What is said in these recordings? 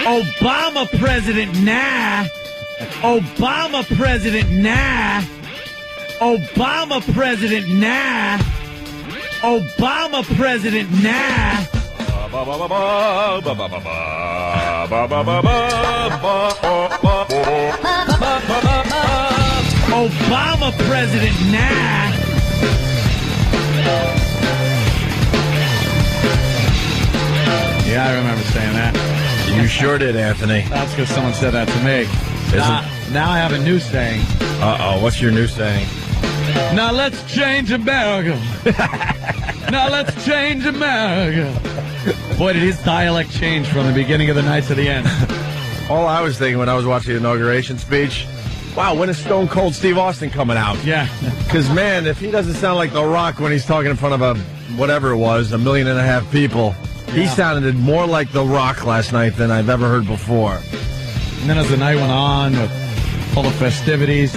Obama president, nah. Obama president, nah. Obama president, nah. Obama president, nah. Obama president, nah. Yeah, I remember saying that. You sure did, Anthony. That's because someone said that to me. Now I have a new saying. Uh-oh, what's your new saying? Now let's change America. Now let's change America. Boy, did his dialect change from the beginning of the night to the end. All I was thinking when I was watching the inauguration speech, wow, when is Stone Cold Steve Austin coming out? Yeah. Because, man, if he doesn't sound like The Rock when he's talking in front of whatever it was, 1.5 million people, he sounded more like The Rock last night than I've ever heard before. And then as the night went on with all the festivities,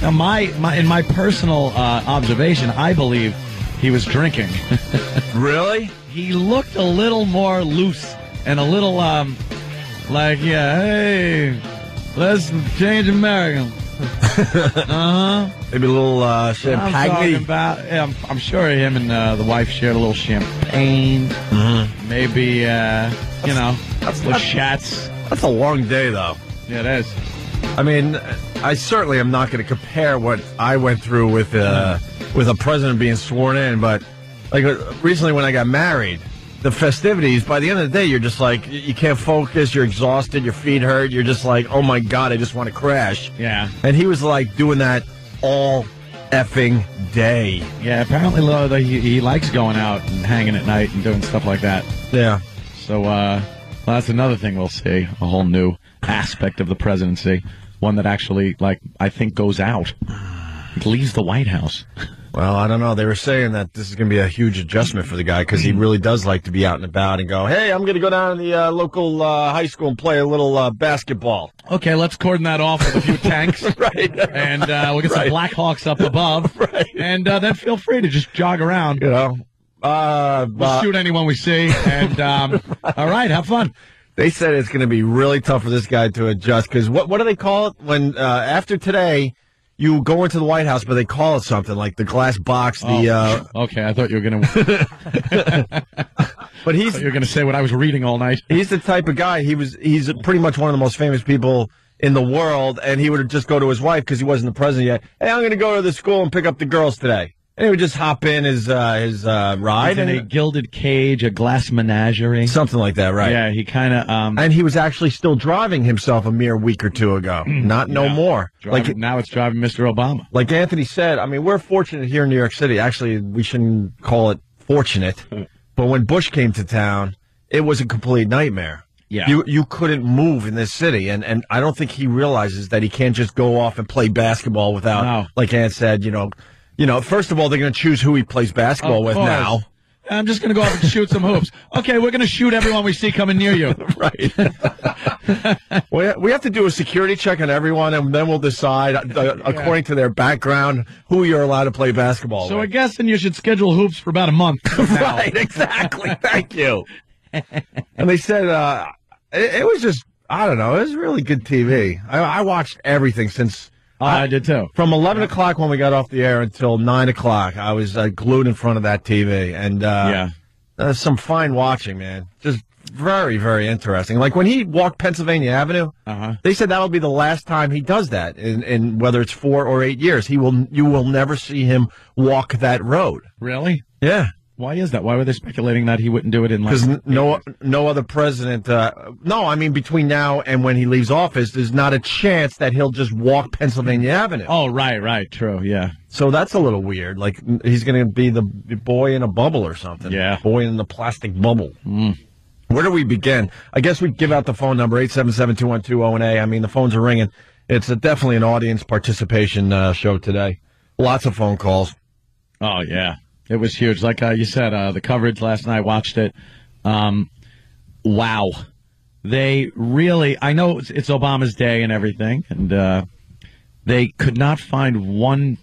in my personal observation, I believe he was drinking. Really? He looked a little more loose and a little hey, let's change America. Maybe a little champagne. I'm sure him and the wife shared a little champagne. Mm-hmm. Maybe little shots. That's a long day, though. Yeah, it is. I mean, I certainly am not going to compare what I went through with a president being sworn in, but like recently when I got married, the festivities, by the end of the day, you're just like, you can't focus, you're exhausted, your feet hurt, you're just like, oh my God, I just want to crash. Yeah. And he was like doing that all effing day. Yeah, apparently he likes going out and hanging at night and doing stuff like that. Yeah. So, that's another thing we'll see, a whole new aspect of the presidency, one that actually, I think goes out. It leaves the White House. Well, I don't know. They were saying that this is going to be a huge adjustment for the guy because he really does like to be out and about and go, hey, I'm going to go down to the local high school and play a little basketball. Okay, let's cordon that off with a few tanks. Right. And we'll get some Blackhawks up above. Right. And then feel free to just jog around. You know. We'll shoot anyone we see. And, all right, have fun. They said it's going to be really tough for this guy to adjust because what do they call it when after today you go into the White House, but they call it something like the glass box. Okay, I thought you were going to. But you're going to say what I was reading all night. He's the type of guy. He's pretty much one of the most famous people in the world, and he would just go to his wife because he wasn't the president yet. Hey, I'm going to go to the school and pick up the girls today. And he would just hop in his ride. In a gilded cage, a glass menagerie. Something like that, right? Yeah, he kind of... and he was actually still driving himself a mere week or two ago. No more. Now it's driving Mr. Obama. Like Anthony said, I mean, we're fortunate here in New York City. Actually, we shouldn't call it fortunate. But when Bush came to town, it was a complete nightmare. Yeah. You couldn't move in this city. And I don't think he realizes that he can't just go off and play basketball without, like Ant said, first of all, they're going to choose who he plays basketball with now. I'm just going to go out and shoot some hoops. Okay, we're going to shoot everyone we see coming near you. Right. We have to do a security check on everyone, and then we'll decide, according to their background, who you're allowed to play basketball with. So I guess then you should schedule hoops for about a month from now. Right, exactly. Thank you. And they said it was just, I don't know, it was really good TV. I watched everything since... I did too. From 11 o'clock when we got off the air until 9 o'clock, I was glued in front of that TV. And some fine watching, man. Just very, very interesting. Like when he walked Pennsylvania Avenue, they said that'll be the last time he does that. In whether it's 4 or 8 years, you will never see him walk that road. Really? Yeah. Why is that? Why were they speculating that he wouldn't do it in because no other president, between now and when he leaves office, there's not a chance that he'll just walk Pennsylvania Avenue. Oh, right, true, yeah. So that's a little weird. Like he's going to be the boy in a bubble or something. Yeah. Boy in the plastic bubble. Where do we begin? I guess we give out the phone number, 877-212-0NA. I mean, the phones are ringing. It's definitely an audience participation show today. Lots of phone calls. Oh, yeah. It was huge. Like you said, the coverage last night, watched it. Wow. They really, I know it's Obama's day and everything, and they could not find one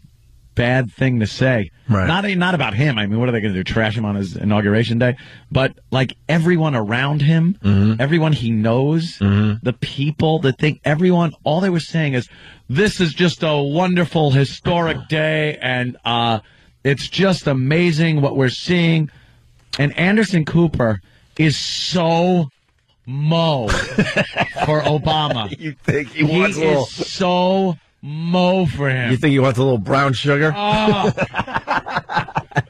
bad thing to say. Right. Not about him. I mean, what are they going to do? Trash him on his inauguration day? But like everyone around him, everyone he knows, the people, the thing, everyone, all they were saying is, this is just a wonderful, historic day, and it's just amazing what we're seeing. And Anderson Cooper is so mo for Obama. You think he wants a little... is so mo for him. You think he wants a little brown sugar? Oh.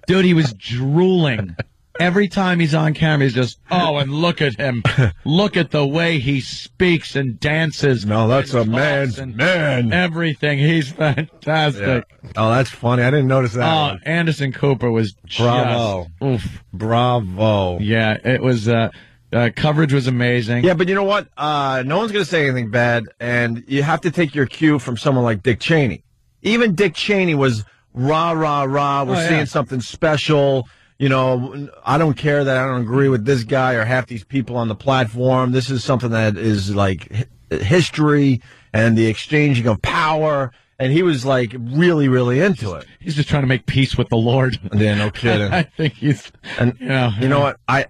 Dude, he was drooling. Every time he's on camera, he's just, and look at him. Look at the way he speaks and dances. No, that's a man's man. Everything. He's fantastic. Yeah. Oh, that's funny. I didn't notice that one. Anderson Cooper was Bravo. just... Oof. Bravo. Yeah, it was... coverage was amazing. Yeah, but you know what? No one's going to say anything bad, and you have to take your cue from someone like Dick Cheney. Even Dick Cheney was rah, rah, rah. We're seeing something special. You know, I don't care that I don't agree with this guy or half these people on the platform. This is something that is like history and the exchanging of power. And he was like really, really into it. He's just trying to make peace with the Lord. Yeah, no kidding. I think he's... And you know what? I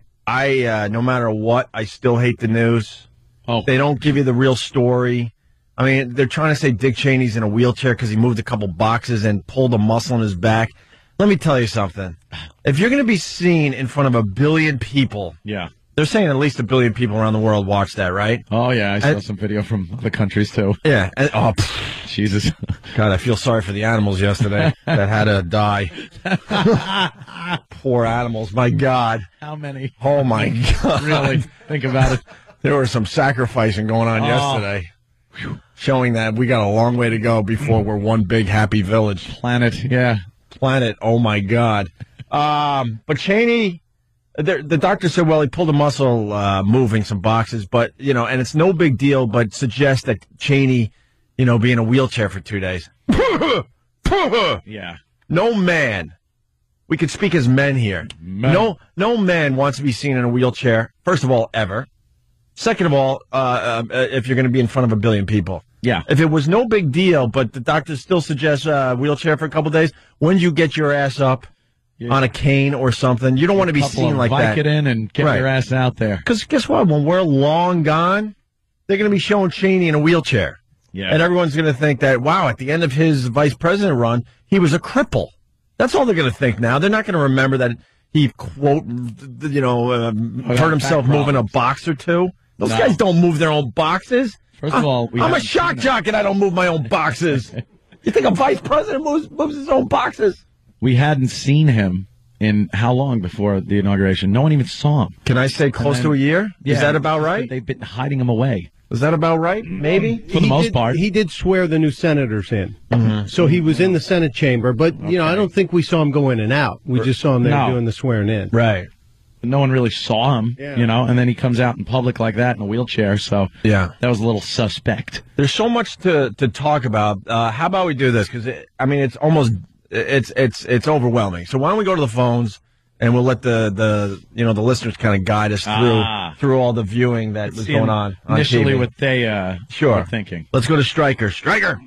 no matter what, I still hate the news. Oh. They don't give you the real story. I mean, they're trying to say Dick Cheney's in a wheelchair because he moved a couple boxes and pulled a muscle in his back. Let me tell you something. If you're going to be seen in front of 1 billion people, they're saying at least 1 billion people around the world watch that, right? Oh, yeah. I saw some video from other countries, too. Yeah. And, Jesus. God, I feel sorry for the animals yesterday that had to die. Poor animals. My God. How many? Oh, my God. Really? Think about it. There was some sacrificing going on yesterday. Showing that we got a long way to go before we're one big happy village. Planet, oh my God. But Cheney, the doctor said, well, he pulled a muscle moving some boxes, but, you know, and it's no big deal, but suggests that Cheney, you know, be in a wheelchair for 2 days. Yeah. No man. We could speak as men here. No man wants to be seen in a wheelchair, first of all, ever. Second of all, if you're going to be in front of 1 billion people. Yeah. If it was no big deal, but the doctor still suggests a wheelchair for a couple days, when you get your ass up on a cane or something, you don't want to be seen like that. Vicodin and get your ass out there. Because guess what? When we're long gone, they're going to be showing Cheney in a wheelchair. Yeah. And everyone's going to think that, wow, at the end of his vice president run, he was a cripple. That's all they're going to think now. They're not going to remember that he, quote, hurt himself moving a box or two. Those guys don't move their own boxes. First of all, I'm a shock jock and I don't move my own boxes. You think a vice president moves his own boxes? We hadn't seen him in how long before the inauguration? No one even saw him. Can I say close to a year? Yeah, is that about right? They've been hiding him away. Is that about right? Maybe? For the most part. He did swear the new senators in. Mm-hmm. So he was in the Senate chamber, but, you know, I don't think we saw him go in and out. We just saw him there doing the swearing in. Right. No one really saw him, you know, and then he comes out in public like that in a wheelchair, so that was a little suspect. There's so much to talk about. How about we do this? Because, it's almost, it's overwhelming. So why don't we go to the phones, and we'll let the listeners kind of guide us through all the viewing that was going on initially TV. What they were thinking. Let's go to Stryker. Stryker!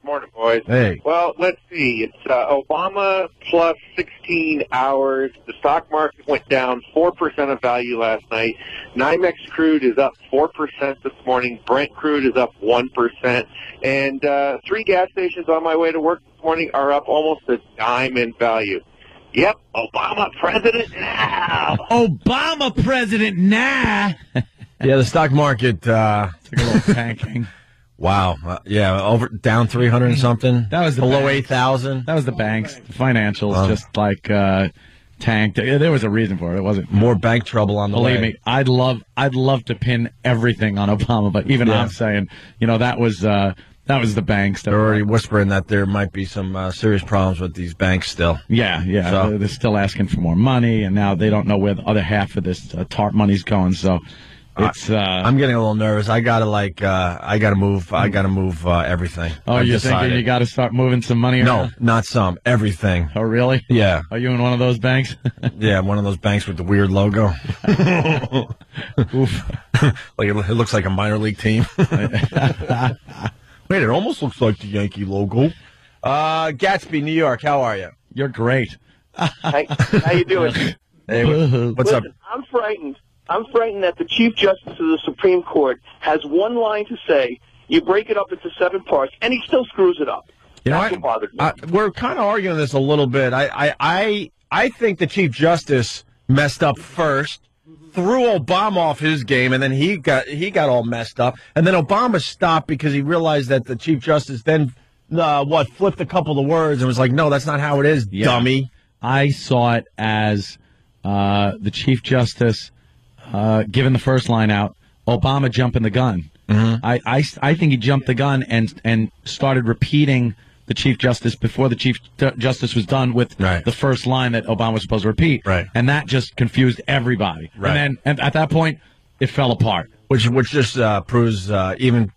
Morning, boys. Hey. Well, let's see. It's Obama plus 16 hours. The stock market went down 4% of value last night. NYMEX crude is up 4% this morning. Brent crude is up 1%. And 3 gas stations on my way to work this morning are up almost a dime in value. Yep, Obama president now. Obama president now. Yeah, the stock market took a little tanking. Wow. Down 300 and something. That was below 8,000. That was the banks. The financials just like tanked. There was a reason for it. It wasn't more bank trouble on the way. Believe me, I'd love to pin everything on Obama, but even I'm saying, that was the banks. They're already whispering that there might be some serious problems with these banks still. Yeah. So. They're still asking for more money, and now they don't know where the other half of this TARP money's going. So. It's. I'm getting a little nervous. I gotta move. I gotta move everything. Oh, you're thinking you got to start moving some money around? No, not some. Everything. Oh, really? Yeah. Are you in one of those banks? Yeah, one of those banks with the weird logo. Oof. Like it looks like a minor league team. Wait, it almost looks like the Yankee logo. Gatsby, New York. How are you? You're great. How you doing? Hey, what's up? I'm frightened. I'm frightened that the Chief Justice of the Supreme Court has one line to say. You break it up into 7 parts, and he still screws it up. You know That's what bothers me. We're kind of arguing this a little bit. I think the Chief Justice messed up first, threw Obama off his game, and then he got all messed up. And then Obama stopped because he realized that the Chief Justice then flipped a couple of words and was like, "No, that's not how it is, dummy." I saw it as the Chief Justice giving the first line out, Obama jumping the gun. Mm-hmm. I think he jumped the gun and started repeating the Chief Justice before the Chief Justice was done with the first line that Obama was supposed to repeat. Right. And that just confused everybody. Right. And at that point, it fell apart. Which just proves even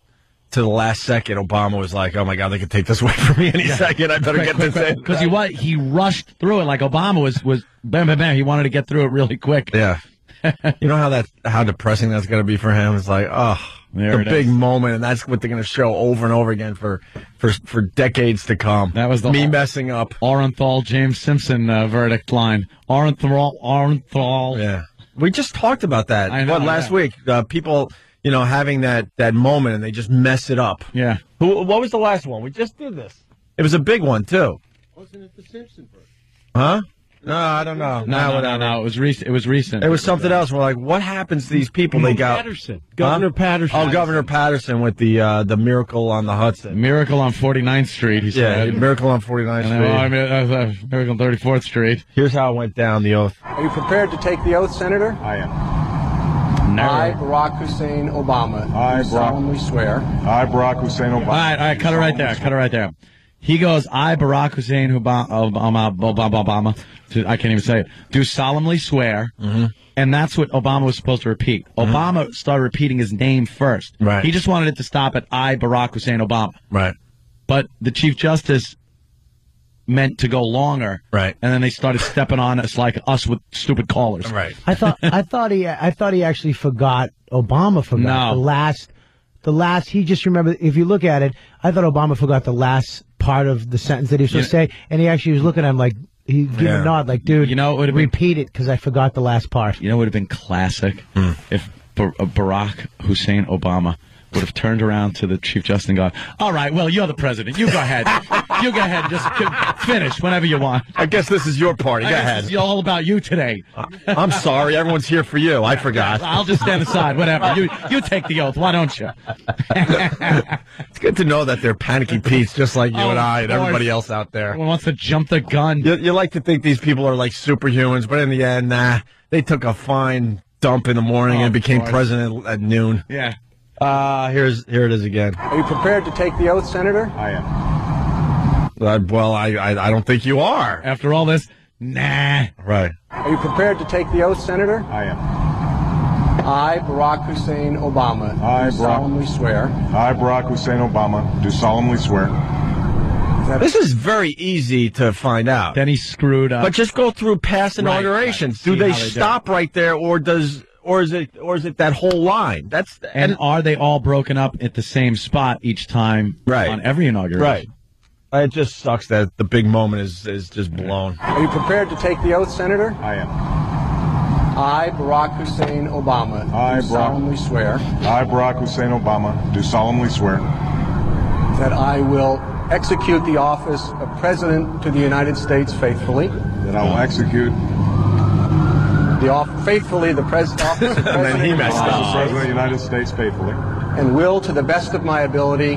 to the last second, Obama was like, "Oh my God, they could take this away from me any second. I better get this in." Because he rushed through it like Obama was bam, bam, bam. He wanted to get through it really quick. Yeah. You know how depressing that's going to be for him? It's like, the big moment, and that's what they're going to show over and over again for decades to come. That was me messing up. Orenthal, James Simpson verdict line. Orenthal. Yeah. We just talked about that last week. People, having that moment, and they just mess it up. Yeah. What was the last one? We just did this. It was a big one, too. Wasn't it the Simpson version? Huh? No, I don't know. No. It was recent. It was something else. We're like, what happens to these people? They got Governor Patterson. Oh, Governor Patterson with the miracle on the Hudson. Miracle on 49th Street. He said. Miracle on 49th Street. Miracle on 34th Street. Here's how it went down. The oath. Are you prepared to take the oath, Senator? I am. Never. I, Barack Hussein Obama, I, solemnly swear. I, Barack Hussein Obama. All right, cut it right there. He goes, I, Barack Hussein Obama, I can't even say it, do solemnly swear, and that's what Obama was supposed to repeat. Obama started repeating his name first. Right. He just wanted it to stop at I, Barack Hussein Obama. Right. But the Chief Justice meant to go longer. Right. And then they started stepping on us like us with stupid callers. Right. I thought he actually forgot, Obama forgot the last, he just remembered, if you look at it, I thought Obama forgot the last part of the sentence that he was supposed to say, and he actually was looking at him like, he gave a nod, like, dude, repeat it, because I forgot the last part. You know what would have been classic? If Barack Hussein Obama would have turned around to the Chief Justice and gone, all right, well, you're the president. You go ahead. You go ahead and just finish whenever you want. I guess this is your party. Go ahead. It's all about you today. I'm sorry. Everyone's here for you. I forgot. I'll just stand aside. Whatever. You take the oath. Why don't you? It's good to know that they're panicky Pete's just like you and I and everybody else out there. Everyone wants to jump the gun. You like to think these people are like superhumans, but in the end, nah. They took a fine dump in the morning and became president at noon. Yeah. Here it is again. Are you prepared to take the oath, Senator? I am. Well, I don't think you are. After all this, nah. Right. Are you prepared to take the oath, Senator? I am. I, Barack Hussein Obama, do solemnly swear. I, Barack Hussein Obama, do solemnly swear. This is very easy to find out. Then he screwed up. But just go through past inaugurations. Right. Do they stop right there, or is it that whole line? And are they all broken up at the same spot each time on every inauguration? Right. It just sucks that the big moment is just blown. Are you prepared to take the oath, Senator? I am. I, Barack Hussein Obama, do solemnly swear. I, Barack Hussein Obama, do solemnly swear. That I will execute the office of President to the United States faithfully. That I will execute faithfully the office of President and then he messed up. President of the United States faithfully. And will, to the best of my ability,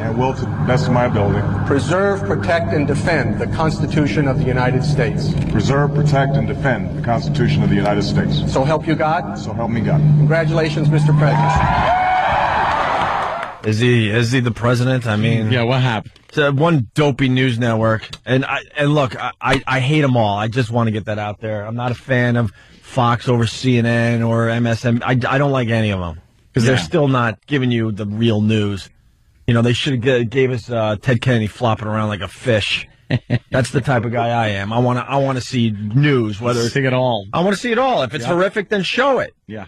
preserve, protect, and defend the Constitution of the United States. Preserve, protect, and defend the Constitution of the United States. So help you God. So help me God. Congratulations, Mr. President. Is he the president? I mean, yeah. What happened? It's one dopey news network, and look, I hate them all. I just want to get that out there. I'm not a fan of Fox over CNN or MSN. I don't like any of them. Because they're still not giving you the real news. You know, they should have gave us Ted Kennedy flopping around like a fish. That's the type of guy I am. I want to see news. See it all. I want to see it all. If it's horrific, then show it. Yeah.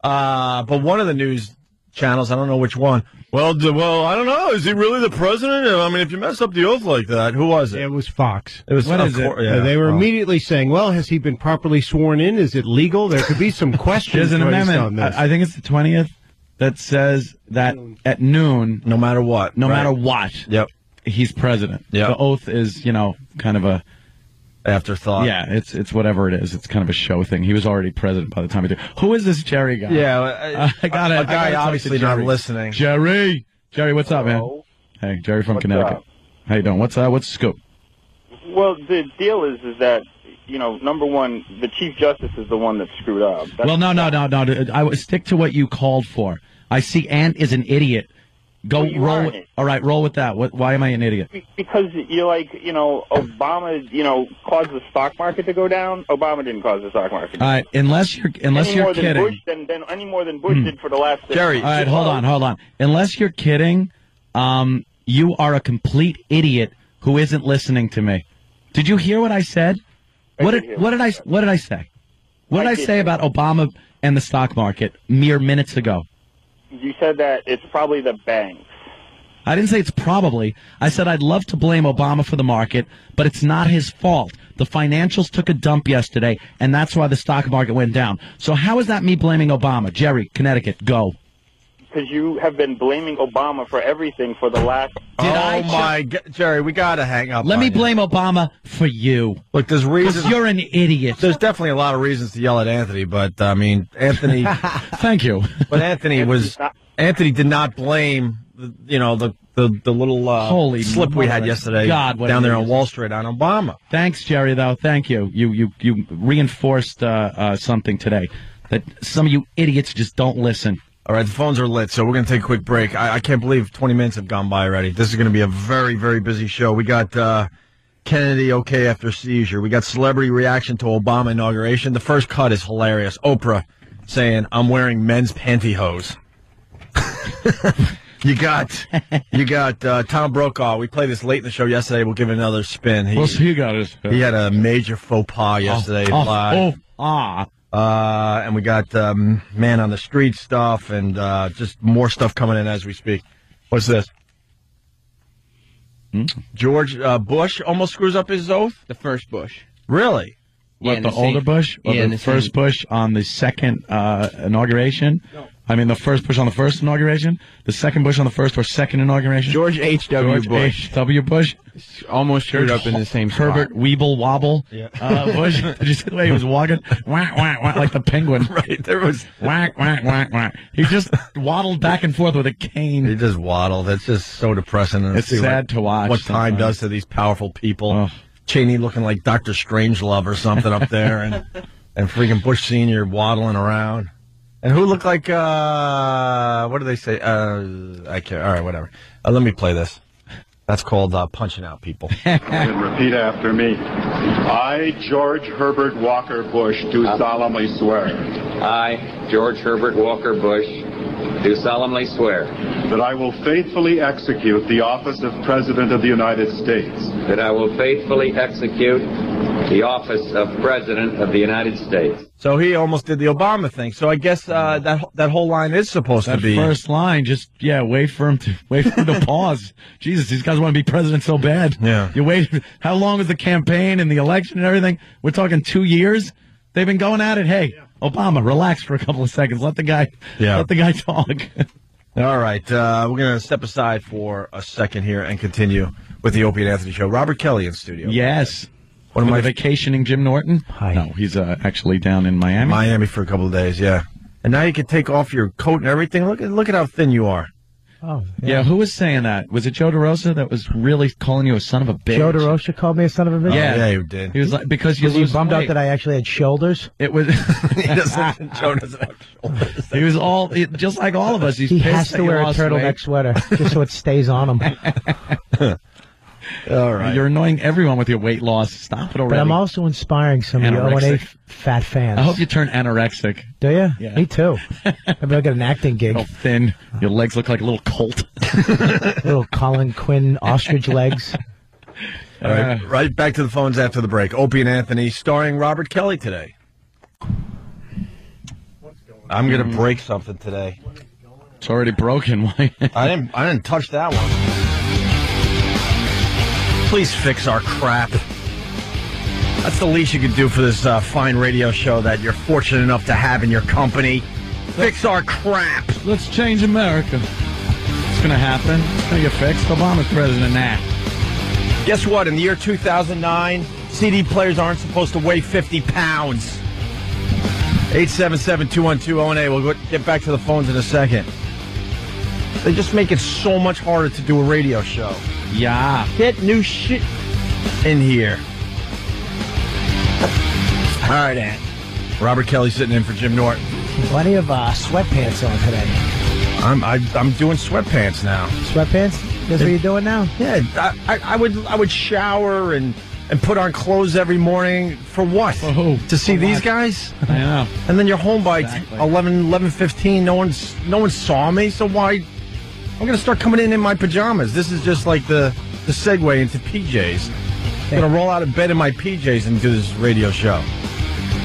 But one of the news channels. I don't know which one. Well, I don't know. Is he really the president? I mean, if you mess up the oath like that, who was it? It was Fox. It was. What is it? Yeah. They were immediately saying, "Well, has he been properly sworn in? Is it legal?" There could be some questions. There's an amendment. I think it's the 20th that says that at noon, no matter what, yep, he's president. Yep. The oath is, kind of a afterthought. Yeah, it's whatever it is. It's kind of a show thing. He was already president by the time he did. Who is this Jerry guy? Yeah, I got it. A guy obviously not listening. Jerry, what's up, man? Hey, Jerry from Connecticut. How you doing? What's the scoop? Well, the deal is that number one, the Chief Justice is the one that screwed up. No. I would stick to what you called for. I see Ant is an idiot. Go roll. All right, roll with that. Why am I an idiot? Because Obama, caused the stock market to go down. Obama didn't cause the stock market. All right, unless you're kidding. Bush, than any more than Bush did for the last. Jerry. All right, hold on. Unless you're kidding, you are a complete idiot who isn't listening to me. Did you hear what I said? What did I say? What did I say about Obama and the stock market mere minutes ago? You said that it's probably the banks. I didn't say it's probably. I said I'd love to blame Obama for the market, but it's not his fault. The financials took a dump yesterday, and that's why the stock market went down. So how is that me blaming Obama? Jerry, Connecticut, go. Because you have been blaming Obama for everything for the last... my God. Jerry, we got to hang up. Let me blame Obama for you. Look, there's reasons... Because you're an idiot. There's definitely a lot of reasons to yell at Anthony, but, Anthony... Thank you. But Anthony did not blame, the little Holy slip we had yesterday down there on Wall Street on Obama. Thanks, Jerry, though. Thank you. You reinforced something today, that some of you idiots just don't listen. All right, the phones are lit, so we're going to take a quick break. I can't believe 20 minutes have gone by already. This is going to be a very, very busy show. We got Kennedy okay after seizure. We got celebrity reaction to Obama inauguration. The first cut is hilarious. Oprah saying, "I'm wearing men's pantyhose." You got Tom Brokaw. We played this late in the show yesterday. We'll give it another spin. He got his spin. He had a major faux pas yesterday live. And we got man on the street stuff and just more stuff coming in as we speak. What's this? George Bush almost screws up his oath? The first Bush. Really? What, the older Bush? Or the first Bush on the second inauguration? No. I mean, the first Bush on the first inauguration? The second Bush on the first or second inauguration? George H.W. Bush. H.W. Bush? Almost screwed up in the same spot. Herbert Weeble Wobble Bush. Did you see the way he was walking? Whack, whack, whack, like the penguin. Right. There was... Whack, whack, whack, whack. He just waddled back and forth with a cane. He just waddled. That's just so depressing. It's sad to watch. What time does to these powerful people. Oh. Cheney looking like Dr. Strangelove or something up there, and freaking Bush Sr. waddling around. And who looked like, what do they say? I can't. All right, whatever. Let me play this. That's called punching out people. And repeat after me. I, George Herbert Walker Bush, do solemnly swear. I, George Herbert Walker Bush, do solemnly swear. That I will faithfully execute the office of President of the United States. That I will faithfully execute the office of President of the United States. So he almost did the Obama thing. So I guess that whole line is supposed to be... That first line, just, wait for him to pause. Jesus, these guys want to be president so bad. Yeah. You wait. How long was the campaign and the election and everything? We're talking 2 years? They've been going at it. Hey, Obama, relax for a couple of seconds. Let the guy talk. All right. We're going to step aside for a second here and continue with the Opie and Anthony show. Robert Kelly in studio. Yes. What am I vacationing, Jim Norton? Hi. No, he's actually down in Miami. Miami for a couple of days, yeah. And now you can take off your coat and everything. Look at how thin you are. Oh, yeah. Who was saying that? Was it Joe DeRosa that was really calling you a son of a bitch? Joe DeRosa called me a son of a bitch? Yeah, he did. He was like, because you was bummed out that I actually had shoulders? It was. Joe doesn't have shoulders. He was just like all of us. He has to wear a turtleneck sweater just so it stays on him. All right. You're annoying everyone with your weight loss. Stop it already. But I'm also inspiring some of the O&A fat fans. I hope you turn anorexic. Do you? Yeah. Me too. Maybe I'll get an acting gig. You're thin. Your legs look like a little colt. Little Colin Quinn ostrich legs. All right. Right back to the phones after the break. Opie and Anthony starring Robert Kelly today. I'm going to break something today. It's already broken. Why? I didn't touch that one. Please fix our crap. That's the least you could do for this fine radio show that you're fortunate enough to have in your company. Fix our crap. Let's change America. It's going to happen. It's going to get fixed. Obama's president now. Guess what? In the year 2009, CD players aren't supposed to weigh 50 pounds. 877-212-018. We'll get back to the phones in a second. They just make it so much harder to do a radio show. Yeah. Get new shit in here. All right, Ant. Robert Kelly sitting in for Jim Norton. Plenty of sweatpants on today. I'm doing sweatpants now. Sweatpants? That's what you're doing now? Yeah, I would shower and put on clothes every morning for what? For who? To see these guys? I know. And then you're home by 11:15. No one saw me, so why? I'm going to start coming in my pajamas. This is just like the segue into PJs. I'm going to roll out of bed in my PJs and do this radio show.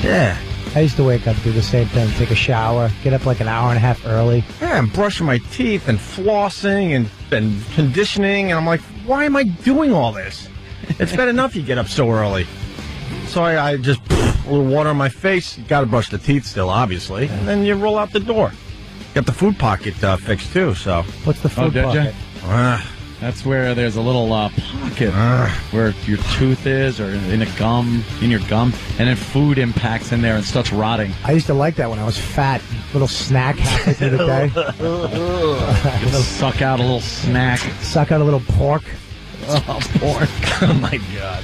Yeah. I used to wake up, do the same thing, take a shower, get up like an hour and a half early. Yeah, I'm brushing my teeth and flossing and conditioning, and I'm like, why am I doing all this? It's bad enough you get up so early. So I just a little water on my face. You got to brush the teeth still, obviously, and then you roll out the door. Got the food pocket fixed too. So what's the food pocket? That's where there's a little pocket where your tooth is, or in your gum, and then food impacts in there and starts rotting. I used to like that when I was fat. Little snack halfway through the day. Suck out a little snack. Suck out a little pork. Oh, pork! Oh my God.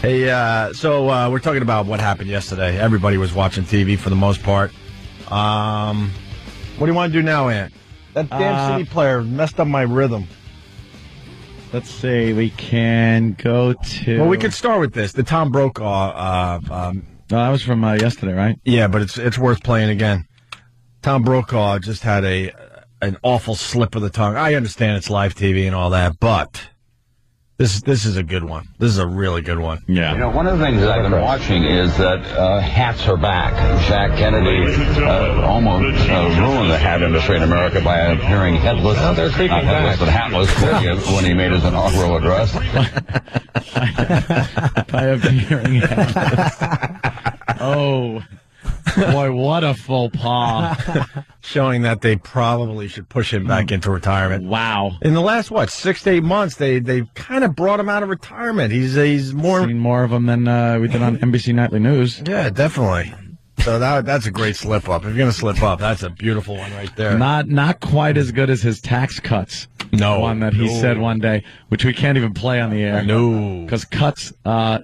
Hey, so we're talking about what happened yesterday. Everybody was watching TV for the most part. What do you want to do now, Ant? That damn CD player messed up my rhythm. Let's see. We can go to. Well, we could start with this. The Tom Brokaw. That was from yesterday, right? Yeah, but it's worth playing again. Tom Brokaw just had an awful slip of the tongue. I understand it's live TV and all that, but this is a good one. This is a really good one. Yeah. You know, one of the things that I've been watching is that hats are back. Jack Kennedy almost ruined the hat industry in America by appearing headless. Oh, they're creeping headless, but hatless when he made his inaugural address. By appearing headless. Oh. Boy, what a faux pas. Showing that they probably should push him back into retirement. Wow. In the last, 6 to 8 months, they kind of brought him out of retirement. He's more... Seen more of him than we did on NBC Nightly News. Yeah, definitely. So that's a great slip-up. If you're going to slip up, that's a beautiful one right there. Not quite as good as his tax cuts. No. One that he said one day, which we can't even play on the air. No. Because cuts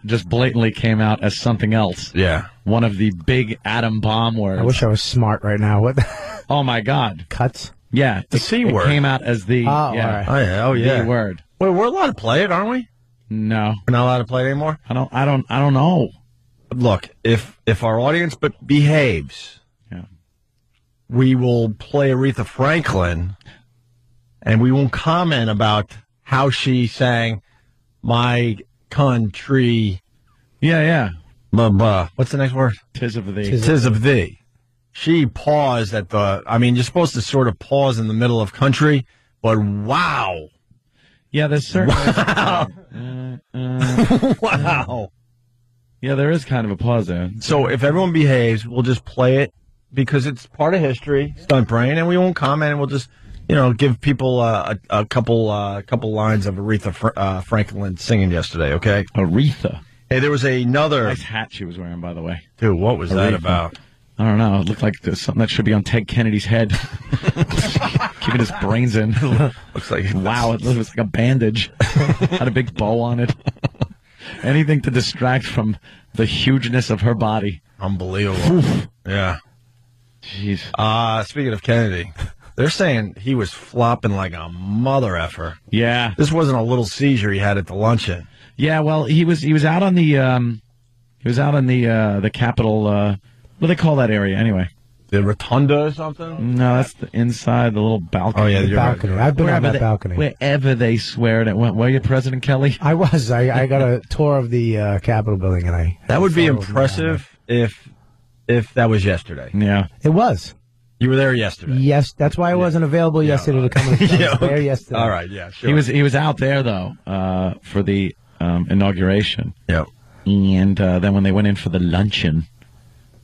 just blatantly came out as something else. Yeah. One of the big atom bomb words. I wish I was smart right now. What? Oh, my God. Cuts? Yeah. The C word. It came out as the... Oh, yeah. all right. Oh, yeah. The word. Wait, we're allowed to play it, aren't we? No. We're not allowed to play it anymore? I don't know. Look, if our audience behaves, we will play Aretha Franklin, and we won't comment about how she sang "My Country." Yeah. What's the next word? Tis of thee. Tis of thee. She paused at the. I mean, you're supposed to sort of pause in the middle of country, but wow. Yeah, there's certain. Wow. Yeah, there is kind of a pause there. So if everyone behaves, we'll just play it because it's part of history, stunt brain, and we won't comment, and we'll just, give people a couple lines of Aretha Franklin singing yesterday, okay? Aretha. Hey, there was another... Nice hat she was wearing, by the way. Dude, what was that about? I don't know. It looked like something that should be on Ted Kennedy's head. Keeping his brains in. Looks like... Wow, it looks like a bandage. Had a big bow on it. Anything to distract from the hugeness of her body. Unbelievable. Oof. Yeah. Jeez. Speaking of Kennedy, they're saying he was flopping like a mother effer. Yeah. This wasn't a little seizure he had at the luncheon. Yeah, well, he was out on the the Capitol. What do they call that area anyway? The rotunda or something? No, that's the inside, the little balcony. Oh, yeah, the balcony. Right. I've been on that balcony. Wherever they swear it. Were you President Kelly? I was. I got a tour of the Capitol building, and that would be impressive if that was yesterday. Yeah. It was. You were there yesterday. Yes, that's why I wasn't available yesterday to come to the show. I was there yesterday. All right, yeah, sure. He was out there though for the inauguration. Yep. And then when they went in for the luncheon,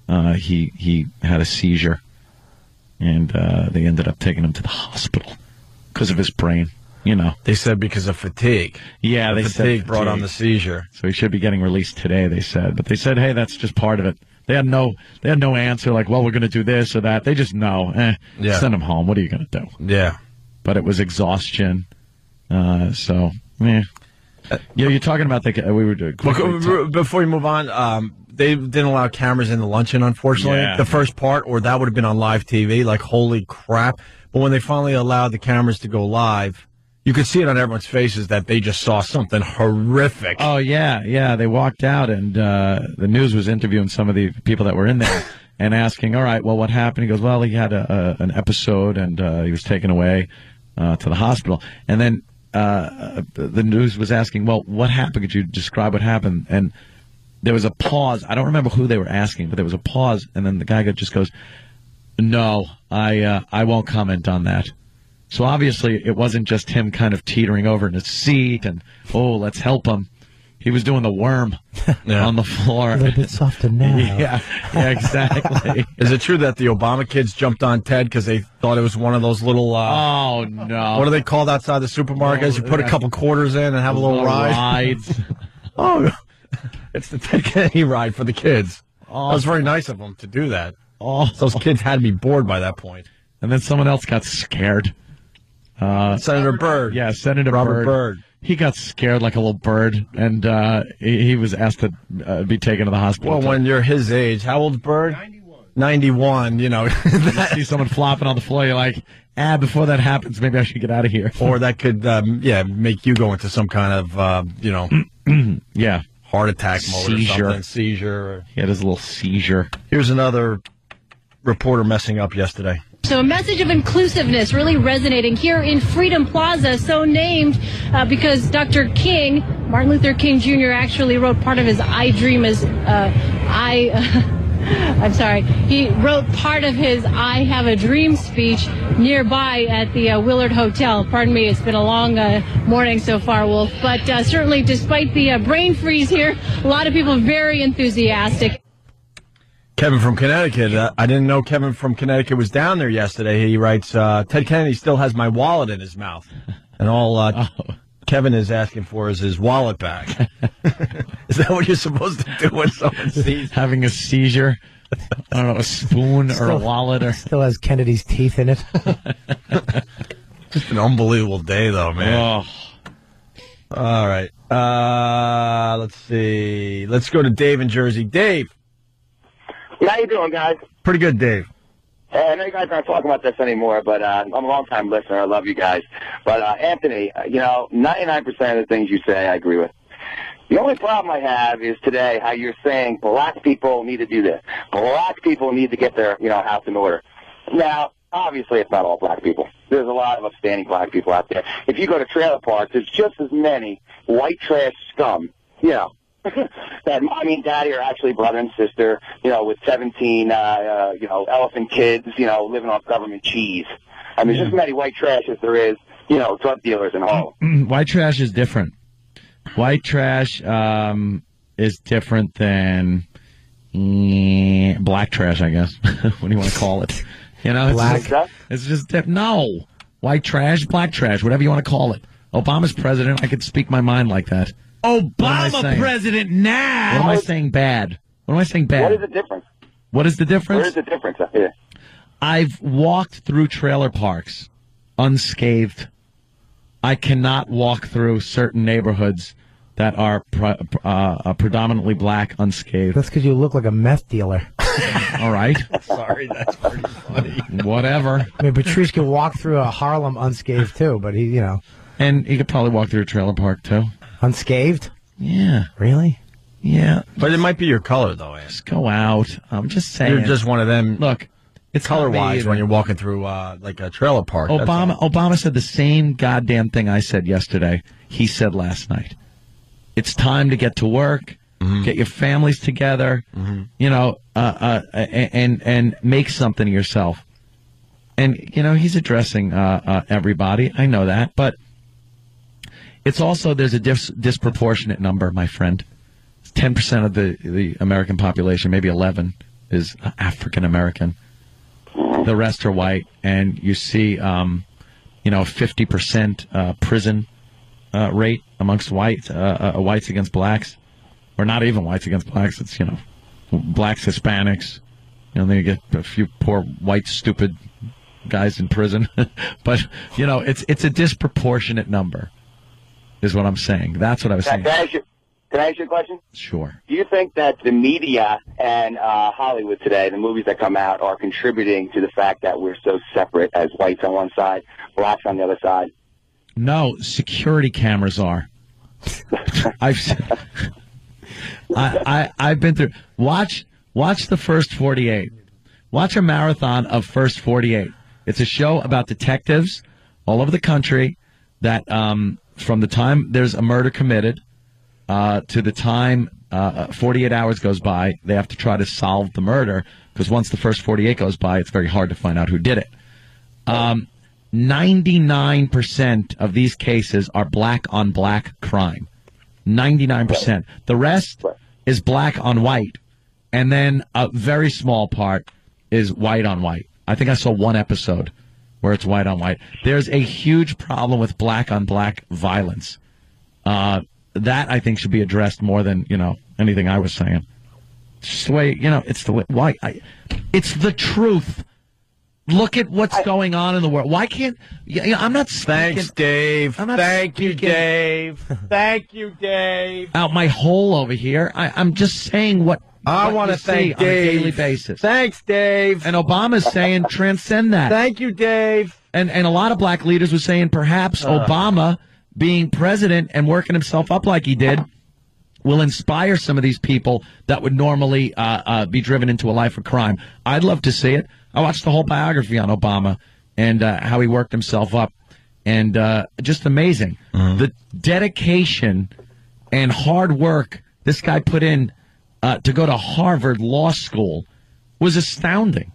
he had a seizure, and they ended up taking him to the hospital because of his brain. You know, they said because of fatigue. Yeah, they said fatigue brought on the seizure. So he should be getting released today. They said, but they said, hey, that's just part of it. They had no answer. Like, well, we're going to do this or that. They just know. Send him home. What are you going to do? Yeah. But it was exhaustion. So, you're talking about we were doing. Before you move on, they didn't allow cameras in the luncheon, unfortunately. Yeah. The first part, or that would have been on live TV. Like, holy crap! But when they finally allowed the cameras to go live, you could see it on everyone's faces that they just saw something horrific. Oh, yeah. They walked out, and the news was interviewing some of the people that were in there and asking, all right, well, what happened? He goes, well, he had an episode, and he was taken away to the hospital. And then the news was asking, well, what happened? Could you describe what happened? And there was a pause. I don't remember who they were asking, but there was a pause, and then the guy just goes, no, I won't comment on that. So obviously it wasn't just him kind of teetering over in his seat and, let's help him. He was doing the worm on the floor. A little bit softer now. Yeah, exactly. Is it true that the Obama kids jumped on Ted because they thought it was one of those little... oh, no. What are they called outside the supermarkets? You put a couple quarters in and have a little ride? Rides. It's the Ted Kennedy ride for the kids. That was very nice of them to do that. Those kids had to be bored by that point. And then someone else got scared. Senator Byrd. Yeah, Senator Robert Byrd. He got scared like a little bird, and he was asked to be taken to the hospital. Well, when you're his age, how old's Byrd? 91, you know. You see someone flopping on the floor, you're like, before that happens, maybe I should get out of here. Or that could, make you go into some kind of, heart attack mode or something. Seizure. He had his little seizure. Here's another reporter messing up yesterday. So a message of inclusiveness really resonating here in Freedom Plaza, so named because Dr. King, Martin Luther King Jr., actually wrote part of his I Dream as I'm sorry. He wrote part of his I Have a Dream speech nearby at the Willard Hotel. Pardon me, it's been a long morning so far, Wolf. But certainly, despite the brain freeze here, a lot of people very enthusiastic. Kevin from Connecticut. I didn't know Kevin from Connecticut was down there yesterday. He writes, Ted Kennedy still has my wallet in his mouth. And all Kevin is asking for is his wallet back. Is that what you're supposed to do when someone sees having a seizure? I don't know, a spoon or a wallet. Or still has Kennedy's teeth in it. Just an unbelievable day, though, man. All right. Let's see. Let's go to Dave in Jersey. Dave. How you doing, guys? Pretty good, Dave. Hey, I know you guys aren't talking about this anymore, but I'm a long-time listener. I love you guys. But, Anthony, 99% of the things you say I agree with. The only problem I have is today how you're saying black people need to do this. Black people need to get their, house in order. Now, obviously it's not all black people. There's a lot of upstanding black people out there. If you go to trailer parks, there's just as many white trash scum, that mommy and daddy are actually brother and sister, with 17, elephant kids, living off government cheese. I mean, there's just as many white trash as there is, drug dealers in Harlem. White trash is different. White trash is different than black trash, I guess. What do you want to call it? It's just no. White trash, black trash, whatever you want to call it. Obama's president. I could speak my mind like that. Obama president now. What am I saying bad? What is the difference? What is the difference? Where is the difference up here? I've walked through trailer parks unscathed. I cannot walk through certain neighborhoods that are predominantly black unscathed. That's because you look like a meth dealer. All right. Sorry, that's pretty funny. Whatever. I mean, Patrice could walk through a Harlem unscathed, too, but he. And he could probably walk through a trailer park, too. Unscathed? Yeah. Really? Yeah. But it might be your color, though, Ann. Just go out. I'm just saying. You're just one of them. Look, it's color-wise when you're walking through, like a trailer park. Obama said the same goddamn thing I said yesterday. He said last night. It's time to get to work, get your families together, and make something of yourself. And, he's addressing everybody. I know that. But it's also, there's a disproportionate number, my friend. 10% of the American population, maybe 11, is African American. The rest are white. And you see, 50% prison rate amongst whites against blacks. Or not even whites against blacks. It's, blacks, Hispanics. Then you get a few poor white stupid guys in prison. But, it's a disproportionate number, is what I'm saying. That's what I was saying. Can I ask you a question? Sure. Do you think that the media and Hollywood today, the movies that come out, are contributing to the fact that we're so separate as whites on one side, blacks on the other side? No, security cameras are. I've been through. Watch the First 48. Watch a marathon of First 48. It's a show about detectives all over the country that from the time there's a murder committed to the time 48 hours goes by, they have to try to solve the murder, because once the first 48 goes by, it's very hard to find out who did it. 99% of these cases are black-on-black crime. 99%. The rest is black on white. And then a very small part is white on white. I think I saw one episode where it's white on white. There's a huge problem with black on black violence. That, I think, should be addressed more than, anything I was saying. It's just the way, it's the way. Why? It's the truth. Look at what's going on in the world. Why can't... I'm not speaking... Thanks, Dave. Thank you, Dave. Thank you, Dave. Out my hole over here. I'm just saying what I want to thank Dave on a daily basis. Thanks, Dave. And Obama's saying transcend that. Thank you, Dave. And a lot of black leaders were saying perhaps Obama, being president and working himself up like he did, will inspire some of these people that would normally be driven into a life of crime. I'd love to see it. I watched the whole biography on Obama and how he worked himself up. And just amazing. The dedication and hard work this guy put in to go to Harvard Law School was astounding.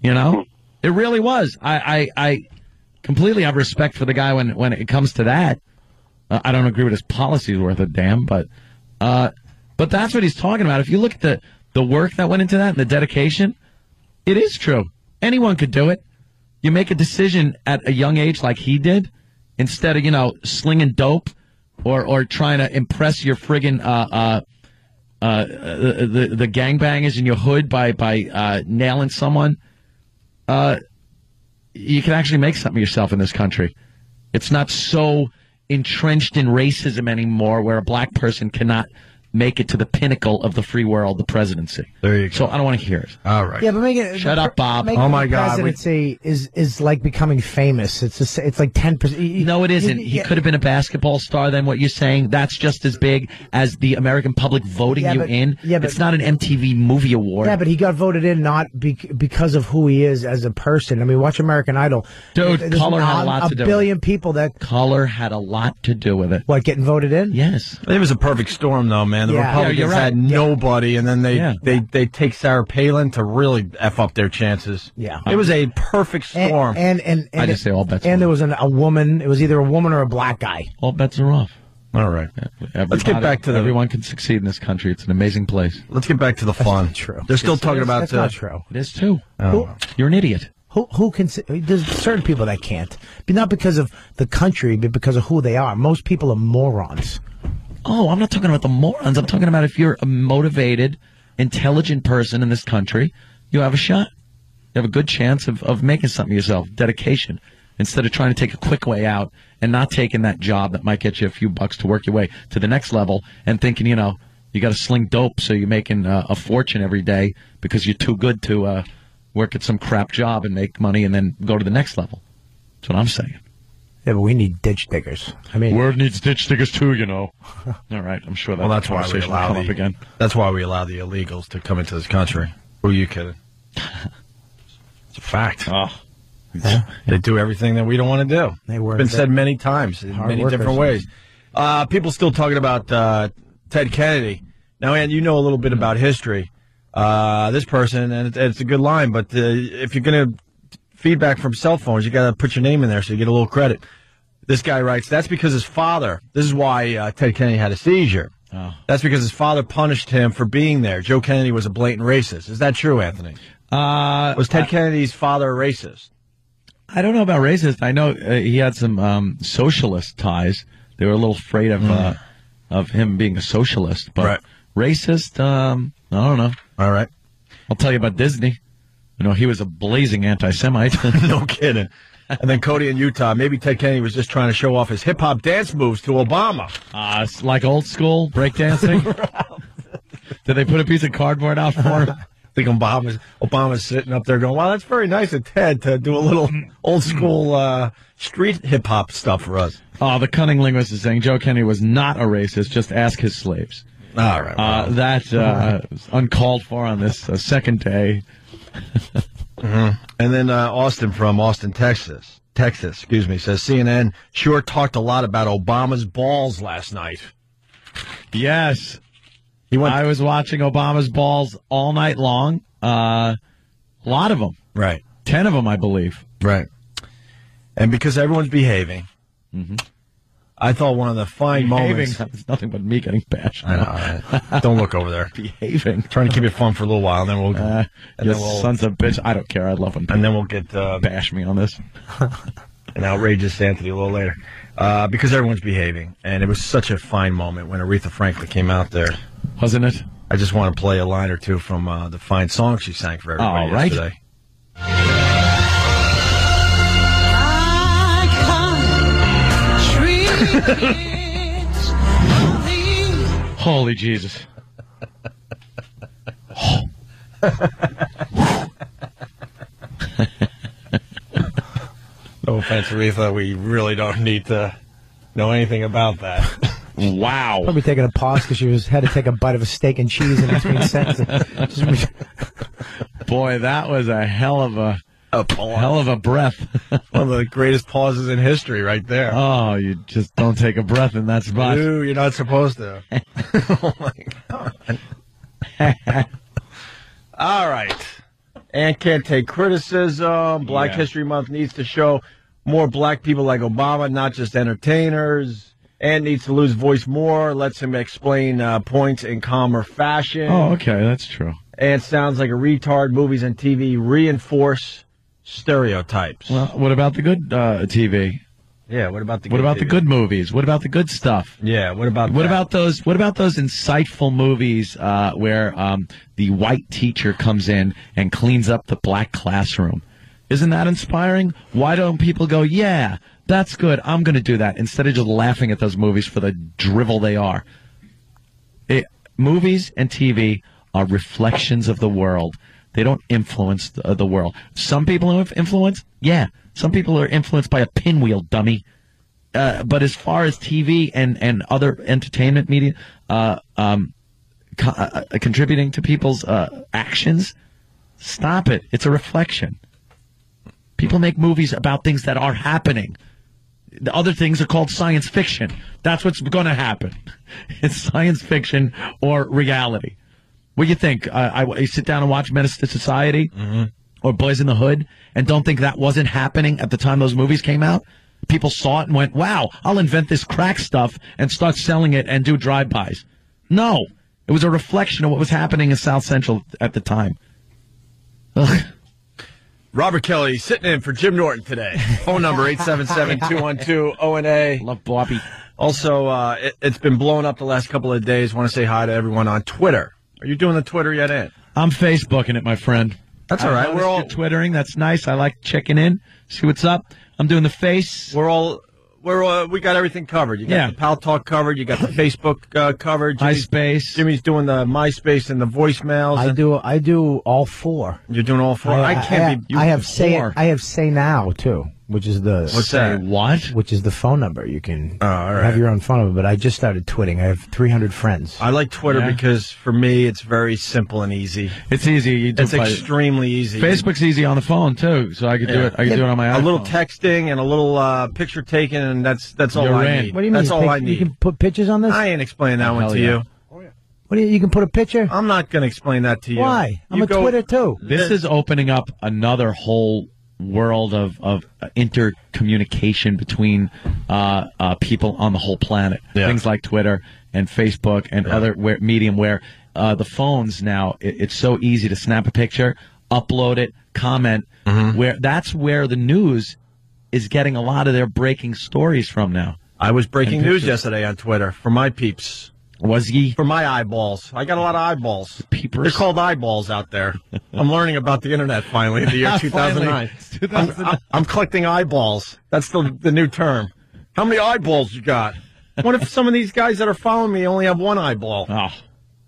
It really was. I completely have respect for the guy when it comes to that. I don't agree with his policies worth a damn, but that's what he's talking about. If you look at the work that went into that and the dedication, it is true. Anyone could do it. You make a decision at a young age like he did, instead of, slinging dope or trying to impress your friggin' the gangbangers in your hood by nailing someone. You can actually make something of yourself in this country. It's not so entrenched in racism anymore where a black person cannot make it to the pinnacle of the free world, the presidency. There you go. So I don't want to hear it. All right. Yeah, but make it. Shut up, Bob. Oh my God. Presidency is like becoming famous. It's like 10%. No, it isn't. He could have been a basketball star. Then what you're saying, that's just as big as the American public voting you in. Yeah, but it's not an MTV Movie Award. Yeah, but he got voted in not because of who he is as a person. I mean, watch American Idol. Dude, color had a lot to do with it. A billion people that color had a lot to do with it. What, getting voted in? Yes. It was a perfect storm, though, man. The Republicans had nobody, and then they take Sarah Palin to really F up their chances. Yeah. It was a perfect storm. And I just say all bets are off. And there was a woman. It was either a woman or a black guy. All bets are off. All right. Let's get back to everyone can succeed in this country. It's an amazing place. Let's get back to the fun. That's not true. They're still talking about... That's not true. It is, too. Oh. You're an idiot. Who can... There's certain people that can't. But not because of the country, but because of who they are. Most people are morons. Oh, I'm not talking about the morons. I'm talking about if you're a motivated, intelligent person in this country, you have a shot. You have a good chance of making something of yourself. Dedication. Instead of trying to take a quick way out and not taking that job that might get you a few bucks to work your way to the next level and thinking, you got to sling dope so you're making a fortune every day because you're too good to work at some crap job and make money and then go to the next level. That's what I'm saying. Yeah, but we need ditch diggers. I mean, world needs ditch diggers too, All right, I'm sure that's why we allow up again. That's why we allow the illegals to come into this country. Who are you kidding? It's a fact. Oh. Yeah. They do everything that we don't want to do. It's been said many times in many different ways. People still talking about Ted Kennedy. Now, Ann, you know a little bit about history. This person, and it's a good line, but if you're going to feedback from cell phones. You got to put your name in there so you get a little credit. This guy writes, that's because his father, this is why Ted Kennedy had a seizure. Oh. That's because his father punished him for being there. Joe Kennedy was a blatant racist. Is that true, Anthony? Was Ted Kennedy's father a racist? I don't know about racist. I know he had some socialist ties. They were a little afraid of him being a socialist. But racist, I don't know. All right. I'll tell you about Disney. You know, he was a blazing anti-Semite. No kidding. And then Cody in Utah, maybe Ted Kennedy was just trying to show off his hip-hop dance moves to Obama. It's like old school breakdancing. Did they put a piece of cardboard out for him? I think Obama's sitting up there going, wow, that's very nice of Ted to do a little old school street hip-hop stuff for us. Oh, the cunning linguist is saying Joe Kennedy was not a racist. Just ask his slaves. All right. Well. That was uncalled for on this second day. And then Austin from Austin, Texas, says CNN sure talked a lot about Obama's balls last night. Yes. I was watching Obama's balls all night long. A lot of them. Right. 10 of them, I believe. Right. And because everyone's behaving, I thought one of the fine moments. It's nothing but me getting bashed. I know. Don't look over there. Behaving. Trying to keep it fun for a little while, and then we'll. Sons of bitch. I don't care. I love them. And then we'll get bash me on this. An outrageous Anthony a little later, because everyone's behaving, and it was such a fine moment when Aretha Franklin came out there, wasn't it? I just want to play a line or two from the fine song she sang for everybody yesterday. Holy Jesus. No offense, Aretha. We really don't need to know anything about that. Wow. Probably taking a pause because she had to take a bite of a steak and cheese in between sentences. Boy, that was a hell of a breath. One of the greatest pauses in history right there. Oh, you just don't take a breath in that spot. Ooh, you're not supposed to. Oh, my God. All right. And can't take criticism. Black History Month needs to show more black people like Obama, not just entertainers. And needs to lose voice more. Lets him explain points in calmer fashion. Oh, okay. That's true. And sounds like a retard. Movies and TV reinforce stereotypes. Well, what about the good TV? Yeah, what about the good movies? What about the good stuff? Yeah, what about those insightful movies where the white teacher comes in and cleans up the black classroom? Isn't that inspiring? Why don't people go, yeah, that's good, I'm going to do that, instead of just laughing at those movies for the drivel they are? Movies and TV are reflections of the world. They don't influence the world. Some people have influence. Yeah, some people are influenced by a pinwheel, dummy. But as far as TV and other entertainment media contributing to people's actions, stop it. It's a reflection. People make movies about things that are happening. The other things are called science fiction. That's what's going to happen. It's science fiction or reality. What do you think? I sit down and watch Menace to Society or Boys in the Hood and don't think that wasn't happening at the time those movies came out? People saw it and went, wow, I'll invent this crack stuff and start selling it and do drive-bys. No. It was a reflection of what was happening in South Central at the time. Ugh. Robert Kelly sitting in for Jim Norton today. Phone number 877-212-ONA. Love Bobby. Also, it's been blowing up the last couple of days. Want to say hi to everyone on Twitter. Are you doing the Twitter yet, Ant? I'm Facebooking it, my friend. That's all right. We're all Twittering. That's nice. I like checking in, see what's up. I'm doing the face. We got everything covered. You got the Pal Talk covered. You got the Facebook covered. MySpace. Jimmy's doing the MySpace and the voicemails. I do all four. You're doing all four. I have Say Now too, which is the what's that? What? Which is the phone number. You can all right. have your own phone number. But I just started twitting. I have 300 friends. I like Twitter because for me it's very simple and easy. It's easy. It's extremely easy. Facebook's easy on the phone too, so I could do it. I could do it on my iPhone. A little texting and a little picture taking, and that's all I need. What do you mean? That's all I need. You can put pictures on this? I ain't explaining that one to you. What do you can put a picture? I'm not going to explain that to you. Why? I'm a Twitter too. This is opening up another whole world of intercommunication between people on the whole planet. Yeah. Things like Twitter and Facebook and other medium where the phones now, it's so easy to snap a picture, upload it, comment. Where that's where the news is getting a lot of their breaking stories from now. I was breaking news yesterday on Twitter for my peeps. Was he? For my eyeballs. I got a lot of eyeballs. Peepers. They're called eyeballs out there. I'm learning about the internet finally in the year 2009. I'm collecting eyeballs. That's the new term. How many eyeballs you got? What if some of these guys that are following me only have one eyeball? Oh,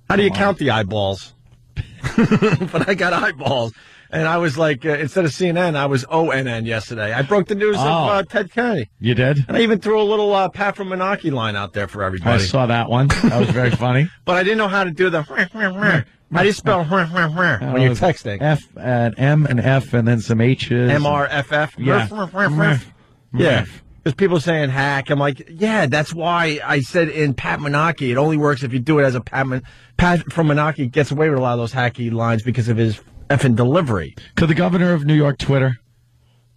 how do you count the eyeballs? But I got eyeballs. And I was like, instead of CNN, I was ONN yesterday. I broke the news of Ted Kennedy. You did? And I even threw a little Pat from Menachie line out there for everybody. I saw that one. That was very funny. But I didn't know how to do the How do you spell when you're texting? F and M and F and then some H's. MRFF? Yeah. Because people are saying hack. I'm like, yeah, that's why I said in Pat Menachie, it only works if you do it as a Pat from Menachie gets away with a lot of those hacky lines because of his effing delivery. Could the governor of New York Twitter?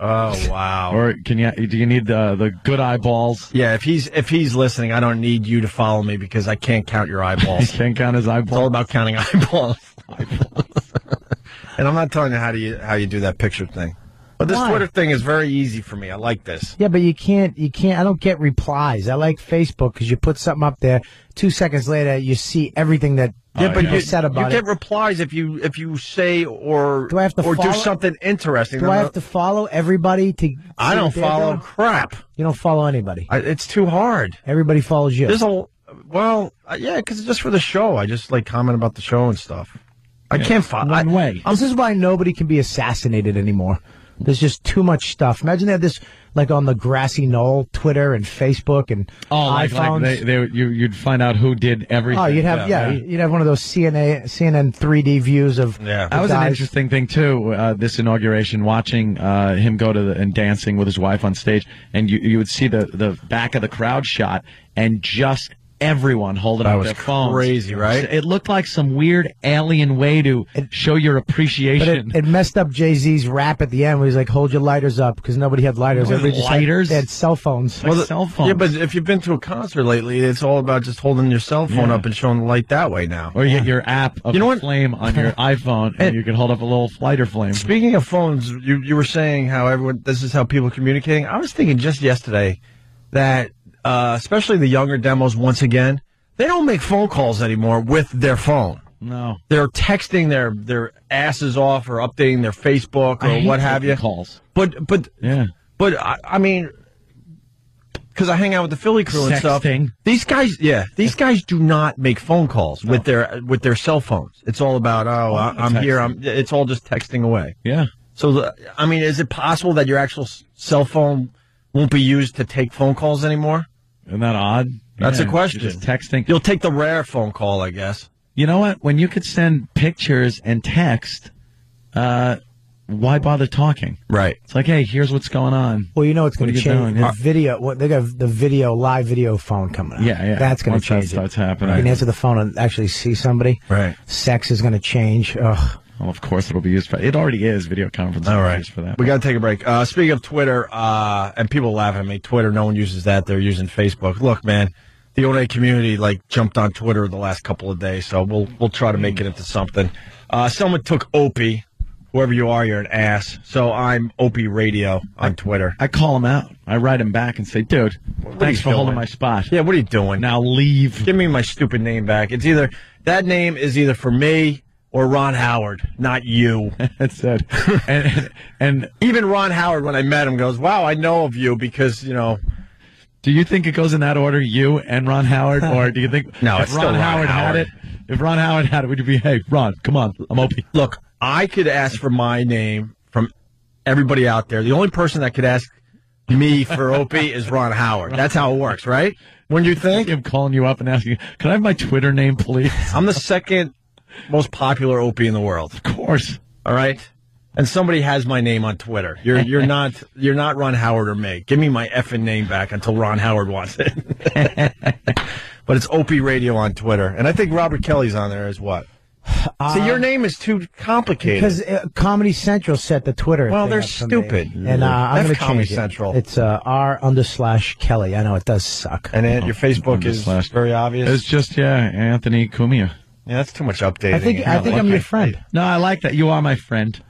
Oh, wow. Or do you need the good eyeballs? Yeah, if he's listening, I don't need you to follow me because I can't count your eyeballs. You can't count his eyeballs? It's all about counting eyeballs. And I'm not telling you how you do that picture thing. But this Twitter thing is very easy for me. I like this. Yeah, but you can't, I don't get replies. I like Facebook because you put something up there, 2 seconds later, you see everything that you said about it. You get replies if you say or do something interesting. Do I have to follow everybody to? I don't follow crap. You don't follow anybody. It's too hard. Everybody follows you. Yeah, because it's just for the show. I just like comment about the show and stuff. I can't follow. One way. This is why nobody can be assassinated anymore. There's just too much stuff. Imagine they had this like on the grassy knoll, Twitter and Facebook and iPhones. You'd find out who did everything. Oh, you'd have one of those CNN 3D views of. Yeah, that was an interesting thing too. This inauguration, watching him go to and dancing with his wife on stage, and you would see the back of the crowd shot, and just everyone holding up their phones. Crazy, right? It looked like some weird alien way to show your appreciation. But it messed up Jay-Z's rap at the end where he's like, hold your lighters up, because nobody had lighters. Everybody just had cell phones. Cell phones. Yeah, but if you've been to a concert lately, it's all about just holding your cell phone up and showing the light that way now. Or you get your app of a flame on your iPhone, and you can hold up a little lighter flame. Speaking of phones, you were saying how this is how people are communicating. I was thinking just yesterday that especially the younger demos, once again, they don't make phone calls anymore with their phone. No. They're texting their asses off or updating their Facebook or what have you. Calls. But I mean, because I hang out with the Philly crew and stuff. These guys do not make phone calls with their cell phones. It's all about, I'm here. It's all just texting away. Yeah. So, I mean, is it possible that your actual cell phone won't be used to take phone calls anymore? Isn't that odd? That's a question. Just texting. You'll take the rare phone call, I guess. You know what? When you could send pictures and text, why bother talking? Right. It's like, hey, here's what's going on. Well, you know it's going to change. The video, they got the live video phone coming out. Yeah. That's going to change. That starts happening. You can answer the phone and actually see somebody. Right. Sex is going to change. Ugh. Well, of course it'll be used for. It already is video conferencing. All right. Used for that. We got to take a break. Speaking of Twitter, and people laugh at me. Twitter, no one uses that. They're using Facebook. Look, man, the ONA community jumped on Twitter the last couple of days, so we'll try to make it into something. Someone took Opie. Whoever you are, you're an ass. So I'm Opie Radio on Twitter. I call him out. I write him back and say, dude, thanks for holding my spot. Yeah, what are you doing? Now leave. Give me my stupid name back. That name is either for me or Ron Howard, not you. That's it. And even Ron Howard, when I met him, goes, wow, I know of you because, Do you think it goes in that order, you and Ron Howard? Or do you think no, if Ron Howard had it, if Ron Howard had it, would you be, hey, Ron, come on, I'm Opie. Look, I could ask for my name from everybody out there. The only person that could ask me for Opie is Ron Howard. That's how it works, right? Wouldn't you think? I'm calling you up and asking, can I have my Twitter name, please? I'm the second most popular Opie in the world. Of course. All right? And somebody has my name on Twitter. You're not Ron Howard or me. Give me my effing name back until Ron Howard wants it. But it's Opie Radio on Twitter. And I think Robert Kelly's on there as what? See, your name is too complicated. Because Comedy Central set the Twitter. Well, thing they're up for stupid. me. And I'm going to Comedy change it. Central. It's R_Kelly. I know it does suck. And then your Facebook is very obvious. It's just Anthony Cumia. Yeah, that's too much updating. I think I'm your friend. No, I like that. You are my friend.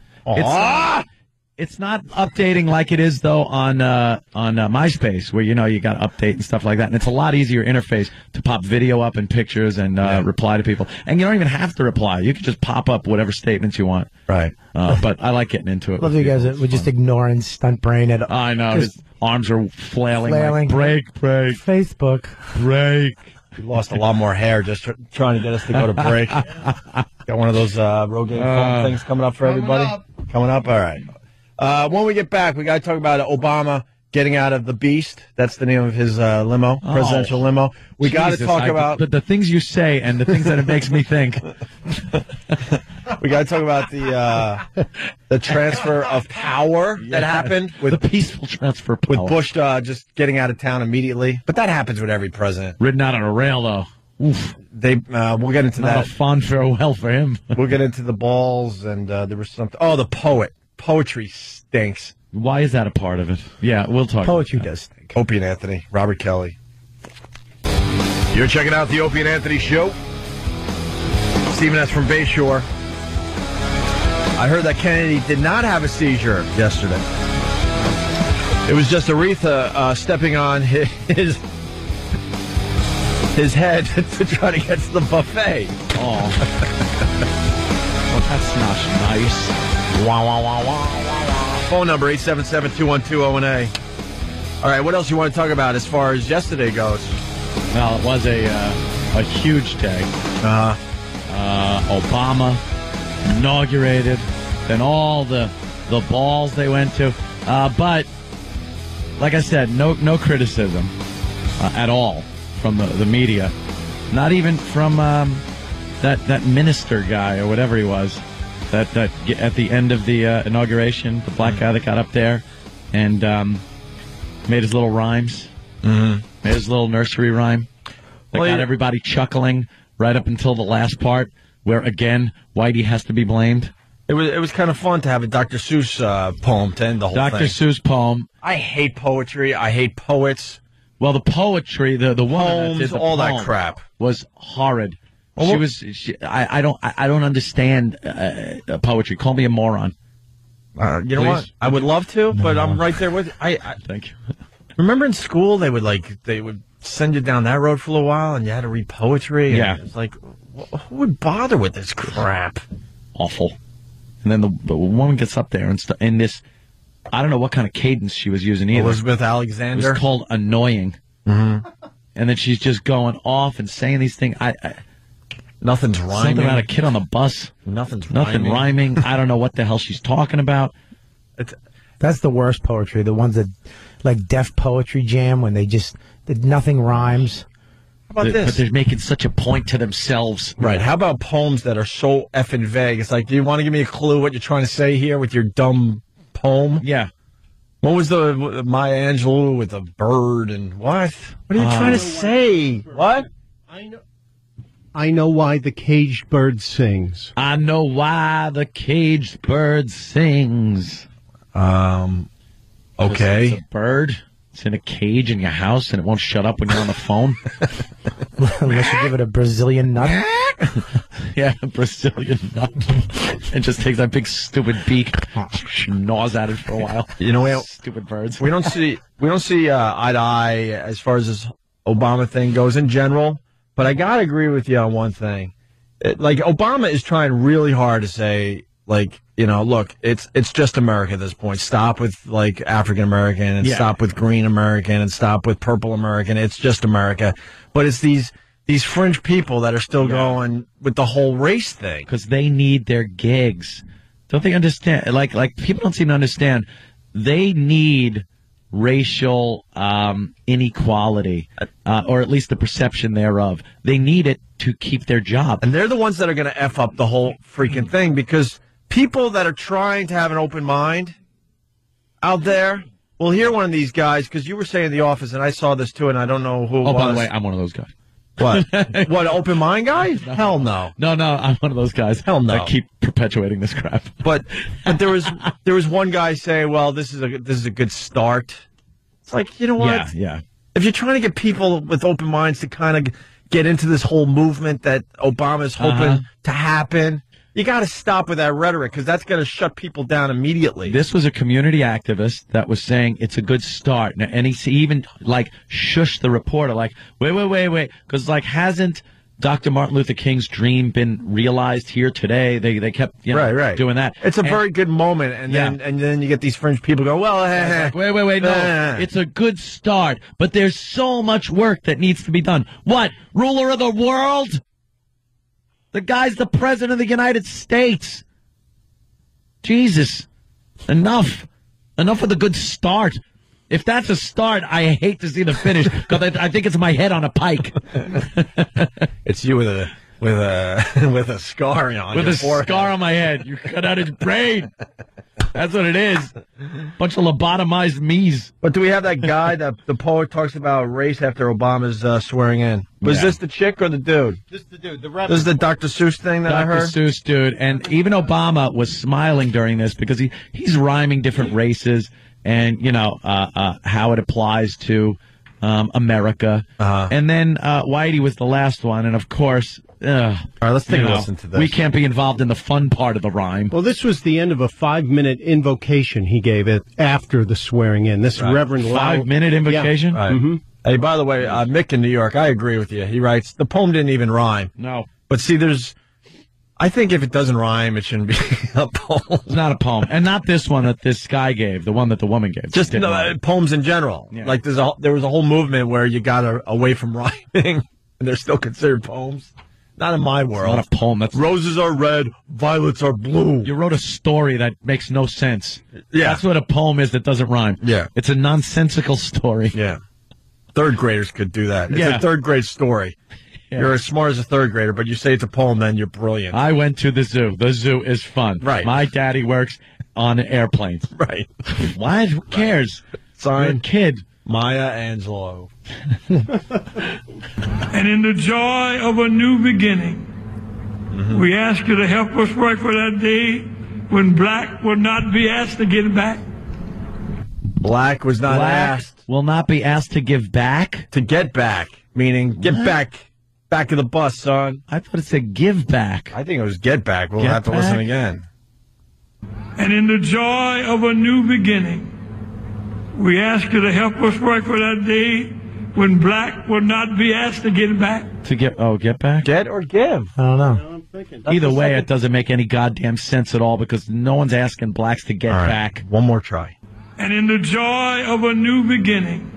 It's not updating like it is though on MySpace, where you got to update and stuff like that, and it's a lot easier interface to pop video up and pictures and reply to people, and you don't even have to reply. You can just pop up whatever statements you want. Right. But I like getting into it. Love you guys. We're just ignoring stunt brain. I know his arms are flailing. Like, break. Facebook. Break. You lost a lot more hair just trying to get us to go to break. Got one of those Rogaine phone things coming up for everybody. Coming up. All right. When we get back, we got to talk about Obama getting out of the Beast. That's the name of his limo, presidential limo. We got to talk about the things you say and the things that it makes me think. We got to talk about the transfer of power that happened with the peaceful transfer of power. with Bush just getting out of town immediately. But that happens with every president. Ridden out on a rail, though. Oof. We'll get into that. Not a fond farewell for him. We'll get into the balls, and there was something. Oh, the poet. Poetry stinks. Why is that a part of it? Yeah, we'll talk. Poetry does stink. Opie and Anthony, Robert Kelly. You're checking out the Opie and Anthony show. Stephen S. from Bayshore. I heard that Kennedy did not have a seizure yesterday. It was just Aretha stepping on his head to try to get to the buffet. Oh. Well, that's not nice. Wah, wah, wah, wah, wah. Phone number 877-212-018. All right, what else you want to talk about as far as yesterday goes? Well, it was a huge day. Obama inaugurated, then all the balls they went to. But like I said, no criticism at all from the media. Not even from that minister guy or whatever he was. That at the end of the inauguration, the black guy that got up there and made his little rhymes, made his little nursery rhyme that got everybody chuckling right up until the last part, where again Whitey has to be blamed. It was kind of fun to have a Dr. Seuss poem to end the whole thing. Dr. Seuss poem. I hate poetry. I hate poets. Well, the poetry, the woman that did the all poem that crap was horrid. I don't understand poetry. Call me a moron. You know Please? what? I would love to, but I'm right there with you. Thank you. Remember in school they would send you down that road for a while, and you had to read poetry. Yeah, it's like, who would bother with this crap? Awful. And then the woman gets up there and in this, I don't know what kind of cadence she was using either. Elizabeth Alexander. It was called annoying. Mm-hmm. And then she's just going off and saying these things. Nothing's rhyming. Something about a kid on the bus. Nothing rhyming. I don't know what the hell she's talking about. That's the worst poetry. The ones that, like Def Poetry Jam, when nothing rhymes. How about this? But they're making such a point to themselves. Right. How about poems that are so effing vague? It's like, do you want to give me a clue what you're trying to say here with your dumb poem? Yeah. What was the Maya Angelou with a bird and what? What are you trying to say? What? I know why the caged bird sings. I know why the caged bird sings. Okay. It's a bird. It's in a cage in your house and it won't shut up when you're on the phone. Unless you give it a Brazilian nut. Yeah, a Brazilian nut. And just takes that big stupid beak, gnaws at it for a while. You know, stupid birds. We don't see eye to eye as far as this Obama thing goes in general. But I gotta agree with you on one thing. Obama is trying really hard to say, look, it's just America at this point. Stop with African American and stop with green American and stop with purple American. It's just America. But it's these fringe people that are still going with the whole race thing because they need their gigs. Don't they understand? Like people don't seem to understand. They need racial inequality, or at least the perception thereof. They need it to keep their job. And they're the ones that are going to F up the whole freaking thing because people that are trying to have an open mind out there will hear one of these guys, because you were saying in the office, and I saw this too, and I don't know who it was. Oh, by the way, I'm one of those guys. What? What, open mind guy? No. Hell no. No, I'm one of those guys. Hell no. That keep perpetuating this crap. But there was one guy saying, well, this is a good start. It's like, you know what? Yeah. If you're trying to get people with open minds to kind of get into this whole movement that Obama's hoping to happen, you got to stop with that rhetoric, because that's going to shut people down immediately. This was a community activist that was saying it's a good start. And he even, like, shushed the reporter, like, wait. Because, like, hasn't Dr. Martin Luther King's dream been realized here today? They kept doing that. It's a very good moment, and then you get these fringe people go, well, like, wait, no. It's a good start, but there's so much work that needs to be done. What? Ruler of the world? The guy's the president of the United States. Jesus. Enough with the good start. If that's a start, I hate to see the finish, because I think it's my head on a pike. It's you with a scar on with your a forehead. Scar on my head. You cut out his brain. That's what it is. Bunch of lobotomized me's. But do we have that guy that the poet talks about race after Obama's swearing in? Was this the chick or the dude? This is the dude. The Reverend. This is the Dr. Seuss thing that I heard? Dr. Seuss dude. And even Obama was smiling during this, because he's rhyming different races and, how it applies to America. And then Whitey was the last one. And, of course, all right, let's take a listen to this. We can't be involved in the fun part of the rhyme. Well, this was the end of a 5-minute invocation he gave it after the swearing in. This Reverend 5-minute invocation? Yeah. Right. Mm-hmm. Hey, by the way, Mick in New York, I agree with you. He writes, the poem didn't even rhyme. No. But see, I think if it doesn't rhyme, it shouldn't be a poem. It's not a poem. And not this one that this guy gave, the one that the woman gave. Just poems in general. Yeah. Like there was a whole movement where you got away from rhyming, and they're still considered poems. Not in my world. It's not a poem. That's roses are red, violets are blue. You wrote a story that makes no sense. Yeah. That's what a poem is that doesn't rhyme. Yeah. It's a nonsensical story. Yeah. Third graders could do that. It's a third grade story. Yeah. You're as smart as a third grader, but you say it's a poem, then you're brilliant. I went to the zoo. The zoo is fun. Right. My daddy works on airplanes. Right. Why? Who cares? Signed, you're a kid. Maya Angelou. And in the joy of a new beginning, we ask you to help us work for that day when black will not be asked to get back. Black was not asked. Will not be asked to give back? To get back. Meaning, get back of the bus, son. I thought it said give back. I think it was get back. We'll have to listen again. And in the joy of a new beginning, we ask you to help us work for that day when black will not be asked to get back. To get back? Get or give? I don't know. Either way, it doesn't make any goddamn sense at all, because no one's asking blacks to get back. One more try. And in the joy of a new beginning,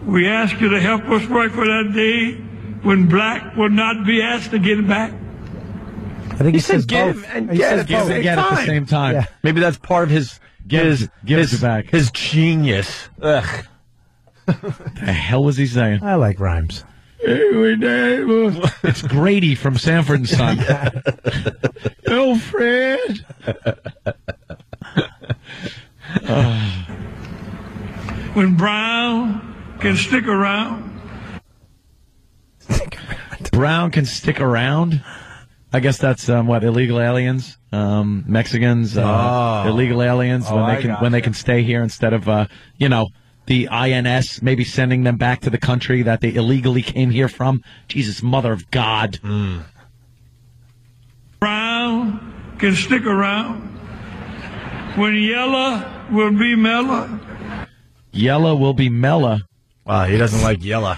we ask you to help us work for that day when black will not be asked to get back. I think he says give both. and get at the same time. Yeah. Maybe that's part of his back. His genius. Ugh. The hell was he saying? I like rhymes. It's Grady from Sanford and Son. Oh, Fred. When Brown can stick around. Brown can stick around? I guess that's illegal aliens, Mexicans, illegal aliens when they can stay here instead of the INS maybe sending them back to the country that they illegally came here from. Jesus, mother of God. Brown can stick around. When yellow will be mellow. Yellow will be mellow. Wow, he doesn't like yellow.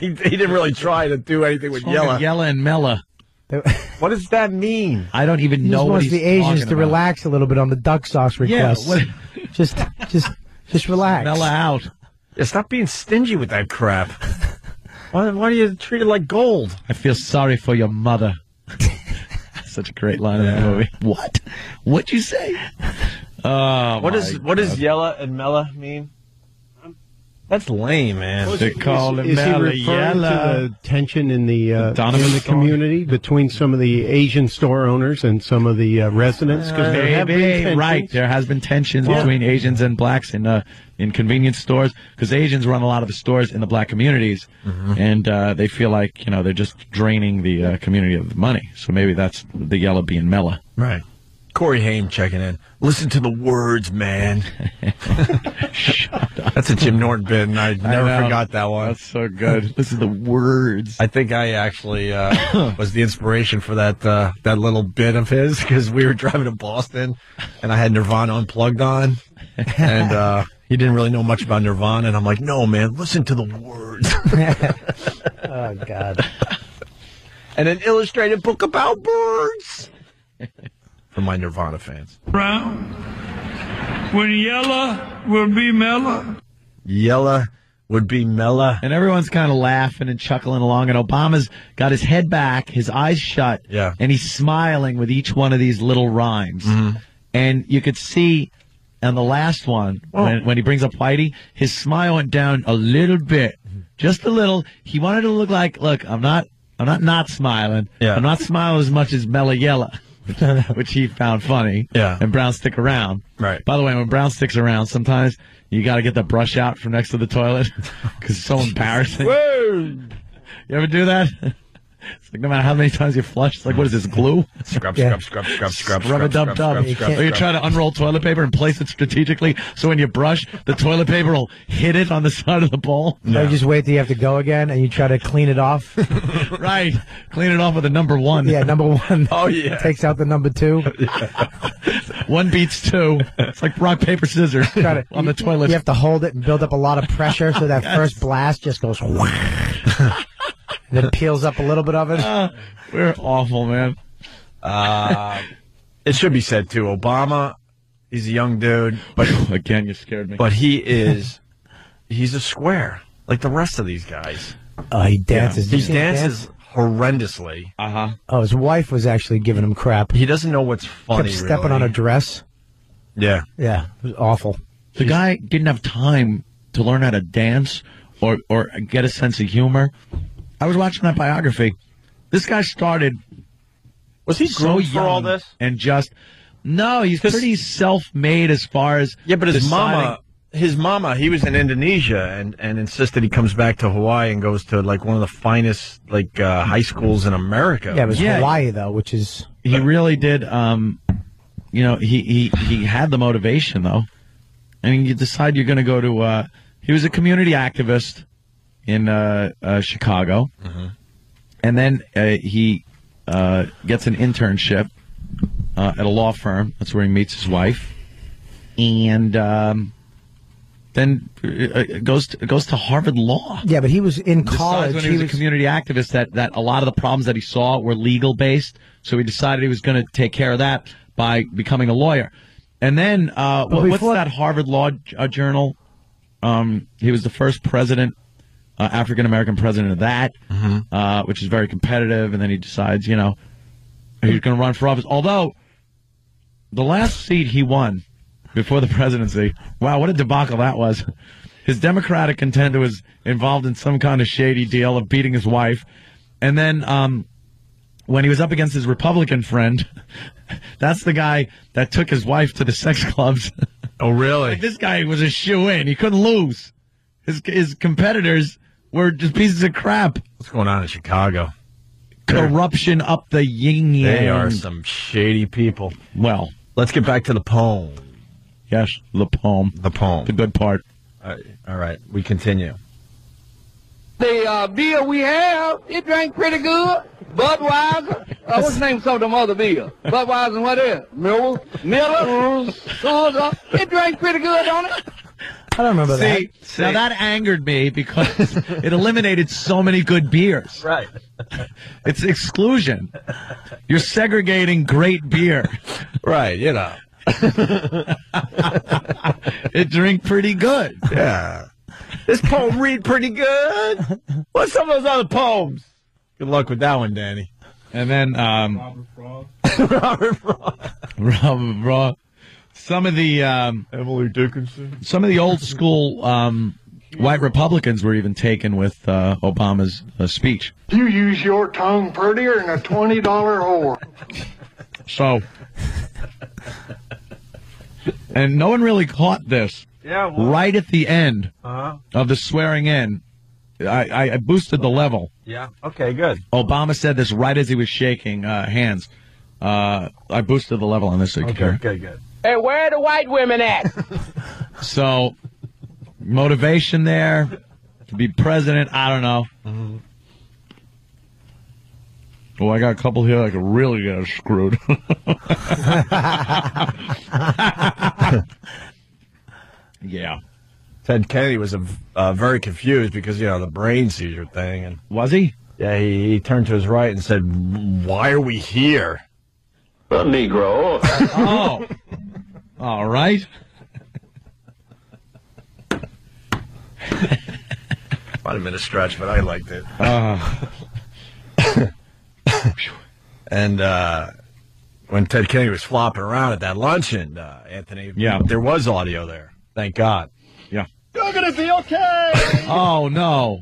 he didn't really try to do anything with yellow. Yellow and mellow. What does that mean? I don't even know what he's the Asians to about. relax a little bit on the duck sauce requests. Yeah, just relax. Mellow out. Yeah, stop being stingy with that crap. Why do you treat it like gold? I feel sorry for your mother. Such a great line in the movie. What? What'd you say? What does yellow and mellow mean? That's lame, man. They call him Is he referring to the tension in the community between some of the Asian store owners and some of the residents? Because there have been tensions. Right, there has been tensions between Asians and blacks in convenience stores because Asians run a lot of the stores in the black communities, and they feel like they're just draining the community of money. So maybe that's the yellow being Mela. Right. Corey Haim checking in. Listen to the words, man. Shut up. That's a Jim Norton bit, and I never forgot that one. That's so good. Listen to the words. I think I actually was the inspiration for that little bit of his because we were driving to Boston, and I had Nirvana Unplugged on, and he didn't really know much about Nirvana, and I'm like, no, man, listen to the words. Oh, God. And an illustrated book about birds. For my Nirvana fans. Brown. When Yella will be Mela. Yella would be Mela. And everyone's kind of laughing and chuckling along, and Obama's got his head back, his eyes shut, and he's smiling with each one of these little rhymes. And you could see on the last one, when he brings up Whitey, his smile went down a little bit. Just a little. He wanted to look like, look, I'm not smiling. I'm not smiling as much as Mela Yella. Which he found funny. And Brown stick around. Right. By the way, when Brown sticks around, sometimes you got to get the brush out from next to the toilet because it's so embarrassing. Whoa. You ever do that? It's like no matter how many times you flush, it's like, what is this, glue? Scrub. Rub-a-dub-dub. Or you try to unroll toilet paper and place it strategically so when you brush, the toilet paper will hit it on the side of the bowl. No, you just wait till you have to go again and you try to clean it off. Right. Clean it off with a number one. Yeah, number one. Oh, yeah. Takes out the number two. One beats two. It's like rock, paper, scissors on the toilet. You have to hold it and build up a lot of pressure so that first blast just goes and it peels up a little bit of it. We're awful, man. It should be said, too. Obama, he's a young dude. But again, you scared me. But he's a square, like the rest of these guys. He dances. He dances horrendously. Oh, his wife was actually giving him crap. He doesn't know what's funny, Kept stepping on a dress. Yeah. Yeah, it was awful. The guy didn't have time to learn how to dance or get a sense of humor. I was watching that biography. This guy started. Was he so young for all this? And no, he's pretty self-made as far as but his mama, he was in Indonesia and insisted he comes back to Hawaii and goes to like one of the finest high schools in America. Yeah, it was Hawaii though, which is he really did. He had the motivation though. I mean, you decide you're going to go to. He was a community activist in Chicago, and then he gets an internship at a law firm. That's where he meets his wife, and then goes to Harvard Law. Yeah, but he was in college. When he was a community activist, that a lot of the problems that he saw were legal based, so he decided he was going to take care of that by becoming a lawyer. And then what's that Harvard Law Journal? He was the first president. African-American president of that, which is very competitive, and then he decides, he's going to run for office. Although, the last seat he won before the presidency, wow, what a debacle that was. His Democratic contender was involved in some kind of shady deal of beating his wife, and then when he was up against his Republican friend, that's the guy that took his wife to the sex clubs. Oh, really? Like, this guy was a shoo-in. He couldn't lose. His competitors were just pieces of crap. What's going on in Chicago? Corruption up the yin-yang. They are some shady people. Well, let's get back to the poem. Yes, the poem. The poem. The good part. All right, we continue. The beer we have, it drank pretty good. Budweiser. What's the name of some of them other beers? Budweiser and what else? Miller. It drank pretty good, don't it? I don't remember that. Now that angered me because it eliminated so many good beers. Right. It's exclusion. You're segregating great beer. Right, It drank pretty good. Yeah. This poem read pretty good. What's some of those other poems? Good luck with that one, Danny. And then Robert Frost. Some of the Emily Dickinson. Some of the old school White Republicans were even taken with Obama's speech. You use your tongue prettier than a $20 whore. So, and no one really caught this. Yeah. Well, right at the end of the swearing in, I boosted the level. Yeah. Okay, good. Obama said this right as he was shaking hands. I boosted the level on this. Okay, good. Hey, where are the white women at? So, motivation there to be president, I don't know. Mm-hmm. Well, I got a couple here that could really get us screwed. Yeah. Ted Kennedy was very confused because, the brain seizure thing. And was he? Yeah, he turned to his right and said, "Why are we here?" A Negro. Oh. All right. Might have been a stretch, but I liked it. And when Ted Kennedy was flopping around at that luncheon, Anthony, there was audio there. Thank God. Yeah. You're going to be okay. Oh, no.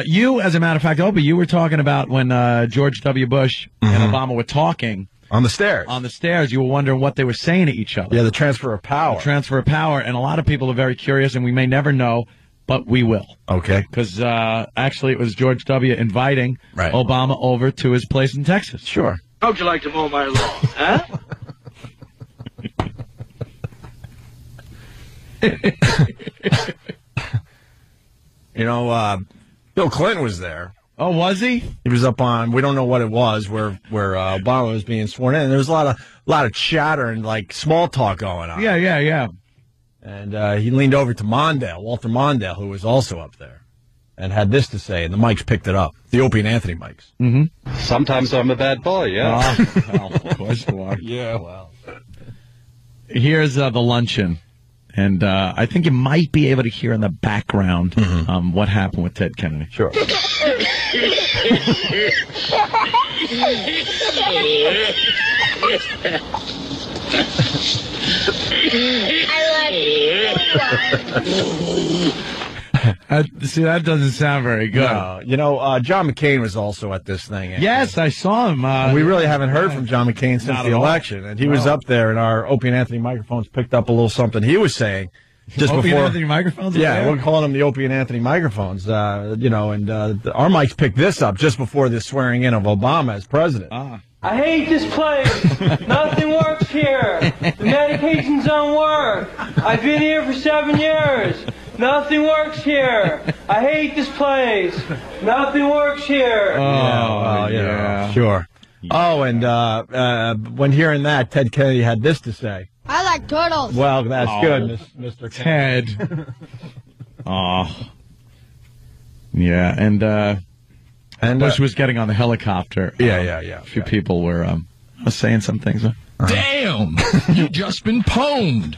You, as a matter of fact, Opie, you were talking about when George W. Bush and Obama were talking. On the stairs. On the stairs. You were wondering what they were saying to each other. Yeah, the transfer of power. The transfer of power. And a lot of people are very curious, and we may never know, but we will. Okay. Because actually it was George W. inviting Obama over to his place in Texas. Sure. How would you like to mow my lawn, huh? Bill Clinton was there. Oh, was he? He was up on, we don't know what it was, where Obama was being sworn in. And there was a lot of chatter and small talk going on. Yeah. And he leaned over to Walter Mondale, who was also up there, and had this to say, and the mics picked it up. The Opie and Anthony mics. Mm-hmm. Sometimes I'm a bad boy, yeah. Well, of course you are. Yeah, well. Here's the luncheon. And I think you might be able to hear in the background what happened with Ted Kennedy. Sure. See, that doesn't sound very good. No. John McCain was also at this thing. Yes, I saw him. We really haven't heard from John McCain since the election. And he was up there, and our Opie and Anthony microphones picked up a little something he was saying. Just Opie before, and Anthony microphones? Yeah, we're calling them the Opie and Anthony microphones. Our mics picked this up just before the swearing in of Obama as president. I hate this place. Nothing works here. The medications don't work. I've been here for 7 years. Nothing works here. I hate this place. Nothing works here. Yeah. Sure. Oh, and when hearing that, Ted Kennedy had this to say. I like turtles. Well, that's good, Mr. Ted. Yeah, and Bush was getting on the helicopter. Yeah. A few people were saying some things. Damn! You've just been pwned.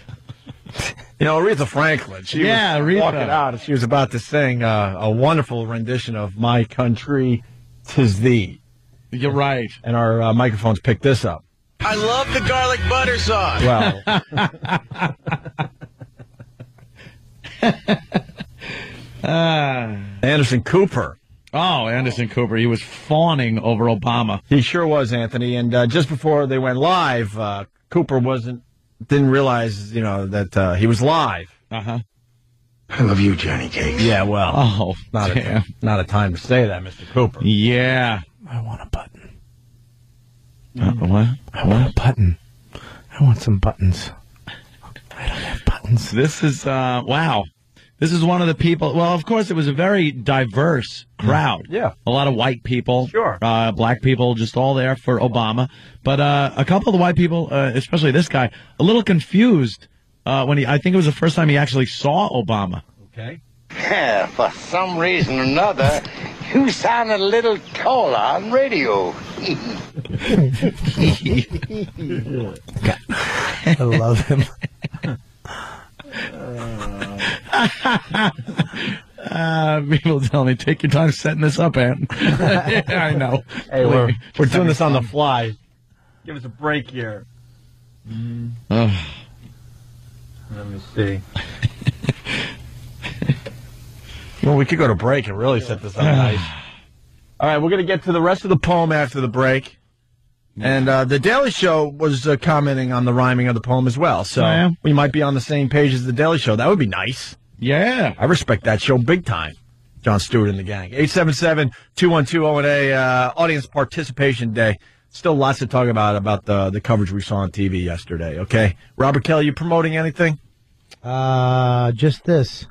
Aretha Franklin. She was walking out, and she was about to sing a wonderful rendition of "My Country, 'Tis Thee." You're right. And our microphones picked this up. I love the garlic butter sauce. Well, Anderson Cooper. Oh, Anderson Cooper. He was fawning over Obama. He sure was, Anthony. And just before they went live, Cooper didn't realize, that he was live. Uh-huh. I love you, Johnny Cakes. Yeah, well. Oh, not a time to say that, Mr. Cooper. Yeah. I want a button. What? I want a button. I want some buttons. I don't have buttons. This is, wow. This is one of the people. Well, of course, it was a very diverse crowd. Yeah. A lot of white people. Sure. Black people, just all there for Obama. But a couple of the white people, especially this guy, a little confused when I think it was the first time he actually saw Obama. Okay. Yeah, for some reason or another, you sounded a little taller on radio. I love him. People tell me, take your time setting this up, Ant. Yeah, I know. Hey, we're doing this on the fly. Give us a break here. Let me see. Well, we could go to break and really set this up nice. All right, we're going to get to the rest of the poem after the break. And the Daily Show was commenting on the rhyming of the poem as well. So we might be on the same page as the Daily Show. That would be nice. Yeah. I respect that show big time. Jon Stewart and the gang. 877-212-018, audience participation day. Still lots to talk about the coverage we saw on TV yesterday, okay? Robert Kelly, you promoting anything? Just this.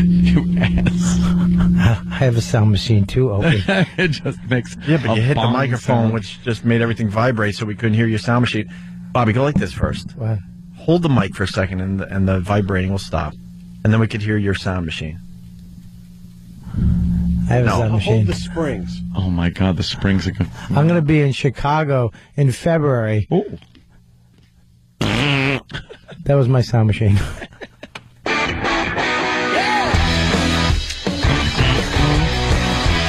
You ass. I have a sound machine too, Opie. It just makes but you hit the microphone, sound. which just made everything vibrate so we couldn't hear your sound machine. Bobby, go like this first. What? Hold the mic for a second and the vibrating will stop. And then we could hear your sound machine. I have a sound machine. Hold the springs. Oh, my God, the springs are good. I'm going to be in Chicago in February. Ooh. That was my sound machine.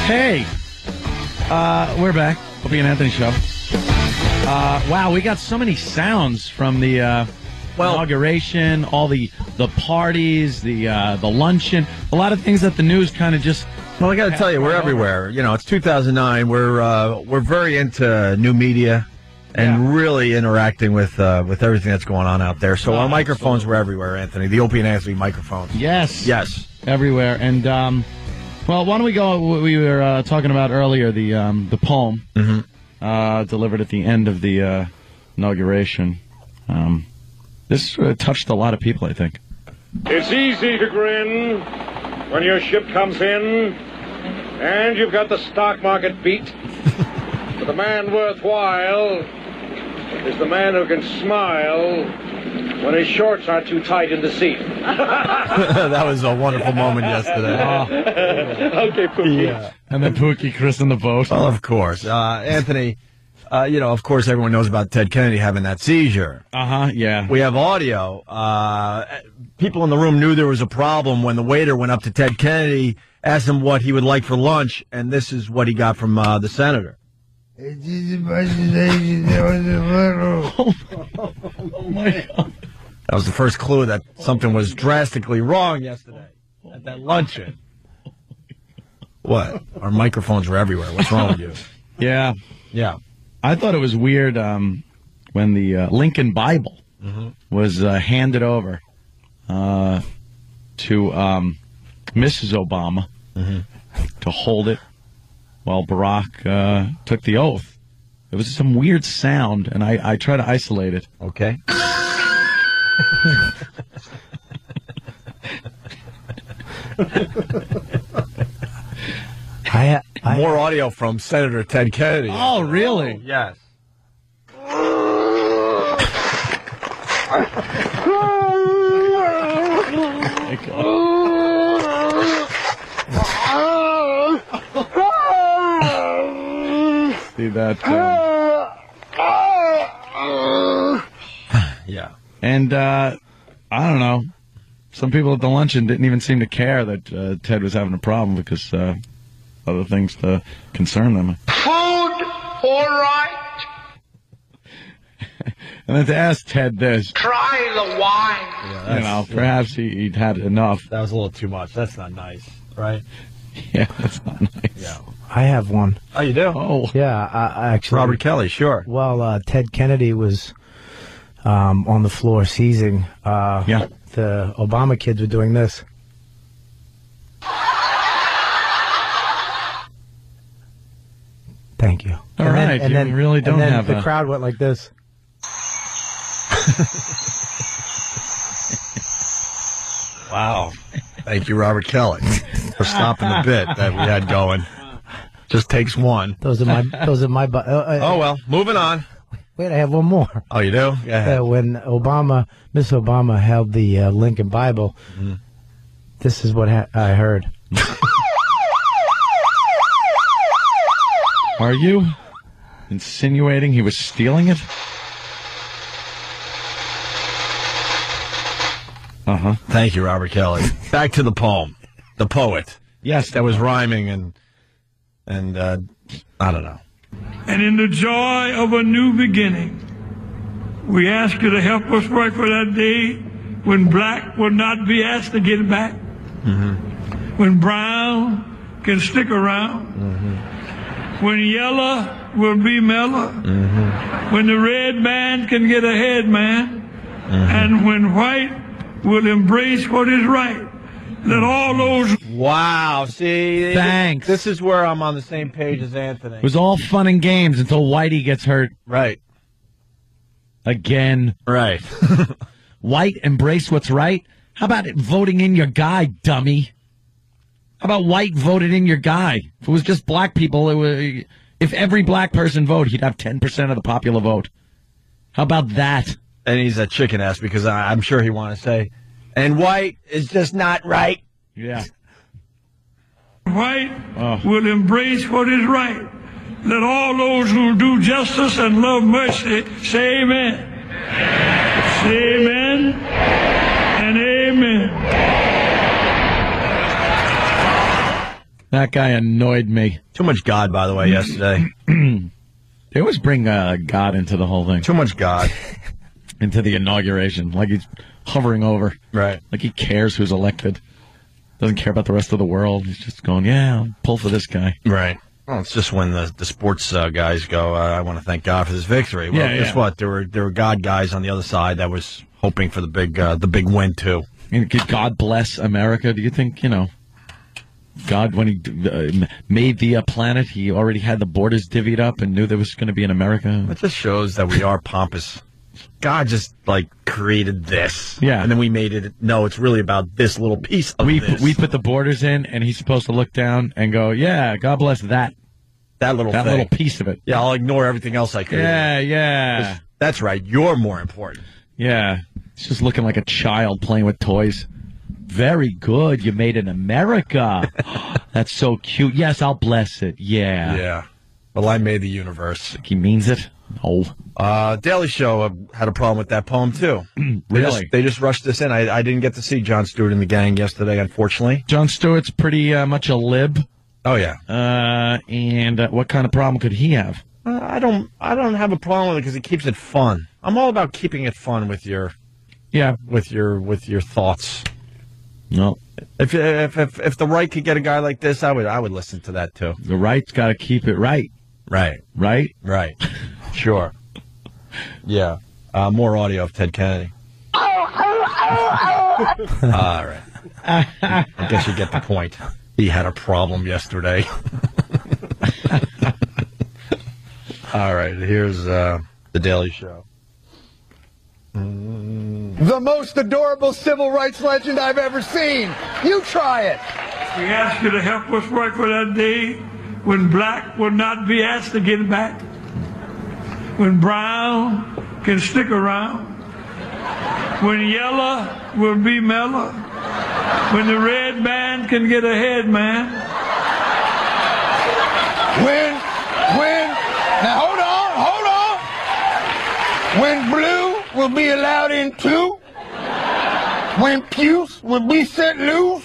Hey, we're back. Opie and Anthony show. Wow, we got so many sounds from the inauguration, all the parties, the luncheon, a lot of things that the news kind of just. Well, I got to tell you, we're everywhere. You know, it's 2009. We're very into new media and really interacting with everything that's going on out there. So our microphones were everywhere, Anthony. The Opie and Anthony microphones. Yes, everywhere. And well, why don't we go? We were talking about earlier the poem delivered at the end of the inauguration. This touched a lot of people, I think. It's easy to grin when your ship comes in and you've got the stock market beat. But the man worthwhile is the man who can smile when his shorts aren't too tight in the seat. That was a wonderful moment yesterday. Okay, Pookie. Yeah. And then Pookie christened the boat. Well, of course. Anthony, of course everyone knows about Ted Kennedy having that seizure. Yeah. We have audio. People in the room knew there was a problem when the waiter went up to Ted Kennedy, asked him what he would like for lunch, and this is what he got from the senator. Oh, my God. That was the first clue that something was drastically wrong yesterday at that luncheon. What? Our microphones were everywhere. What's wrong with you? Yeah. I thought it was weird when the Lincoln Bible was handed over to Mrs. Obama to hold it while Barack took the oath. It was some weird sound, and I try to isolate it. Okay. More audio from Senator Ted Kennedy. Oh, really? Yes. See that? Yeah. And I don't know. Some people at the luncheon didn't even seem to care that Ted was having a problem because other things to concern them. Food, all right. And then to ask Ted this. Try the wine. Yeah, perhaps he'd had enough. That was a little too much. That's not nice, right? Yeah, that's not nice. Yeah. I have one. Oh, you do? Oh. Yeah, I actually. Robert Kelly, sure. Well, Ted Kennedy was on the floor seizing. The Obama kids were doing this. Thank you. All right, and then really don't have the crowd went like this. Wow. Thank you, Robert Kelly, for stopping the bit that we had going. Just takes one. Those are my. Oh, well, moving on. Wait, I have one more. Oh, you do? Go ahead. When Miss Obama held the Lincoln Bible, this is what I heard. Are you insinuating he was stealing it? Thank you, Robert Kelly. Back to the poem. The poet. Yes. That was rhyming and I don't know. And in the joy of a new beginning, we ask you to help us pray for that day when black will not be asked to get back. When brown can stick around. When yellow will be mellow. When the red man can get ahead, man. And when white will embrace what is right. Let all those... Wow, see? Thanks. This is where I'm on the same page as Anthony. It was all fun and games until Whitey gets hurt. Right. Again. Right. White, embrace what's right? How about it voting in your guy, dummy? How about white voted in your guy? If it was just black people, if every black person voted, he'd have 10% of the popular vote. How about that? And he's a chicken ass because I'm sure he want to say, and white is just not right. Yeah. White will embrace what is right. Let all those who do justice and love mercy say amen. Say amen and amen. That guy annoyed me. Too much God, by the way, yesterday. They always bring God into the whole thing. Too much God. Into the inauguration. Like he's hovering over. Right. Like he cares who's elected. Doesn't care about the rest of the world. He's just going, yeah, I'll pull for this guy. Right. Well, it's just when the sports guys go, I want to thank God for this victory. Well, guess what? There were God guys on the other side that was hoping for the big win, too. And God bless America. Do you think, God, when he made the planet, he already had the borders divvied up and knew there was going to be an America? It just shows that we are pompous. God just, created this. Yeah. And then we made it, no, it's really about this little piece of this. We put the borders in, and he's supposed to look down and go, yeah, God bless that. That little thing. Little piece of it. Yeah, I'll ignore everything else I created. Yeah. That's right. You're more important. Yeah. It's just looking like a child playing with toys. Very good. You made in America. That's so cute. Yes, I'll bless it. Yeah. Yeah. Well, I made the universe. He means it? No. Daily Show had a problem with that poem, too. Really? They just rushed this in. I didn't get to see Jon Stewart and the gang yesterday, unfortunately. Jon Stewart's pretty much a lib. Oh, yeah. And what kind of problem could he have? I don't have a problem with it because he keeps it fun. I'm all about keeping it fun with your thoughts. No. If the right could get a guy like this, I would listen to that too. The right's got to keep it right. Right. Right? Right. Sure. Yeah. More audio of Ted Kennedy. All right. I guess you get the point. He had a problem yesterday. All right. Here's the Daily Show. The most adorable civil rights legend I've ever seen. You try it. We ask you to help us work for that day when black will not be asked to get back. When brown can stick around. When yellow will be mellow. When the red man can get ahead, man. Now hold on. When blue will be allowed in too. When puce will be set loose.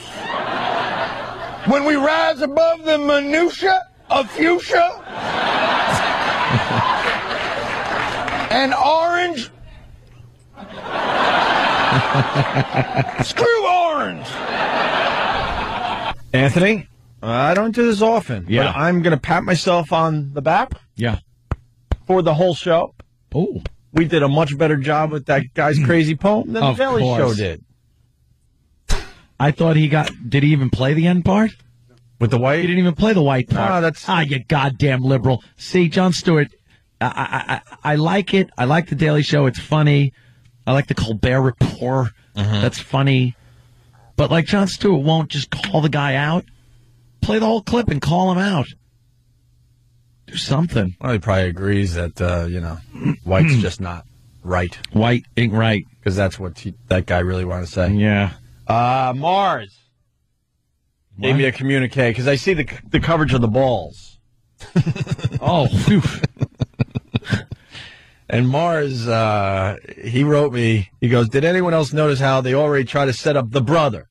When we rise above the minutia of fuchsia. And orange. Screw orange. Anthony, I don't do this often. Yeah. But I'm going to pat myself on the back. Yeah. For the whole show. Oh. We did a much better job with that guy's crazy poem than the Daily Show did. I thought did he even play the end part? With the white? He didn't even play the white part. No, you goddamn liberal. See, Jon Stewart, I like it. I like the Daily Show. It's funny. I like the Colbert Report. That's funny. But Jon Stewart won't just call the guy out. Play the whole clip and call him out. Do something. Well, he probably agrees that, white's just not right. White ain't right. Because that's what that guy really wanted to say. Yeah. Mars gave me a communique because I see the coverage of the balls. Oh, phew. And Mars, he wrote me, he goes, did anyone else notice how they already try to set up the brother?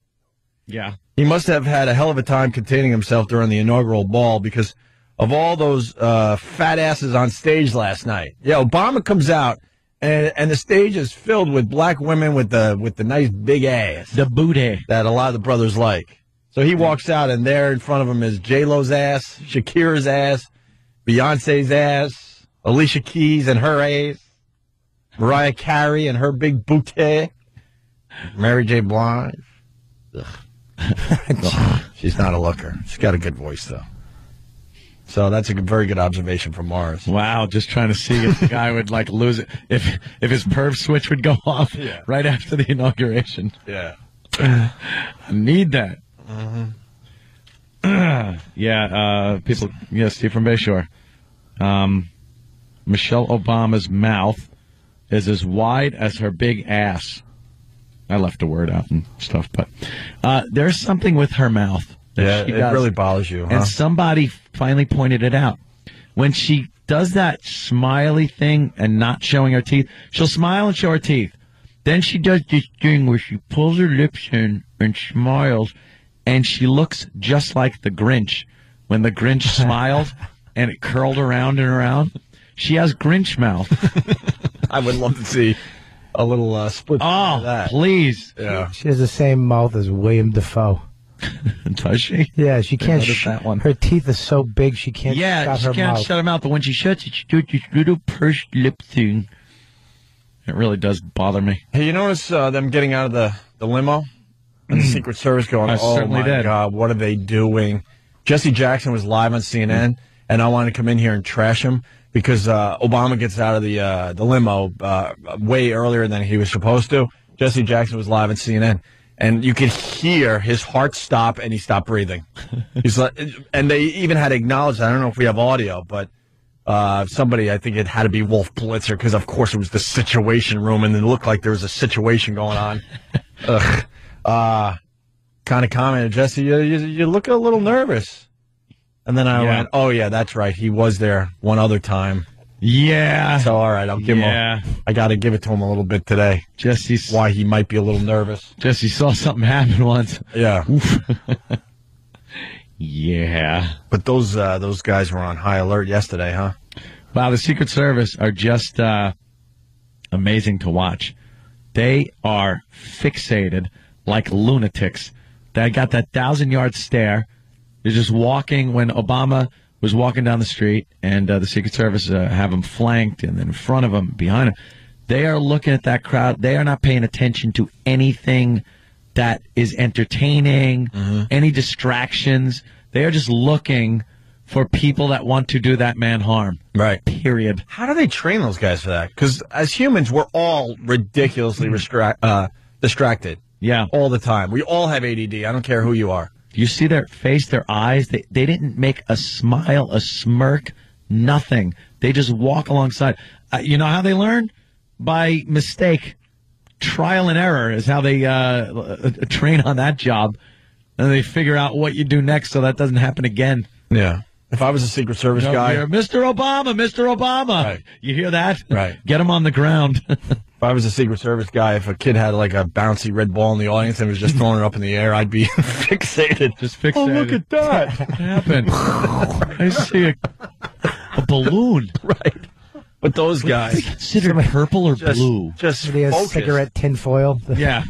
Yeah. He must have had a hell of a time containing himself during the inaugural ball because of all those fat asses on stage last night. Yeah, Obama comes out And the stage is filled with black women with the nice big ass. The booty. That a lot of the brothers like. So he walks out, and there in front of him is J-Lo's ass, Shakira's ass, Beyonce's ass, Alicia Keys and her ass, Mariah Carey and her big booty, Mary J. Blige. She's not a looker. She's got a good voice, though. So that's a very good observation from Mars. Wow, just trying to see if the guy would like lose it, if his perv switch would go off right after the inauguration. Yeah, I need that. People. Yeah, Steve from Bayshore. Michelle Obama's mouth is as wide as her big ass. I left a word out and stuff, but there's something with her mouth. Yeah, it really bothers you. And somebody finally pointed it out. When she does that smiley thing and not showing her teeth, she'll smile and show her teeth. Then she does this thing where she pulls her lips in and smiles, and she looks just like the Grinch. When the Grinch smiled and it curled around and around, she has Grinch mouth. I would love to see a little split. Oh, that. Please. Yeah. She has the same mouth as William Dafoe. Does she? Yeah, she can't. That one. Her teeth are so big she can't. Yeah, shut she her can't mouth. shut her mouth. But when she shuts it, she does this little pursed lip thing. It really does bother me. Hey, you notice them getting out of the limo and the Secret Service going, I "Oh certainly my did. God, what are they doing?" Jesse Jackson was live on CNN, and I wanted to come in here and trash him because Obama gets out of the limo way earlier than he was supposed to. Jesse Jackson was live on CNN. And you could hear his heart stop, and he stopped breathing. He's like, and they even had to acknowledge that. I don't know if we have audio, but somebody, I think it had to be Wolf Blitzer, because of course it was the Situation Room, and it looked like there was a situation going on. Kind of commented, Jesse, you look a little nervous. And then I went, oh yeah, that's right. He was there one other time. Yeah. So, all right, I'll give him I got to give it to him a little bit today. Jesse's why he might be a little nervous. Jesse saw something happen once. Yeah. Yeah. But those guys were on high alert yesterday, huh? Wow, the Secret Service are just amazing to watch. They are fixated like lunatics. They got that 1,000-yard stare. They're just walking when Obama was walking down the street, and the Secret Service have him flanked, and then in front of him, behind him. They are looking at that crowd. They are not paying attention to anything that is entertaining, any distractions. They are just looking for people that want to do that man harm. Right. Period. How do they train those guys for that? Because as humans, we're all ridiculously distracted. Yeah. All the time. We all have ADD. I don't care who you are. You see their face, their eyes? They didn't make a smile, a smirk, nothing. They just walk alongside. You know how they learn? By mistake. Trial and error is how they train on that job. And they figure out what you do next so that doesn't happen again. Yeah. If I was a Secret Service guy. Mr. Obama, Mr. Obama. Right. You hear that? Right. Get him on the ground. If I was a Secret Service guy, if a kid had like a bouncy red ball in the audience and was just throwing it up in the air, I'd be fixated. Just fixated. Oh, look at that. What happened? I see a balloon. Right. But those guys. Considered purple or blue? Just Somebody has focused. cigarette tinfoil. Yeah.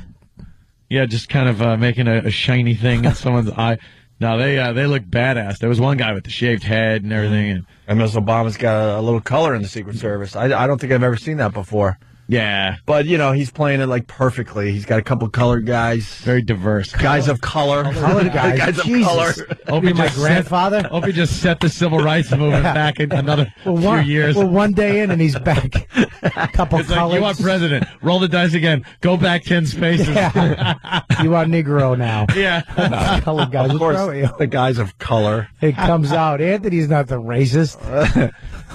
Yeah, just kind of making a shiny thing in someone's eye. No, they look badass. There was one guy with the shaved head and everything. And Ms. Obama's got a little color in the Secret Service. I don't think I've ever seen that before. Yeah. But, you know, he's playing it like perfectly. He's got a couple colored guys. Very diverse. Guys of color. Colored guys. Guys of Jesus. color. Opie My grandfather. Opie just set the civil rights movement back in another few years. Well, one day in and he's back. A couple It's like, colors. you are president. Roll the dice again. Go back 10 spaces. Yeah. You are Negro now. Yeah. Colored guys. Of course, Throw you. the guys of color. It comes out. Anthony's not the racist.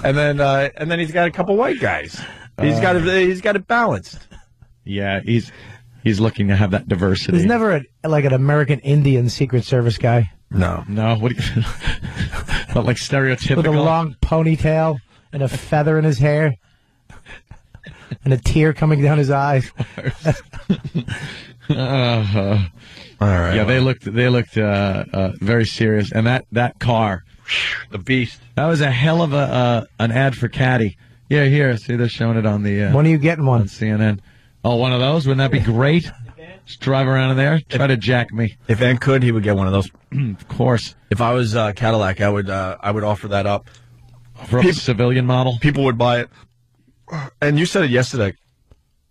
And then he's got a couple white guys. He's got it balanced. Yeah, he's looking to have that diversity. There's never an American Indian Secret Service guy No. No, what do you but like stereotypical with a long ponytail and a feather in his hair and a tear coming down his eyes. All right. Yeah, they looked very serious, and that car, the beast. that was a hell of an ad for Caddy. Yeah, here. See, they're showing it on the... when are you getting one? On CNN. Oh, one of those? Wouldn't that be great? Just drive around in there. Try to jack me. If Ant could, he would get one of those. Of course. If I was Cadillac, I would offer that up. For a civilian model? People would buy it. And you said it yesterday.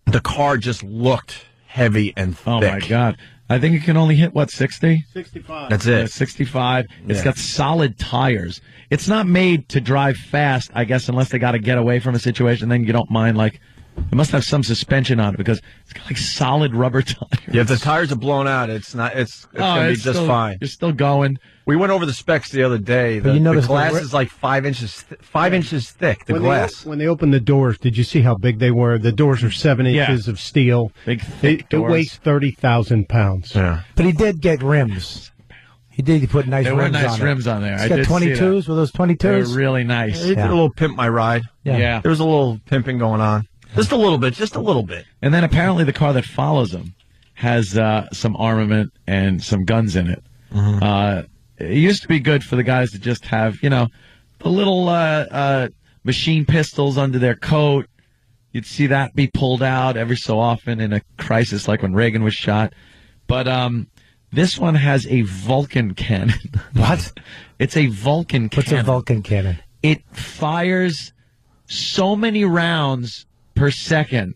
The car just looked heavy and thick. Oh, my God. I think it can only hit, what, 60? 65. That's it. 65. It's got solid tires. It's not made to drive fast, I guess, unless they got to get away from a situation. Then you don't mind, like, it must have some suspension on it because it's got, like, solid rubber tires. Yeah, if the tires are blown out, it's going to be just fine. You're still going. We went over the specs the other day. But you The notice glass is like 5 inches, 5 inches thick. The glass. When they opened the doors, did you see how big they were? The doors are 7 inches of steel. Big, thick It doors. weighs 30,000 pounds. Yeah. But he did get rims. He put nice There rims were nice on rims on there. He's I got did see 22s. that. Were those 22s? They were really nice. He did a little pimp my ride. Yeah. There was a little pimping going on. Just a little bit. Just a little bit. And then apparently the car that follows him has some armament and some guns in it. It used to be good for the guys to just have, the little machine pistols under their coat. You'd see that be pulled out every so often in a crisis like when Reagan was shot. But this one has a Vulcan cannon. What? It's a Vulcan cannon. What's a Vulcan cannon? It fires so many rounds per second.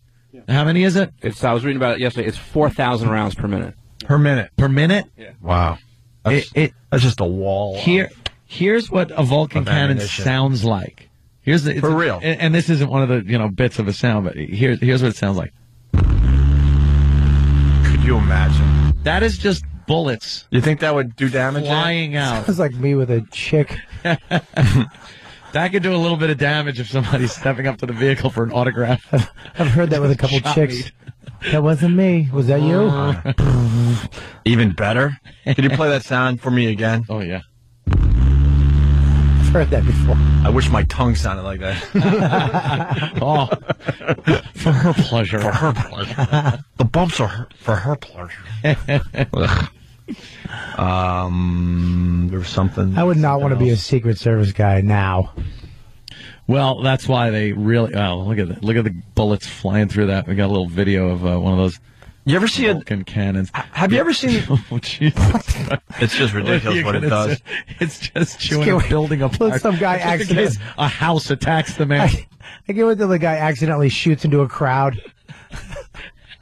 How many is it? I was reading about it yesterday. It's 4,000 rounds per minute. Per minute. Per minute? Yeah. Wow. That's just a wall. Here's what a Vulcan cannon sounds like. Here's the For real. And this isn't one of the bits of a sound, but here's what it sounds like. Could you imagine? That is just bullets. You think that would do damage? Flying out. Sounds like me with a chick. That could do a little bit of damage if somebody's stepping up to the vehicle for an autograph. I've heard that with a couple chicks. That wasn't me. Was that you? Even better. Could you play that sound for me again? Oh, yeah. I've heard that before. I wish my tongue sounded like that. Oh, for her pleasure. For her pleasure. The bumps are for her pleasure. There was something. I would not want to be a Secret Service guy now. Well, that's why they really. Oh, look at that! Look at the bullets flying through that. We got a little video of one of those. You ever see Vulcan cannons? Have you ever seen? Oh, Jesus! It's just ridiculous what it does. It's just chewing a building apart. Some guy just in case a house attacks the man. I get what the guy accidentally shoots into a crowd.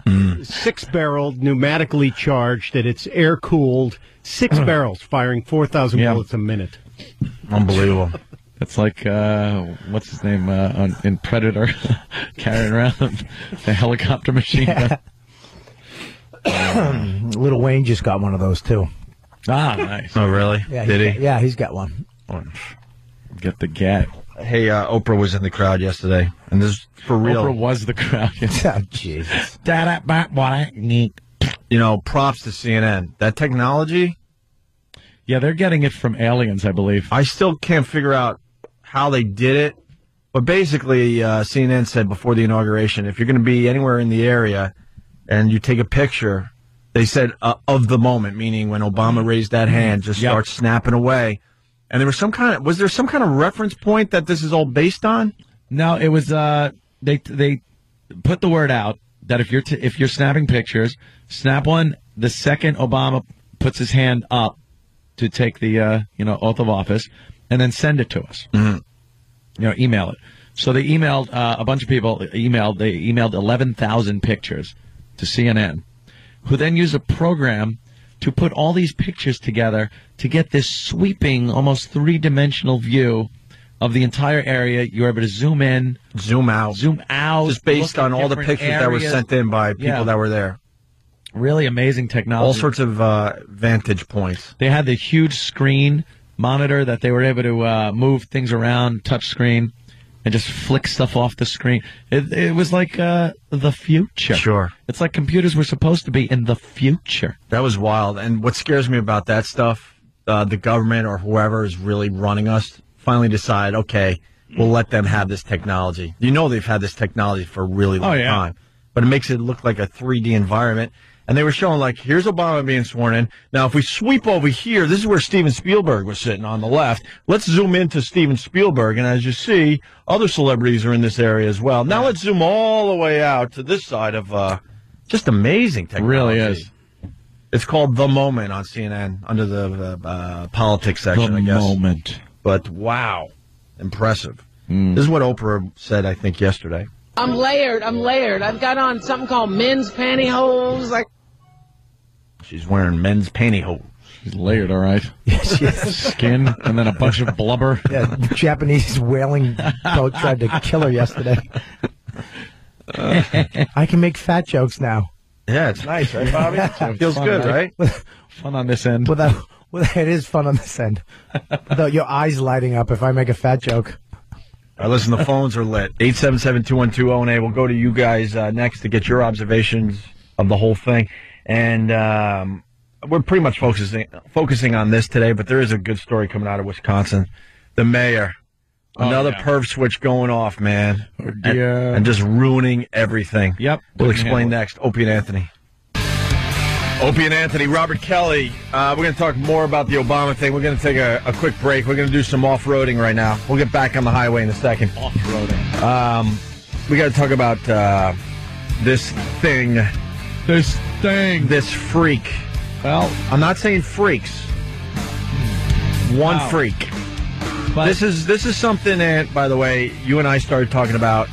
6-barreled, pneumatically charged, and it's air cooled. 6 barrels firing 4,000 bullets a minute. Unbelievable. It's like what's his name in Predator, carrying around the helicopter machine gun. Little Wayne just got one of those too. Ah, nice. Oh, really? Yeah, Did he? Yeah, he's got one. Get the get. Hey, Oprah was in the crowd yesterday, and this is for real. Oprah was the crowd. Oh, Jesus. Props to CNN. That technology. Yeah, they're getting it from aliens, I believe. I still can't figure out how they did it, but basically, CNN said before the inauguration, if you're going to be anywhere in the area and you take a picture, they said of the moment, meaning when Obama raised that hand, just start snapping away. And there was was there some kind of reference point that this is all based on? No, it was they put the word out that if you're snapping pictures, snap one the second Obama puts his hand up to take the oath of office, and then send it to us. Mm-hmm. Email it. So they emailed a bunch of people. They emailed 11,000 pictures to CNN, who then used a program to put all these pictures together to get this sweeping, almost 3-dimensional view of the entire area. You're able to zoom in, zoom out, just based on all the pictures that were sent in by people that were there. Really amazing technology. All sorts of vantage points. They had the huge screen monitor that they were able to move things around, touch screen, and just flick stuff off the screen. It was like the future. Sure. It's like computers were supposed to be in the future. That was wild. And what scares me about that stuff, the government or whoever is really running us finally decide, okay, we'll let them have this technology. They've had this technology for a really long time. But it makes it look like a 3D environment. And they were showing, like, here's Obama being sworn in. Now, if we sweep over here, this is where Steven Spielberg was sitting on the left. Let's zoom into Steven Spielberg. And as you see, other celebrities are in this area as well. Now let's zoom all the way out to this side of just amazing technology. It really is. It's called The Moment on CNN under the politics section, I guess. The Moment. But, wow, impressive. This is what Oprah said, I think, yesterday. I'm layered. I've got on something called men's pantyhose. She's wearing men's pantyhose. She's layered, all right. Yes, she is. Skin, and then a bunch of blubber. Yeah, the Japanese whaling boat tried to kill her yesterday. I can make fat jokes now. Yeah, it's nice, right, Bobby? It feels good, right? Fun on this end. It is fun on this end. Without your eyes lighting up if I make a fat joke. All right, listen, the phones are lit. 877-212-0-A. We'll go to you guys next to get your observations of the whole thing. And we're pretty much focusing on this today, but there is a good story coming out of Wisconsin. The mayor, another perv switch going off, man. And just ruining everything. Yep. We'll explain next. Opie and Anthony. Opie and Anthony, Robert Kelly. We're going to talk more about the Obama thing. We're going to take a quick break. We're going to do some off-roading right now. We'll get back on the highway in a second. Off-roading. We got to talk about this thing. This freak. Well, I'm not saying freaks. One freak. But this is something that, by the way, you and I started talking about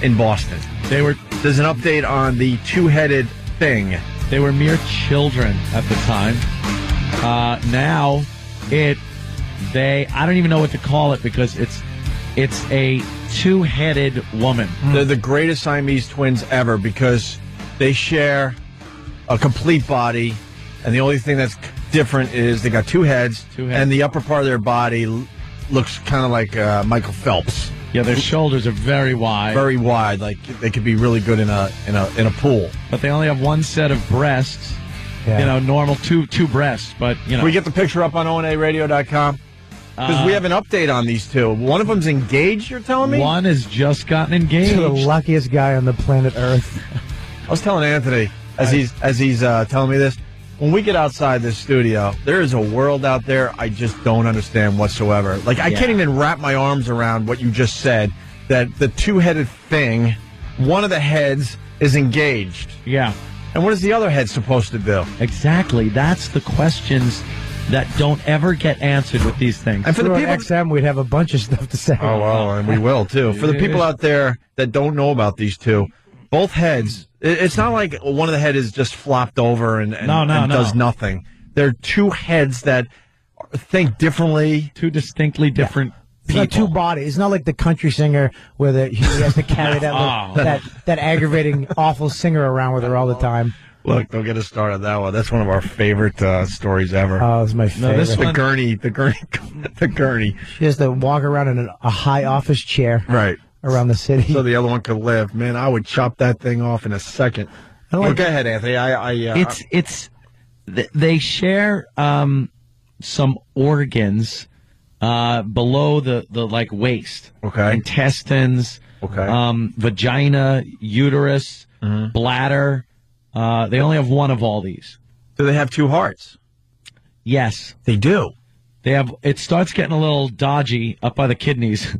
in Boston. There's an update on the two-headed thing. They were mere children at the time. Now, I don't even know what to call it because it's a two-headed woman. They're the greatest Siamese twins ever because they share a complete body, and the only thing that's different is they got two heads. And the upper part of their body looks kind of like Michael Phelps. Yeah, their shoulders are very wide. Very wide, like they could be really good in a pool. But they only have one set of breasts. Yeah. You know, normal two breasts. But you know, can we get the picture up on onaradio.com? Because we have an update on these two. One of them's engaged. You're telling me one has just gotten engaged. To the luckiest guy on the planet Earth. I was telling Anthony as he's telling me this. When we get outside this studio, there is a world out there I just don't understand whatsoever. Like, I can't even wrap my arms around what you just said, that the two-headed thing, one of the heads is engaged. Yeah. And what is the other head supposed to do? Exactly. That's the questions that don't ever get answered with these things. And for the people XM, we'd have a bunch of stuff to say. Oh, well, and we will, too. For the people out there that don't know about these two, both heads... It's not like one of the head is just flopped over and does nothing. They're two heads that think differently. Two distinctly different people. It's not two bodies. It's not like the country singer where he has to carry that aggravating, awful singer around with her all the time. Look, don't get us started on that one. That's one of our favorite stories ever. Oh, it's my favorite. The gurney. She has to walk around in a high office chair. Right. Around the city. So the other one could live. Man, I would chop that thing off in a second. Go ahead, Anthony. They share some organs below the waist. Okay. Intestines. Okay. Vagina, uterus, bladder. They only have one of all these. Do they have two hearts? Yes. They do. It starts getting a little dodgy up by the kidneys.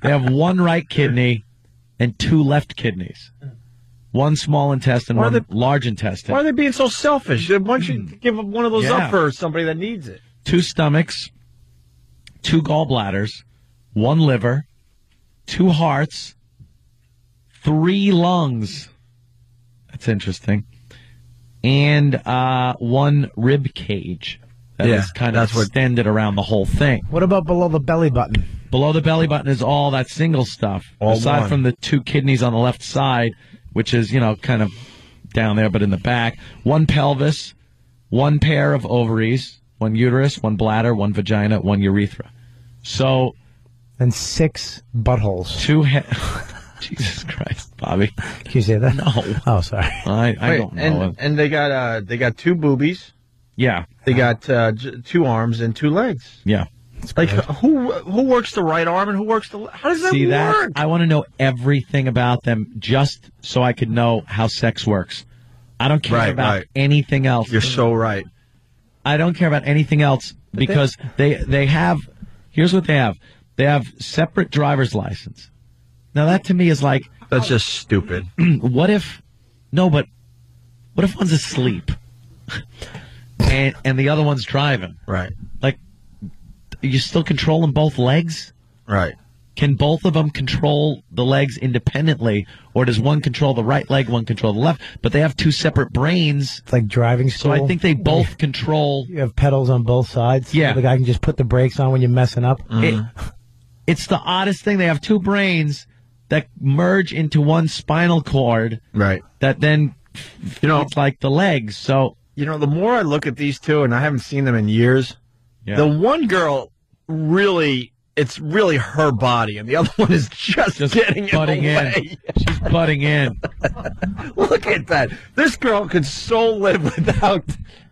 They have one right kidney and two left kidneys. One small intestine, one large intestine. Why are they being so selfish? Why don't you give one of those up for somebody that needs it? Two stomachs, two gallbladders, one liver, two hearts, three lungs. That's interesting. And one rib cage. That is kind of extended around the whole thing. What about below the belly button? Below the belly button is all that single stuff. Aside from the two kidneys on the left side, which is, kind of down there but in the back. One pelvis, one pair of ovaries, one uterus, one bladder, one vagina, one urethra. So... And 6 buttholes. Jesus Christ, Bobby. Can you say that? No. Oh, sorry. I don't know. And they got two boobies. Yeah. They got 2 arms and 2 legs. Yeah. Like, who works the right arm and who works the left? How does that work? I want to know everything about them just so I could know how sex works. I don't care about anything else. You're so right. I don't care about anything else because they have, here's what they have. They have separate driver's license. Now that to me is like... That's just stupid. What if one's asleep and the other one's driving? Right. Like, are you still controlling both legs? Right. Can both of them control the legs independently, or does one control the right leg, one control the left? But they have two separate brains. It's like driving school. So I think they both control. You have pedals on both sides. Yeah. So the guy can just put the brakes on when you're messing up. It's the oddest thing. They have two brains that merge into one spinal cord. Right. That then, it's like the legs. So, the more I look at these two, and I haven't seen them in years, the one girl really... It's really her body, and the other one is just getting butting in the way. She's butting in. Look at that. This girl could so live without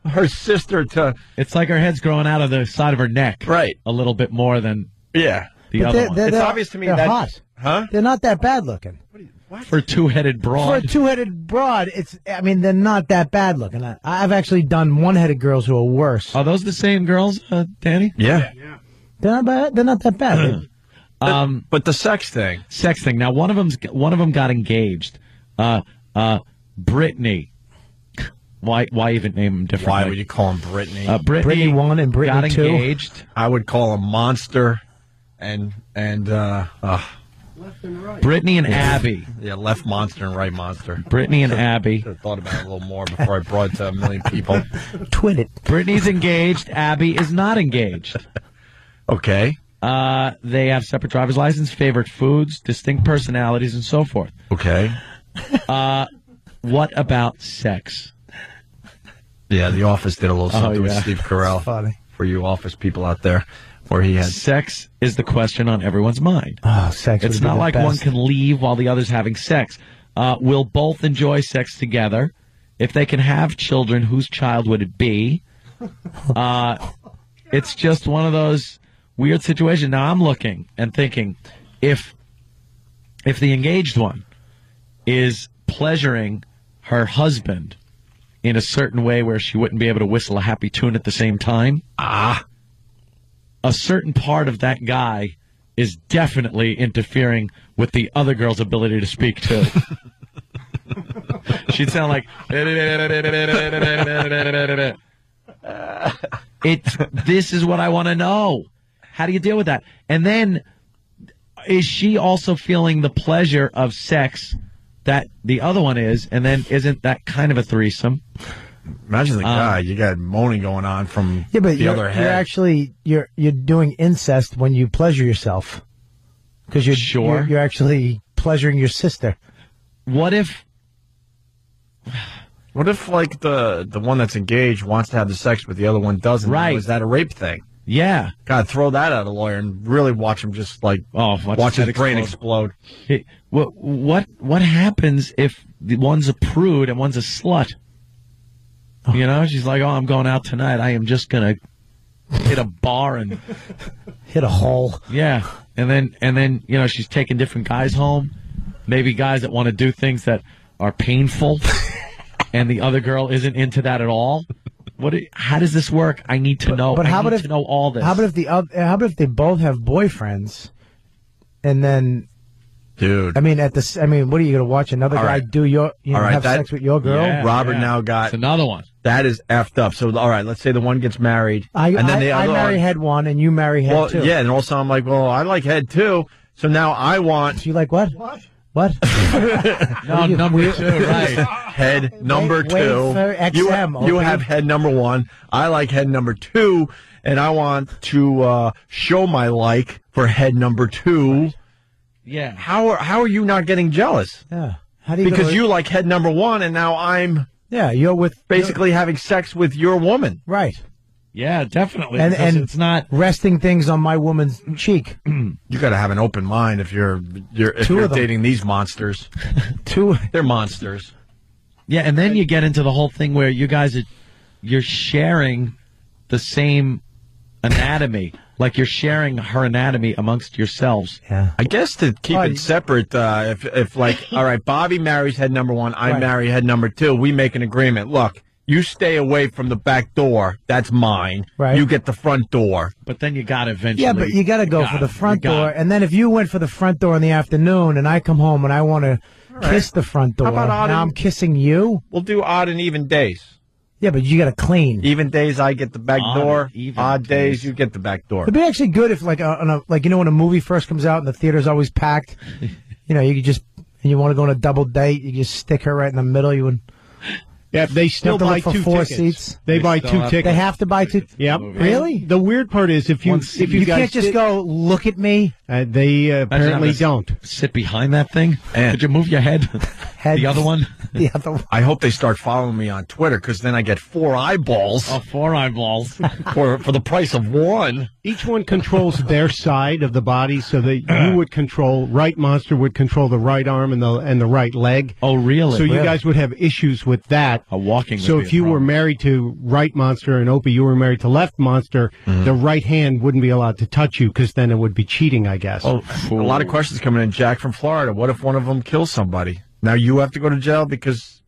her sister to... It's like her head's growing out of the side of her neck. Right. A little bit more than the other one. It's obvious to me they're that... hot. Huh? They're not that bad looking. For a two-headed broad. For a two-headed broad, they're not that bad looking. I've actually done one-headed girls who are worse. Are those the same girls, Danny? Yeah. They're not bad. They're not that bad. But the sex thing. Now, one of them got engaged. Brittany. Why even name them differently? Why would you call him Brittany? Brittany 1 and Brittany 2. Got engaged. I would call him Monster and Left and right. Brittany and Abby. Yeah, left monster and right monster. Brittany and Abby. Should have thought about it a little more before I brought it to a million people. Twin it. Brittany's engaged. Abby is not engaged. Okay. They have separate driver's license, favorite foods, distinct personalities, and so forth. Okay. What about sex? Yeah, The Office did a little something with Steve Carell. Funny. For you Office people out there, where he had... Sex is the question on everyone's mind. Oh, sex. It's not like one can leave while the other's having sex. Will both enjoy sex together? If they can have children, whose child would it be? It's just one of those weird situations. Now I'm looking and thinking, if the engaged one is pleasuring her husband in a certain way where she wouldn't be able to whistle a happy tune at the same time, a certain part of that guy is definitely interfering with the other girl's ability to speak too. She'd sound like this is what I want to know. How do you deal with that? And then is she also feeling the pleasure of sex that the other one is, and then isn't that kind of a threesome? Imagine the guy, you got moaning going on from the other head. You're actually you're doing incest when you pleasure yourself, because you're actually pleasuring your sister. What if like the one that's engaged wants to have the sex but the other one doesn't? Right. Is that a rape thing? Yeah. God, throw that at a lawyer and really watch him just like watch his brain explode. Hey, what happens if one's a prude and one's a slut? You know, she's like, oh, I'm going out tonight. I am just going to hit a bar and hit a hole. Yeah. And then, you know, she's taking different guys home. Maybe guys that want to do things that are painful. And the other girl isn't into that at all. How does this work? I need to know. But how I about need to know all this. How about if they both have boyfriends, and then, dude? I mean, what are you going to watch another guy have sex with your girl? Yeah, Robert now got another one. That is effed up. So all right, let's say the one gets married, I marry head one, and you marry head two. Yeah, and also I'm like, well, I like head two, so now I want. So you like what? What? No, number two, right? Head number two. For XM, you have head number one. I like head number two, and I want to show my like for head number two. Yeah. How are you not getting jealous? Yeah. How do you? Because you like head number one, and now I'm. Yeah, you're basically having sex with your woman. Right. Yeah, definitely. And it's not resting things on my woman's cheek. You got to have an open mind if you're dating these monsters. They're monsters. Yeah, and then you get into the whole thing where you guys you're sharing the same anatomy. Like you're sharing her anatomy amongst yourselves. Yeah. I guess to keep it separate, if like, all right, Bobby marries head number 1, I marry head number 2, we make an agreement. Look, you stay away from the back door. That's mine. Right. You get the front door. But then you got to eventually. Yeah, but you got to go for the front door. And then if you went for the front door in the afternoon and I come home and I want to kiss the front door, How about now I'm kissing you? We'll do odd and even days. Yeah, but you got to clean. Even days I get the back door. Odd days you get the back door. It'd be actually good if, like, when a movie first comes out and the theater's always packed, you could just, and you want to go on a double date, you just stick her right in the middle. You would. Yeah, they still buy for 2 4 tickets. seats. They buy 2 tickets. They have to buy 2. Yep. Really? The weird part is if you you guys can't just go look at me. They apparently don't sit behind that thing. Could you move your head? The other one. The other one. I hope they start following me on Twitter because then I get 4 eyeballs. Oh, 4 eyeballs for the price of 1. Each one controls their side of the body, so that you would control. Right Monster would control the right arm and the right leg. Oh, really? So you guys would have issues with that. Walking. So if you were married to Right Monster and Opie, you were married to Left Monster, the right hand wouldn't be allowed to touch you because then it would be cheating, I guess. Oh, a lot of questions coming in. Jack from Florida. What if one of them kills somebody? Now you have to go to jail because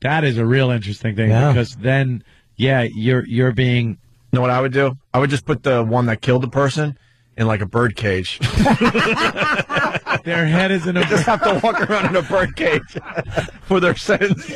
that is a real interesting thing. Yeah. Because then, you're being. You know what I would do? I would just put the one that killed the person in like a bird cage. Their head is in a. They just have to walk around in a bird cage for their sentence.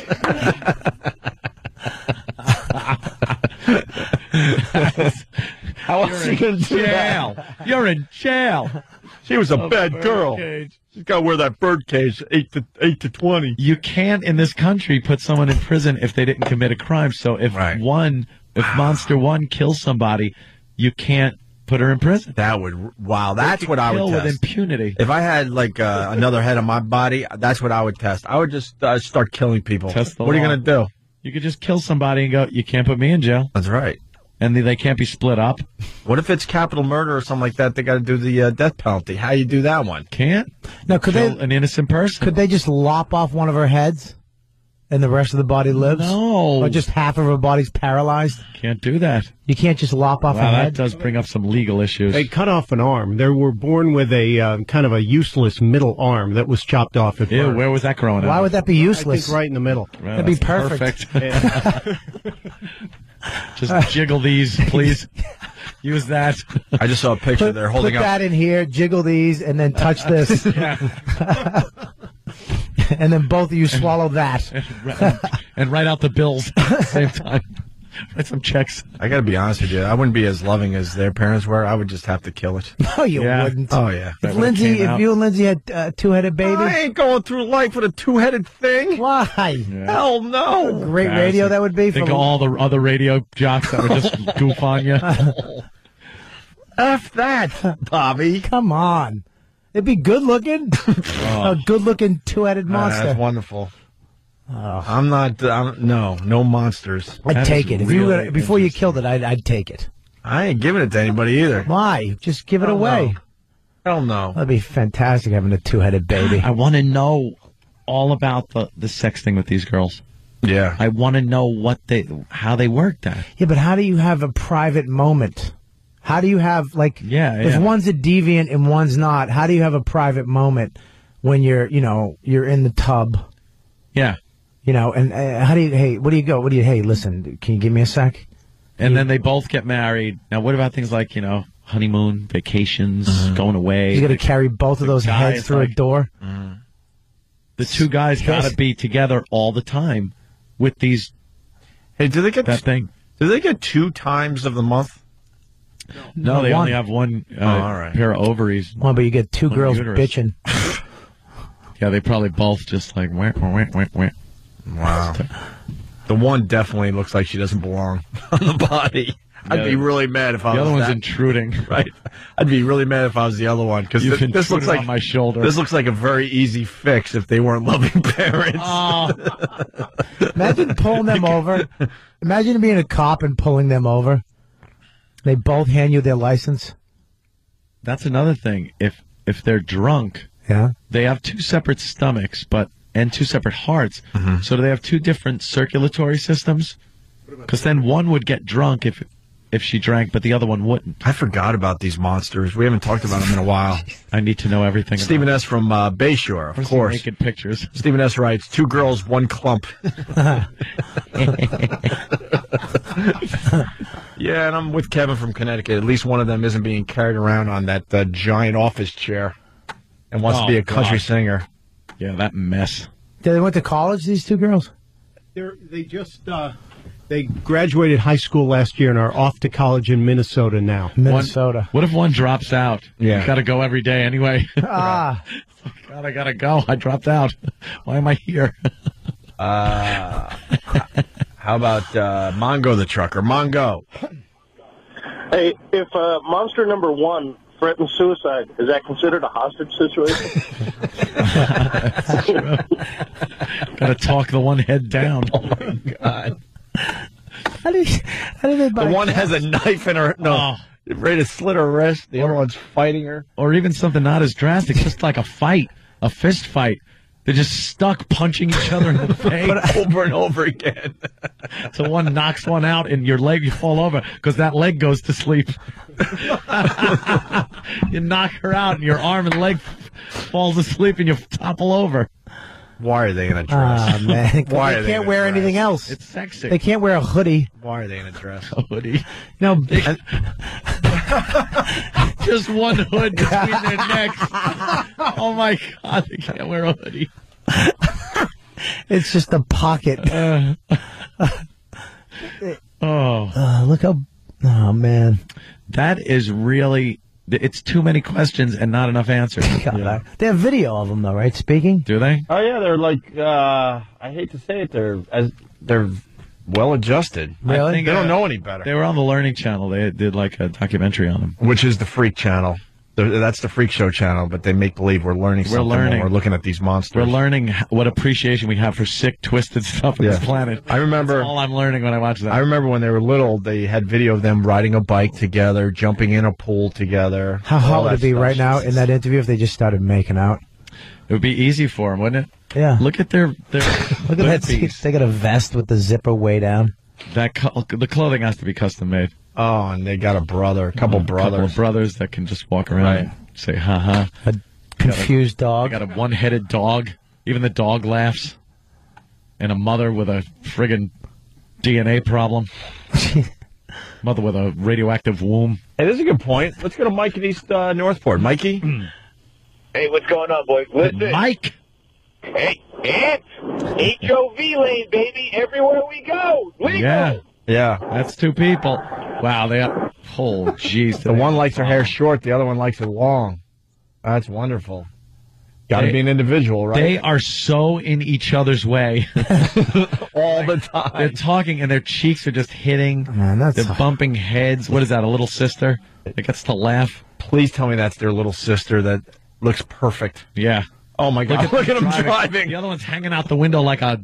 How else are you going to do that? You're in jail. She was a bad girl. She's got to wear that bird cage 8 to 20. You can't in this country put someone in prison if they didn't commit a crime. So if Monster 1 kills somebody, you can't put her in prison. That's what I would kill test. with impunity. If I had like another head on my body, that's what I would test. I would just start killing people. Test the what are you law. going to do? You could just kill somebody and go, you can't put me in jail. That's right. And they can't be split up. What if it's capital murder or something like that? They got to do the death penalty. How you do that one? Can't. Now, could Kill an innocent person. Could they just lop off one of her heads, and the rest of the body lives? No. Or just half of her body's paralyzed? Can't do that. You can't just lop off a Wow, head. that does bring up some legal issues. They cut off an arm. They were born with a kind of a useless middle arm that was chopped off at birth. Where was that growing up? Why would that be useless? I think right in the middle. Well, That'd be that's perfect. Just jiggle these, please. Use that. I just saw a picture there holding put up. that in here, jiggle these, and then touch this. And then both of you swallow that. And write out the bills at the same time. Write some checks. I got to be honest with you. I wouldn't be as loving as their parents were. I would just have to kill it. No, you wouldn't. Oh, yeah. If you and Lindsay had a two-headed baby. I ain't going through life with a two-headed thing. Why? Hell no. What a great radio that would be. Think of all the other radio jocks that would just goof on you. F that, Bobby. Come on. It'd be good-looking. A good-looking two-headed monster. That's wonderful. I'm not. No monsters. I'd take it. Before you killed it, I'd take it. I ain't giving it to anybody either. Why? Just give it away. Hell no. That'd be fantastic having a two-headed baby. I want to know all about the sex thing with these girls. Yeah. I want to know how they work that. Yeah, but how do you have a private moment? How do you have, if one's a deviant and one's not, how do you have a private moment when you're in the tub? Yeah. And how do you, hey, listen, can you give me a sec? And then they both get married. Now, what about things like, honeymoon, vacations, going away? You got to carry both of those heads through a door? The two guys got to be together all the time with these. Hey, do they get that thing? Do they get 2 times of the month? No, they only have one pair of ovaries. Well, but you get 2 girls uterus. bitching. Yeah, they probably both just like wah. Wow. The one definitely looks like she doesn't belong on the body. I'd be really mad if I was the other one's that. intruding. Right. I'd be really mad if I was the other one because this looks like on my shoulder. This looks like a very easy fix if they weren't loving parents. Imagine pulling them over. Imagine being a cop and pulling them over. They both hand you their license. That's another thing. If they're drunk, they have 2 separate stomachs, and 2 separate hearts. So do they have 2 different circulatory systems? Because then one would get drunk if if she drank, but the other one wouldn't. I forgot about these monsters. We haven't talked about them in a while. I need to know everything. Stephen S. from Bayshore, of course. Naked pictures. Stephen S. writes, 2 girls, 1 clump. Yeah, and I'm with Kevin from Connecticut. At least one of them isn't being carried around on that giant office chair and wants to be a country singer. Yeah, that mess. They went to college, these 2 girls? They just they graduated high school last year and are off to college in Minnesota now. Minnesota. What if one drops out? Yeah. Got to go every day anyway. Ah. God, I got to go. I dropped out. Why am I here? How about Mongo the trucker? Mongo. Hey, if monster number 1 threatens suicide, is that considered a hostage situation? That's true. Got to talk the one head down. Oh, my God. How do they buy the one has a knife in her. No. Ready to slit her wrist. The other one's fighting her. Or even something not as drastic, just like a fight, a fist fight. They're just stuck punching each other in the face over and over again. So one knocks one out and your leg, you fall over because that leg goes to sleep. You knock her out and your arm and leg falls asleep and you topple over. Why are they in a dress? Ah, man. Why they can't wear anything else. It's sexy. They can't wear a hoodie. Why are they in a dress? A hoodie. No. Just one hood between their necks. Oh, my God. They can't wear a hoodie. It's just a pocket. Look how... Oh, man. That is really... It's too many questions and not enough answers. God, they have video of them, though, right? Speaking? Do they? Oh, yeah. They're like... I hate to say it. They're well adjusted. Really? I think they don't know any better. They were on the Learning Channel. They did like a documentary on them. Which is the Freak Channel. That's the Freak Show channel, but they make believe we're learning something when we're looking at these monsters. We're learning what appreciation we have for sick, twisted stuff on this planet. I remember... That's all I'm learning when I watch that. I remember when they were little, they had video of them riding a bike together, jumping in a pool together. How hot would it be right now in that interview if they just started making out? It would be easy for them, wouldn't it? Yeah. Look at their Look at that. They got a vest with the zipper way down. The clothing has to be custom made. Oh, and they got a couple brothers. Couple of brothers that can just walk around and say, ha-ha. A confused dog. They got a one-headed dog. Even the dog laughs. And a mother with a friggin' DNA problem. Mother with a radioactive womb. Hey, this is a good point. Let's go to Mike in East Northport. Mikey? Hey, what's going on, boys? Listen. Mike! Hey, it's HOV lane, baby. Everywhere we go. Legal. Yeah. That's 2 people. Wow, they are... Oh, jeez. The one likes her hair short, the other one likes it long. That's wonderful. Got to be an individual, right? They are so in each other's way. All the time. They're talking and their cheeks are just hitting. Man, they're bumping heads. What is that, a little sister that gets to laugh? Please tell me that's their little sister that looks perfect. Yeah. Oh, my God. Look at them driving. The other one's hanging out the window like a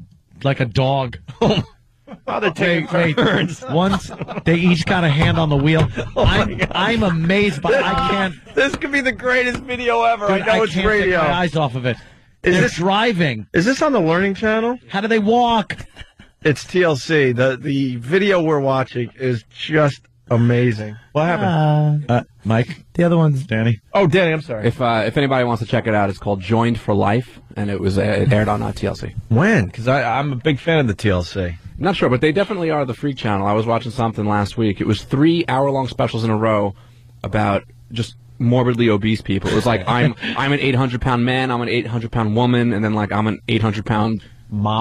dog. Oh, they're taking turns. Once they each got a hand on the wheel. I'm amazed by I can't. This could be the greatest video ever. Dude, I know it's can't radio. Take my eyes off of it. They're driving. Is this on the Learning Channel? How do they walk? It's TLC. The video we're watching is just amazing. What happened? Mike? The other one's Danny. Oh, Danny, I'm sorry. If anybody wants to check it out, it's called Joined for Life, and it aired on TLC. When? Because I'm a big fan of the TLC. Not sure, but they definitely are the Freak Channel. I was watching something last week. It was 3 hour-long specials in a row about just morbidly obese people. It was like, I'm an 800-pound man, I'm an 800-pound woman, and then like I'm an 800-pound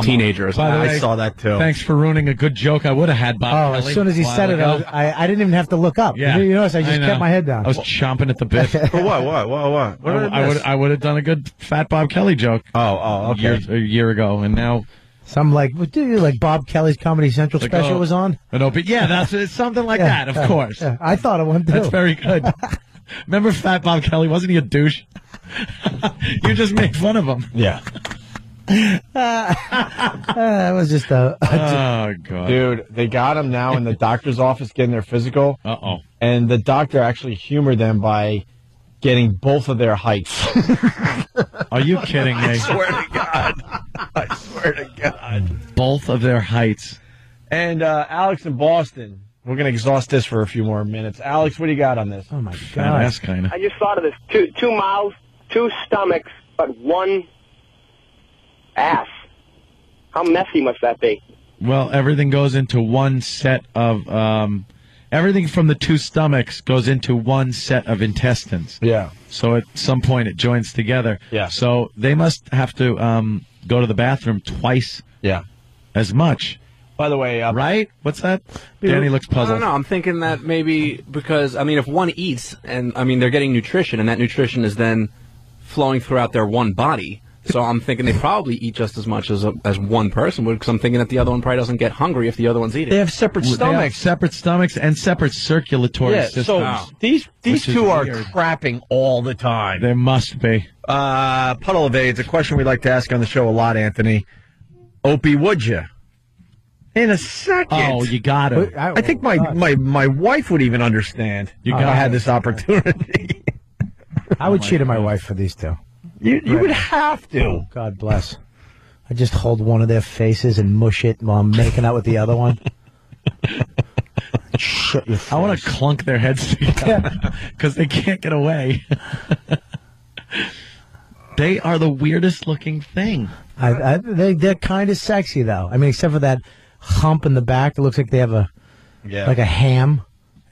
teenager. By the way, I saw that too. Thanks for ruining a good joke I would have had, Bob Kelly. As soon as he said it, I didn't even have to look up. Yeah. You notice I just kept my head down. I was chomping at the bit. For what? I would have done a good Fat Bob Kelly joke. Oh, okay. A year ago, and now... Some like Bob Kelly's Comedy Central special was on? Yeah, it's something like that, of course. Yeah, I thought it went too. That's very good. Remember Fat Bob Kelly? Wasn't he a douche? You just made fun of him. Yeah. That was just a... Oh, God. Dude, they got him now in the doctor's office getting their physical. Uh-oh. And the doctor actually humored them by getting both of their heights. Are you kidding me? I swear to God. I swear to God. Both of their heights. And Alex in Boston, We're going to exhaust this for a few more minutes. Alex, what do you got on this? Oh, my God. I just thought of this. Two mouths, two stomachs, but one ass. How messy must that be? Well, everything goes into one set of... everything from the two stomachs goes into one set of intestines. Yeah. So at some point it joins together. Yeah. So they must have to go to the bathroom twice as much. By the way... right? What's that? Danny looks puzzled. I don't know. I'm thinking that maybe because, I mean, if one eats, and, I mean, they're getting nutrition, and that nutrition is then flowing throughout their one body. So I'm thinking they probably eat just as much as one person would, because I'm thinking that the other one probably doesn't get hungry if the other one's eating. They have separate stomachs. They have separate stomachs and separate circulatory systems. So these two are crapping all the time. There must be. Puddle of AIDS, a question we like to ask on the show a lot, Anthony. Opie, would you? In a second. Oh, you got it. I think my wife would even understand if I had this opportunity. I would cheat on my wife for these two. You would have to. Oh, God bless. I just hold one of their faces and mush it while I'm making out with the other one. Shut your face. I want to clunk their heads together because they can't get away. They are the weirdest looking thing. They're kind of sexy, though. I mean, except for that hump in the back. It looks like they have like a ham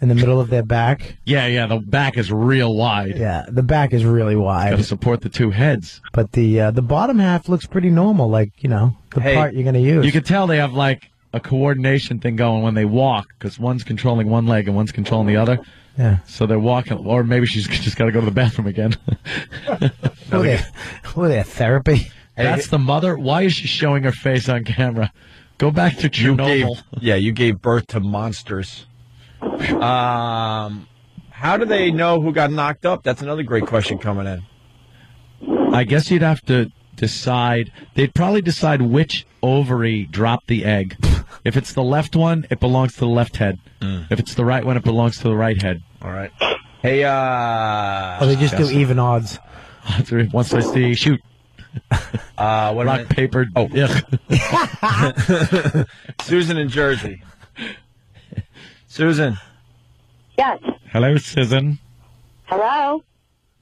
in the middle of their back. Yeah, the back is real wide. Yeah, the back is really wide. Got to support the two heads. But the bottom half looks pretty normal, like, the part you're going to use. You can tell they have, like, a coordination thing going when they walk, because one's controlling one leg and one's controlling the other. Yeah. So they're walking, or maybe she's just got to go to the bathroom again. What are they, therapy? That's the mother? Why is she showing her face on camera? Go back to Chernobyl. You gave birth to monsters. How do they know who got knocked up? That's another great question coming in. I guess you'd have to decide. They'd probably decide which ovary dropped the egg. If it's the left one, it belongs to the left head. If it's the right one, it belongs to the right head. All right. Hey, they just do even odds. Once I see, shoot. Rock, paper. Oh, yeah. Susan in Jersey. Susan. Yes. Hello, Susan. Hello.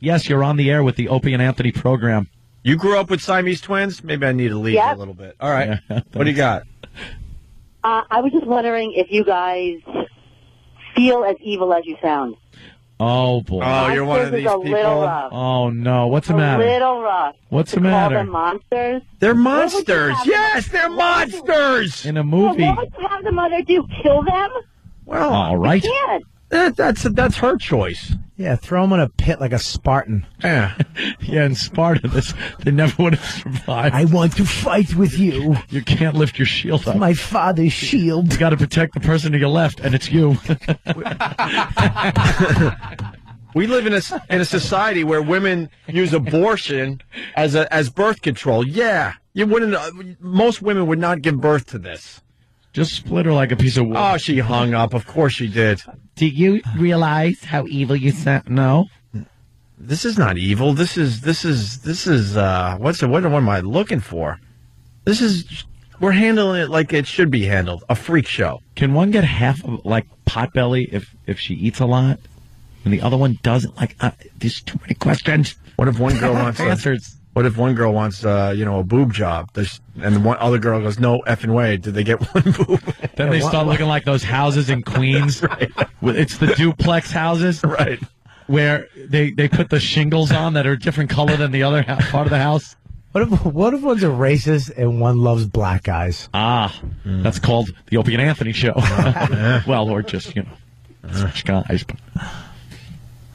Yes, you're on the air with the Opie and Anthony program. You grew up with Siamese twins? Maybe I need to leave a little bit. All right. Yeah, what do you got? I was just wondering if you guys feel as evil as you sound. Oh, boy. Oh, you're one of these people? Little rough. Oh, no. What's the matter? A little rough. What's the Call matter? them monsters. They're monsters. Yes, they're monsters. In a movie. Well, what would you have the mother do? Kill them? Well, all right. You can't. That's her choice. Yeah, throw them in a pit like a Spartan. Yeah. Yeah, in Sparta, they never would have survived. I want to fight with you. You can't lift your shield up. My father's shield. You got to protect the person to your left, and it's you. We live in a society where women use abortion as birth control. Yeah, you wouldn't. Most women would not give birth to this. Just split her like a piece of wood. Oh, she hung up. Of course she did. Do you realize how evil you sound? No. This is not evil. This is what am I looking for? We're handling it like it should be handled. A freak show. Can one get half of like Potbelly if she eats a lot, and the other one doesn't? Like, there's too many questions. What if one girl wants answers? What if one girl wants a boob job, and the one other girl goes, no effing way, did they get one boob? Then they start looking like those houses in Queens. Right. It's the duplex houses, right? Where they put the shingles on that are a different color than the other part of the house. What if one's a racist and one loves black guys? That's called the Opie and Anthony show. Well, or just such guys. But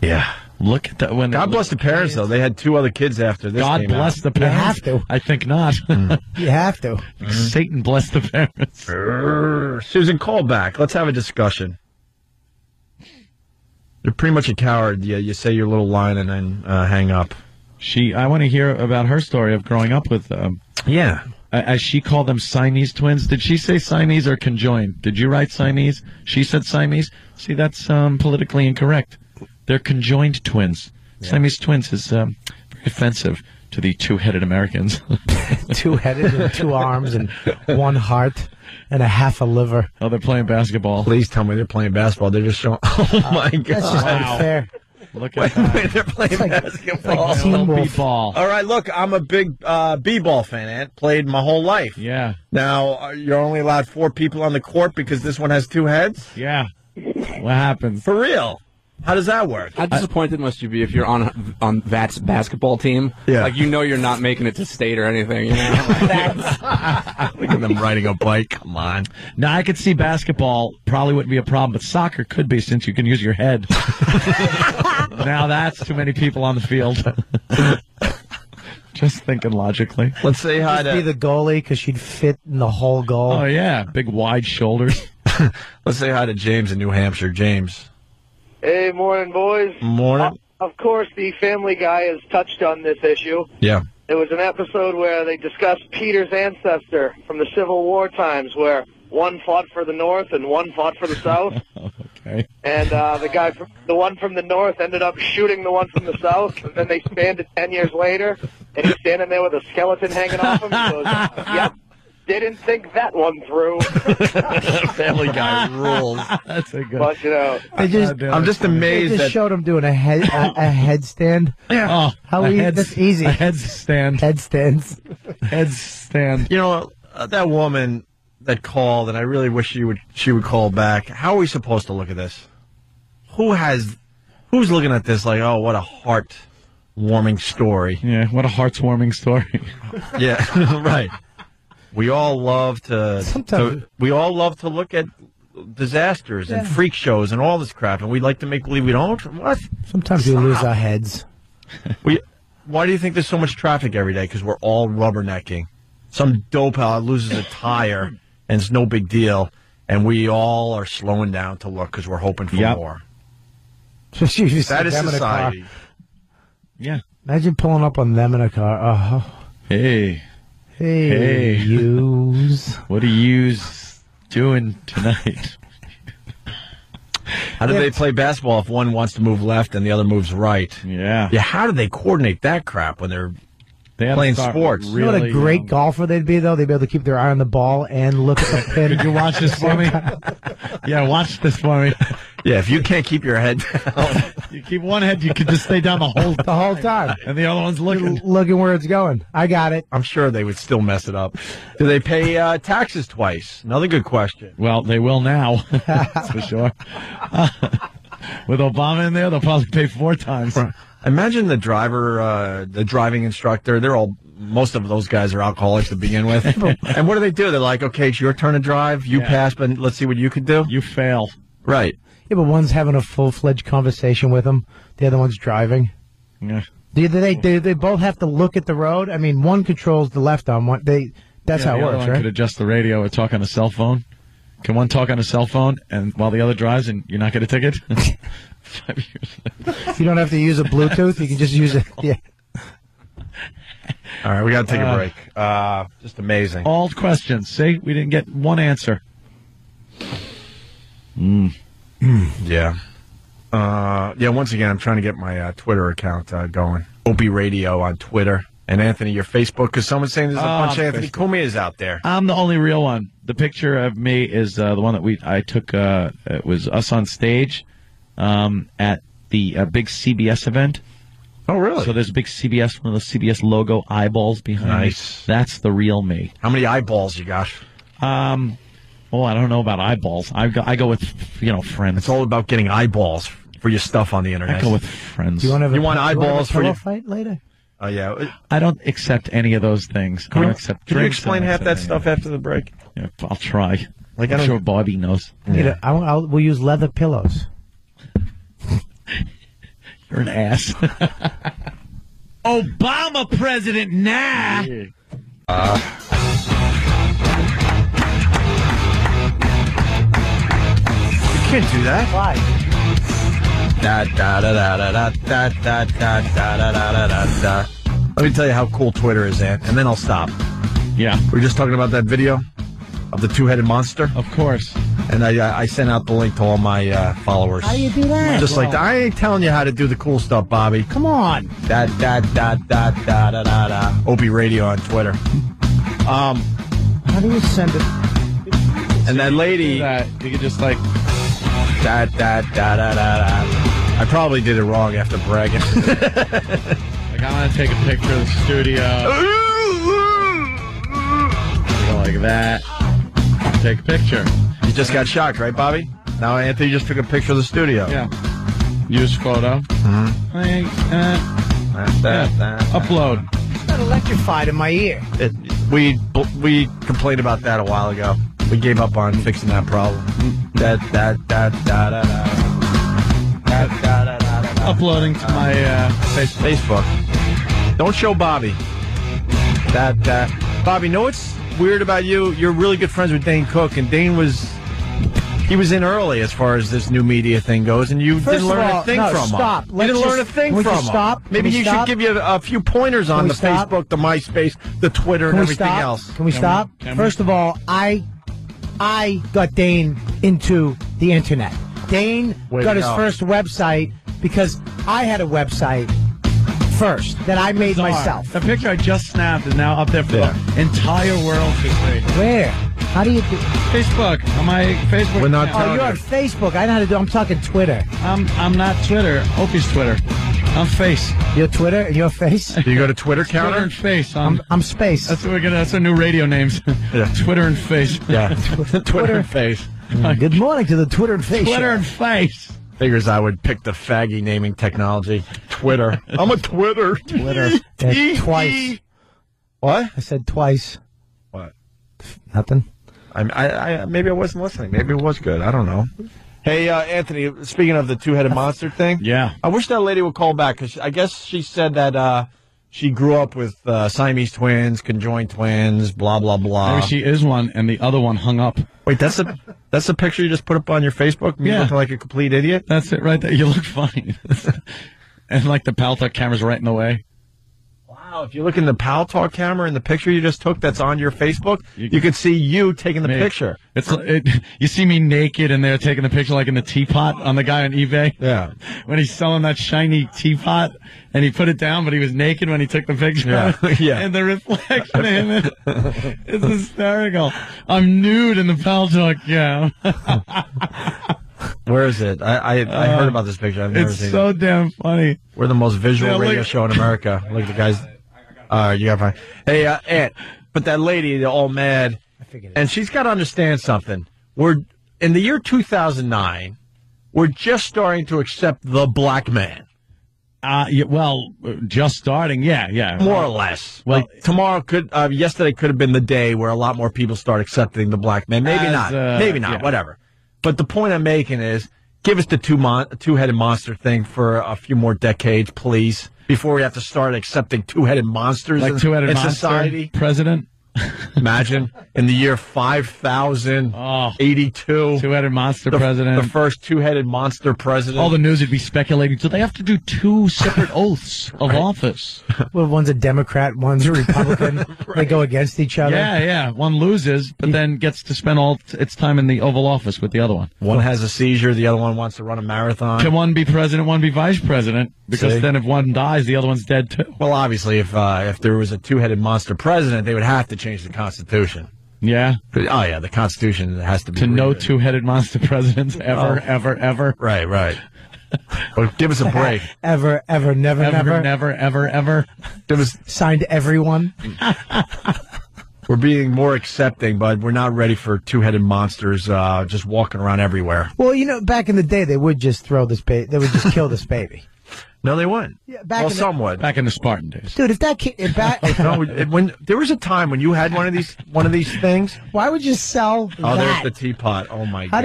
yeah. Look at that. God bless the parents, though. They had two other kids after this. God bless the parents. You have to. I think not. You have to. Satan bless the parents. Susan, call back. Let's have a discussion. You're pretty much a coward. You say your little line and then hang up. I want to hear about her story of growing up with. Yeah. As she called them Siamese twins. Did she say Siamese or conjoined? Did you write Siamese? She said Siamese. See, that's politically incorrect. They're conjoined twins. Yeah. Siamese twins is very offensive to the two-headed Americans. Two-headed and two arms and one heart. and a half a liver. Oh, they're playing basketball. Please tell me they're playing basketball. They're just showing. Oh my God! That's just unfair. Look at that. They're playing basketball. Like Teen Wolf. Ball. All right, look, I'm a big b-ball fan, Ant. Played my whole life. Yeah. Now, you're only allowed 4 people on the court because this one has 2 heads? Yeah. What happens? For real. How does that work? How disappointed must you be if you're on That's basketball team? Yeah. Like, you know you're not making it to state or anything. You know? Look at them riding a bike. Come on. Now, I could see basketball probably wouldn't be a problem, but soccer could be since you can use your head. Now that's too many people on the field. Just thinking logically. Let's say hi Just be the goalie because she'd fit in the whole goal. Oh, yeah. Big, wide shoulders. Let's say hi to James in New Hampshire. James. Hey, morning, boys. Morning. Of course, the Family Guy has touched on this issue. Yeah. There was an episode where they discussed Peter's ancestor from the Civil War times, where one fought for the North and one fought for the South. Okay. And the one from the North ended up shooting the one from the South, and then they spanned it 10 years later, and he's standing there with a skeleton hanging off him. He goes, "Yep, didn't think that one through." Family Guy rules. That's a good. But you know, I'm just amazed. They just showed him doing a headstand. Yeah. Oh, How easy? That's easy. A headstand. Headstands. Headstand. You know, that woman that called, and I really wish she would call back. How are we supposed to look at this? Who's looking at this like, oh, what a heart-warming story? Yeah, what a heart-warming story. Yeah, right. We all love to look at disasters and freak shows and all this crap, and we like to make believe we don't. What? Sometimes we lose our heads. Why do you think there's so much traffic every day? Because we're all rubbernecking. Some dope out loses a tire, and it's no big deal, and we all are slowing down to look because we're hoping for more. That is society. Yeah. Imagine pulling up on them in a car. Oh. Hey, yous. What are yous doing tonight? How do they play basketball if one wants to move left and the other moves right? Yeah. Yeah. How do they coordinate that crap when they're playing sports? You know what a great golfer they'd be, though? They'd be able to keep their eye on the ball and look at the pin. Could you watch this for me? Yeah, watch this for me. Yeah, if you can't keep your head down. You keep one head, you can just stay down the whole time. And the other one's looking where it's going. I got it. I'm sure they would still mess it up. Do they pay taxes twice? Another good question. Well, they will now. That's for sure. With Obama in there, they'll probably pay 4 times. Imagine the driver, the driving instructor. Most of those guys are alcoholics to begin with. And what do? They're like, okay, it's your turn to drive. You pass, but let's see what you can do. You fail. Right. Yeah, but one's having a full-fledged conversation with him. The other one's driving. Yeah. Do they both have to look at the road? I mean, one controls the left arm. That's how it works, right? Could adjust the radio or talk on a cell phone. Can one talk on a cell phone and while the other drives and you're not going to ticket? You don't have to use a Bluetooth. You can just use it. Yeah. All right, we got to take a break. Just amazing. All questions. See, we didn't get one answer. Yeah. Once again, I'm trying to get my Twitter account going. Opie Radio on Twitter. And Anthony, your Facebook, because someone's saying there's a bunch of Anthony Cumias out there. I'm the only real one. The picture of me is the one that I took. It was us on stage at the big CBS event. Oh, really? So there's a big CBS, one of those CBS logo eyeballs behind me. That's the real me. How many eyeballs you got? I don't know about eyeballs. I go with friends. It's all about getting eyeballs for your stuff on the internet. I go with friends. Do you want to have eyeballs for your fight later? Oh, yeah. I don't accept any of those things. I don't accept Can you drinks. explain half that stuff after the break? Yeah, I'll try. I'm sure Bobby knows. Yeah. We'll use leather pillows. You're an ass. Obama president now. You can't do that. Why? Let me tell you how cool Twitter is, Ant, and then I'll stop. Yeah. We're just talking about that video of the two-headed monster. Of course. And I sent out the link to all my followers. How do you do that? Just like that. I ain't telling you how to do the cool stuff, Bobby. Come on. Opie Radio on Twitter. How do you send it? And that lady, you could just like da da da da da. I probably did it wrong after bragging. Like I want to take a picture of the studio. Go like that. Take a picture. You just got shocked, right, Bobby? Now Anthony just took a picture of the studio. Yeah. Use photo. Upload. That electrified in my ear. We complained about that a while ago. We gave up on fixing that problem. Uploading to my Facebook. Don't show Bobby. Bobby, know what's weird about you? You're really good friends with Dane Cook, and Dane was in early as far as this new media thing goes, and you didn't learn a thing from him. You didn't learn a thing from him. Stop. Maybe you should give you a few pointers on the Facebook, the MySpace, the Twitter, and everything else. Can we stop? First of all, I got Dane into the internet. Dane got his first website because I had a website first that I made myself. The picture I just snapped is now up there for the entire world to see. Where? How do you do? Facebook. On my Facebook. We're not you're on Facebook. I know how to do. I'm talking Twitter. I'm not Twitter. Opie's Twitter. I'm Face. You're Twitter and you're Face? Do you go to Twitter counter? Twitter and Face. I'm Space. That's what that's our new radio names. Yeah. Twitter and Face. Yeah. Twitter and Face. Good morning to the Twitter and Face. Twitter and Face. Figures I would pick the faggy naming technology. Twitter. I'm a Twitter. Twitter. Twice. What? I said twice. What? Nothing. I maybe I wasn't listening. Maybe it was good. I don't know. Hey, Anthony, speaking of the two-headed monster thing. Yeah. I wish that lady would call back, because I guess she said that she grew up with Siamese twins, conjoined twins, blah, blah, blah. Maybe she is one, and the other one hung up. Wait, that's the picture you just put up on your Facebook? Me looking like a complete idiot? That's it right there. You look funny. And like the Paltalk camera's right in the way. Wow, if you look in the Pal Talk camera in the picture you just took that's on your Facebook, you could see you taking the picture. You see me naked and they're taking the picture like in the teapot on the guy on eBay. Yeah. When he's selling that shiny teapot and he put it down, but he was naked when he took the picture. Yeah. Yeah. And the reflection of him, it's hysterical. I'm nude in the Pal Talk, yeah. Where is it? I heard about this picture. I've never seen it. It's so damn funny. We're the most visual radio show in America. Look at the guys. You got fine. Hey, Aunt, but that lady, they're all mad. And she's got to understand something. We're in the year 2009. We're just starting to accept the black man. Just starting. Yeah. More or less. Well, yesterday could have been the day where a lot more people start accepting the black man. Maybe not. Yeah. Whatever. But the point I'm making is, give us the two-headed monster thing for a few more decades, please, before we have to start accepting two-headed monsters in society. President. Imagine in the year 5082, two-headed monster president. The first two-headed monster president. All the news would be speculating. So they have to do two separate oaths of office. Well, one's a Democrat, one's a Republican. Right. They go against each other. Yeah. One loses, but then gets to spend all its time in the Oval Office with the other one. One has a seizure. The other one wants to run a marathon. Can one be president? One be vice president? Because then if one dies, the other one's dead too. Well, obviously, if there was a two-headed monster president, they would have to change the Constitution. Yeah? Oh, yeah, the Constitution has to be no two-headed monster presidents ever. Right. Well, give us a break. Ever, never. Signed everyone. We're being more accepting, but we're not ready for two-headed monsters just walking around everywhere. Well, back in the day, they would just throw this baby. They would just kill this baby. No, they wouldn't. Yeah, some would. Back in the when days. Dude, if that kid... when there was a time when you had one of these things... Why would you sell that? Oh, there's the teapot. Oh, my God.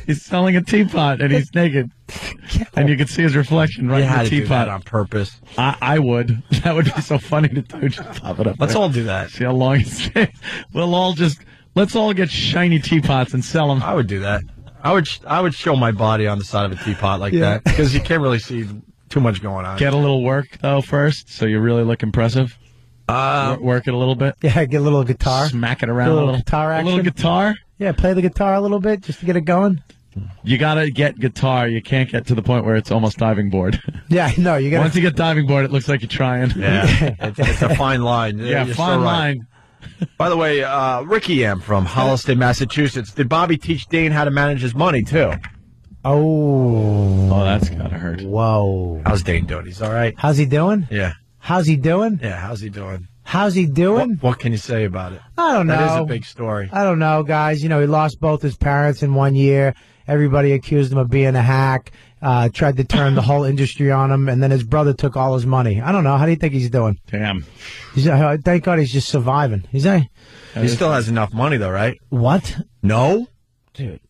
He's selling a teapot, and he's naked. And you can see his reflection right in the teapot. Do that on purpose. I would. That would be so funny to do. Just pop it up. Let's all do that. See how long it stays. Let's all get shiny teapots and sell them. I would do that. I would show my body on the side of a teapot like that, because you can't really see too much going on. Get a little work, though, first, so you really look impressive. Work it a little bit. Yeah, get a little guitar. Smack it around a little guitar action. A little guitar? Yeah, play the guitar a little bit just to get it going. You got to get guitar. You can't get to the point where it's almost diving board. Yeah, no, you got. Once you get diving board, it looks like you're trying. Yeah, it's a fine line. Yeah, fine line. By the way, Ricky M. from Holliston, Massachusetts. Did Bobby teach Dane how to manage his money, too? Oh, that's gotta hurt. Whoa. How's Dane doing? He's all right? How's he doing? Yeah. How's he doing? Yeah, how's he doing? How's he doing? What can you say about it? I don't know. That is a big story. I don't know, guys. You know, he lost both his parents in 1 year. Everybody accused him of being a hack, tried to turn the whole industry on him, and then his brother took all his money. I don't know. How do you think he's doing? Damn. Thank God he's just surviving. He still has enough money, though, right? What? No? Dude,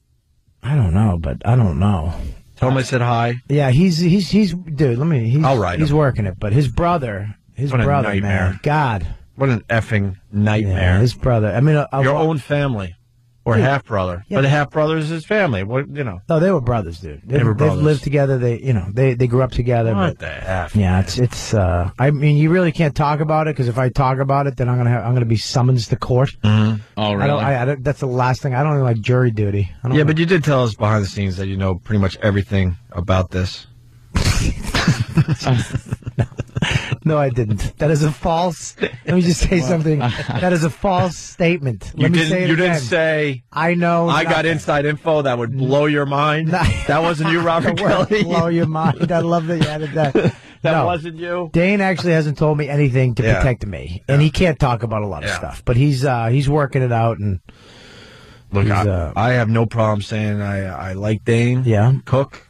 I don't know, but I don't know. Tell him I said hi. Yeah, he's dude, I'll write he's him. working it, but his brother, What a nightmare. man, God. What an effing nightmare. Yeah, his brother. I mean, your own family. Or Dude, half-brother. yeah. But the half-brother is his family. What, you know. No, they were brothers, dude. They were brothers. They've lived together. They grew up together. What but, the F? Yeah, it's. I mean, you really can't talk about it because if I talk about it, then I'm gonna be summoned to court. Mm-hmm. Oh, really? I don't, that's the last thing. I don't even like jury duty. Yeah, but you did tell us behind the scenes that you know pretty much everything about this. No, I didn't. That is a false. Let me just say something. That is a false statement. You Let me say it didn't again. say. I know. I got inside info that would blow your mind. That wasn't you, Robert Kelly. Blow your mind. I love that you added that. That wasn't you. Dane actually hasn't told me anything to protect me, and he can't talk about a lot of stuff. But he's working it out. And look, I have no problem saying I like Dane. Yeah, Cook,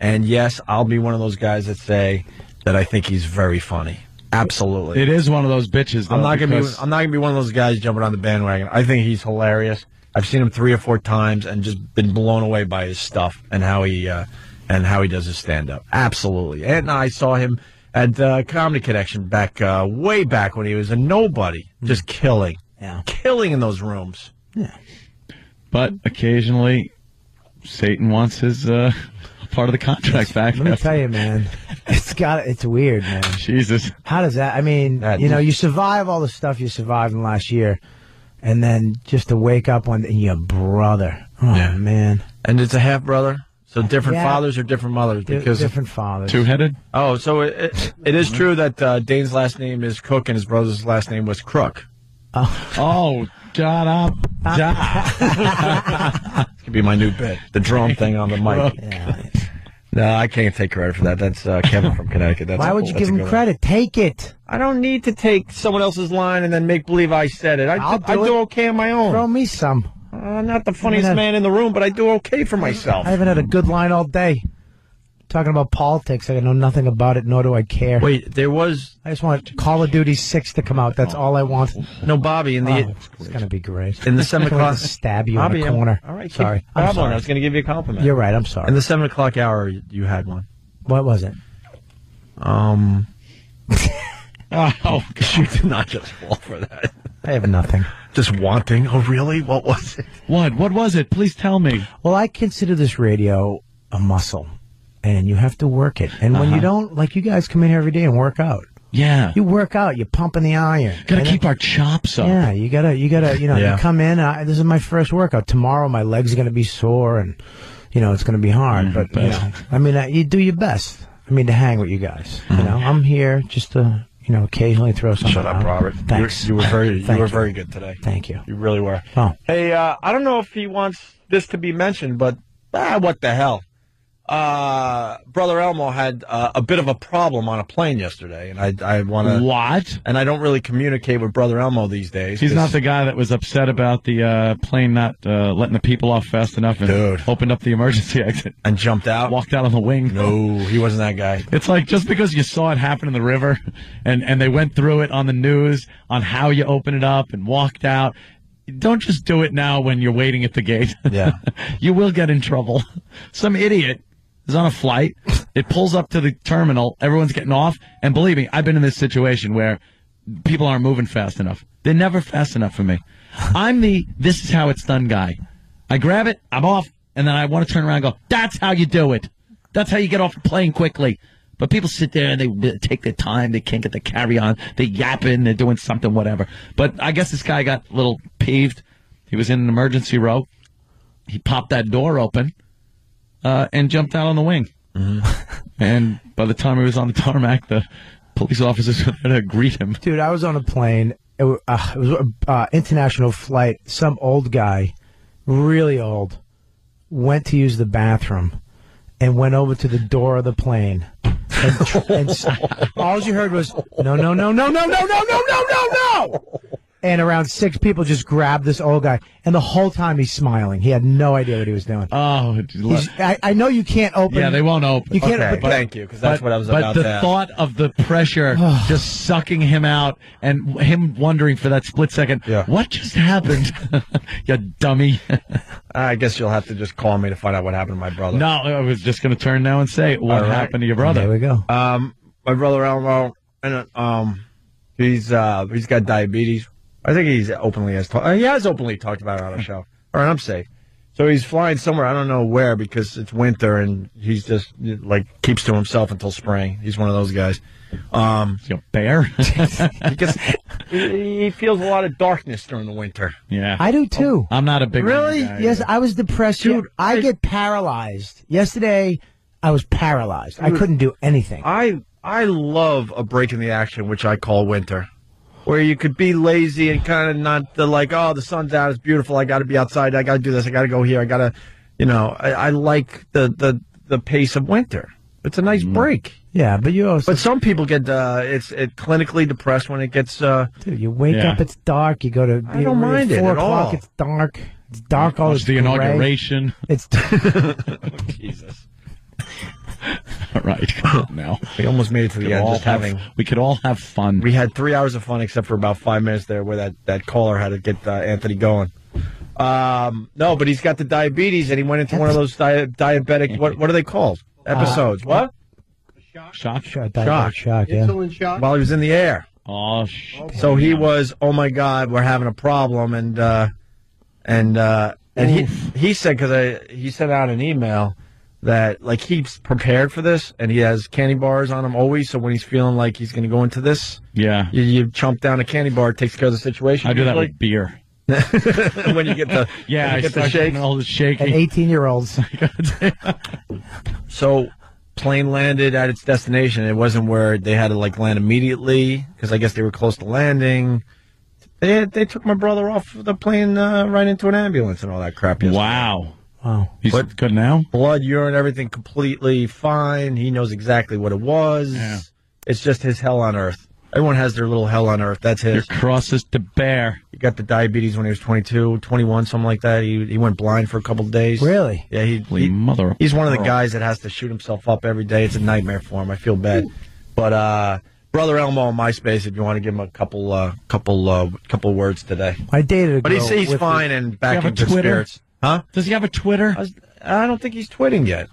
and yes, I'll be one of those guys that say that I think he's very funny. Absolutely, it is one of those bitches. Though, I'm not gonna be one of those guys jumping on the bandwagon. I think he's hilarious. I've seen him 3 or 4 times and just been blown away by his stuff and how he does his stand-up. Absolutely. And I saw him at Comedy Connection way back when he was a nobody, just killing in those rooms. Yeah. But occasionally, Satan wants his part of the contract back. Let me tell you, man, it's weird, man. Jesus. How does that? I mean, you survive all the stuff you survived in the last year, and then just to wake up and your brother. Oh man. And it's a half brother. So different fathers or different mothers? Because different fathers. Two-headed? Oh, so it is true that Dane's last name is Cook and his brother's last name was Crook. Oh, shut up. This could be my new bit. The drum thing on the mic. Yeah. No, I can't take credit for that. That's Kevin from Connecticut. Why would you give him credit? Take it. I don't need to take someone else's line and then make believe I said it. I do okay on my own. Throw me some. Not the funniest man in the room, but I do okay for myself. I haven't had a good line all day. Talking about politics, I know nothing about it, nor do I care. Wait, there was... I just want Call of Duty 6 to come out. That's all I want. No, Bobby, it's going to be great. In the 7 o'clock... stab you in the corner. All right, sorry. I'm sorry. I was going to give you a compliment. You're right, I'm sorry. In the 7 o'clock hour, you had one. What was it? Oh, you did not just fall for that. I have nothing. Just wanting? Oh, really? What was it? What was it? Please tell me. Well, I consider this radio a muscle, and you have to work it. And when you don't, like you guys come in here every day and work out. Yeah. You work out, you're pumping the iron. Gotta keep our chops up. Yeah, you gotta, you come in, this is my first workout. Tomorrow my legs are gonna be sore and, it's gonna be hard. But, you do your best. To hang with you guys. I'm here just to, occasionally throw something Shut up, out. Robert. Thanks. You were very good today. Thank you. You really were. Oh. Hey, I don't know if he wants this to be mentioned, but what the hell? Brother Elmo had a bit of a problem on a plane yesterday, and I want to... What? And I don't really communicate with Brother Elmo these days. He's not the guy that was upset about the plane not letting the people off fast enough and opened up the emergency exit. And jumped out? Walked out on the wing. No, he wasn't that guy. It's like just because you saw it happen in the river and they went through it on the news on how you open it up and walked out... Don't just do it now when you're waiting at the gate. Yeah. You will get in trouble. Some idiot is on a flight. It pulls up to the terminal. Everyone's getting off. And believe me, I've been in this situation where people aren't moving fast enough. They're never fast enough for me. I'm the this is how it's done guy. I grab it, I'm off, and then I want to turn around and go, that's how you do it. That's how you get off the plane quickly. But people sit there and they take their time. They can't get the carry-on. They yapping. They're doing something, whatever. But I guess this guy got a little peeved. He was in an emergency row. He popped that door open and jumped out on the wing. Mm-hmm. And by the time he was on the tarmac, the police officers were there to greet him. Dude, I was on a plane, it was an international flight. Some old guy, really old, went to use the bathroom and went over to the door of the plane. And all you heard was, no, no, no, no, no, no, no, no, no, no, no. And around 6 people just grabbed this old guy. And the whole time he's smiling. He had no idea what he was doing. Oh, I know you can't open. Yeah, they won't open. You can't, okay, thank you, because that's what I was about to But the thought of the pressure just sucking him out and him wondering for that split second, what just happened? You dummy. I guess you'll have to just call me to find out what happened to my brother. No, I was just going to turn now and say, what happened to your brother? There we go. My brother Elmo, and he's got diabetes. I think he has openly talked about it on a show. All right, I'm safe. So he's flying somewhere, I don't know where, because it's winter, and he's just, like, keeps to himself until spring. He's one of those guys. Is he a bear? He feels a lot of darkness during the winter. Yeah. I do, too. I'm not a big Really? guy. Yes, I was depressed. Dude, I get paralyzed. Yesterday, I was paralyzed. I couldn't do anything. I love a break in the action, which I call winter. Where you could be lazy and kind of not the sun's out, it's beautiful, I got to be outside, I got to do this, I got to go here, I got to, I like the pace of winter. It's a nice break. Yeah, but you also. But some people get it's clinically depressed when it gets. Dude, you wake up, it's dark. You go to. I don't mind it 4 at o'clock, all. it's dark. It's dark all the inauguration. It's. Jesus. All right, come on now. We almost made it to the end. We could all have fun. We had 3 hours of fun, except for about 5 minutes there, where that caller had to get Anthony going. No, but he's got the diabetes, and he went into one of those diabetic. What are they called? Episodes. What? Shock. Yeah. Insulin shock. While he was in the air. Oh, so he was. Oh my God, we're having a problem, and he said, because he sent out an email that, like, he's prepared for this, and he has candy bars on him always, so when he's feeling like he's going to go into this, you chomp down a candy bar, it takes care of the situation. I do that with beer. When you get the the shake. All the shaking. And 18-year-olds. So, plane landed at its destination. It wasn't where they had to, like, land immediately, because I guess they were close to landing. They took my brother off the plane right into an ambulance and all that crap yesterday. Wow. He's But good now? Blood, urine, everything completely fine. He knows exactly what it was. Yeah. It's just his hell on earth. Everyone has their little hell on earth. That's his. Your crosses to bear. He got the diabetes when he was 22, 21, something like that. He went blind for a couple of days. Really? Yeah, he's one of the guys that has to shoot himself up every day. It's a nightmare for him. I feel bad. But Brother Elmo on MySpace, if you want to give him a couple words today. I dated a girl. But he's fine and back in good spirits. Huh? Does he have a Twitter? I don't think he's twitting yet.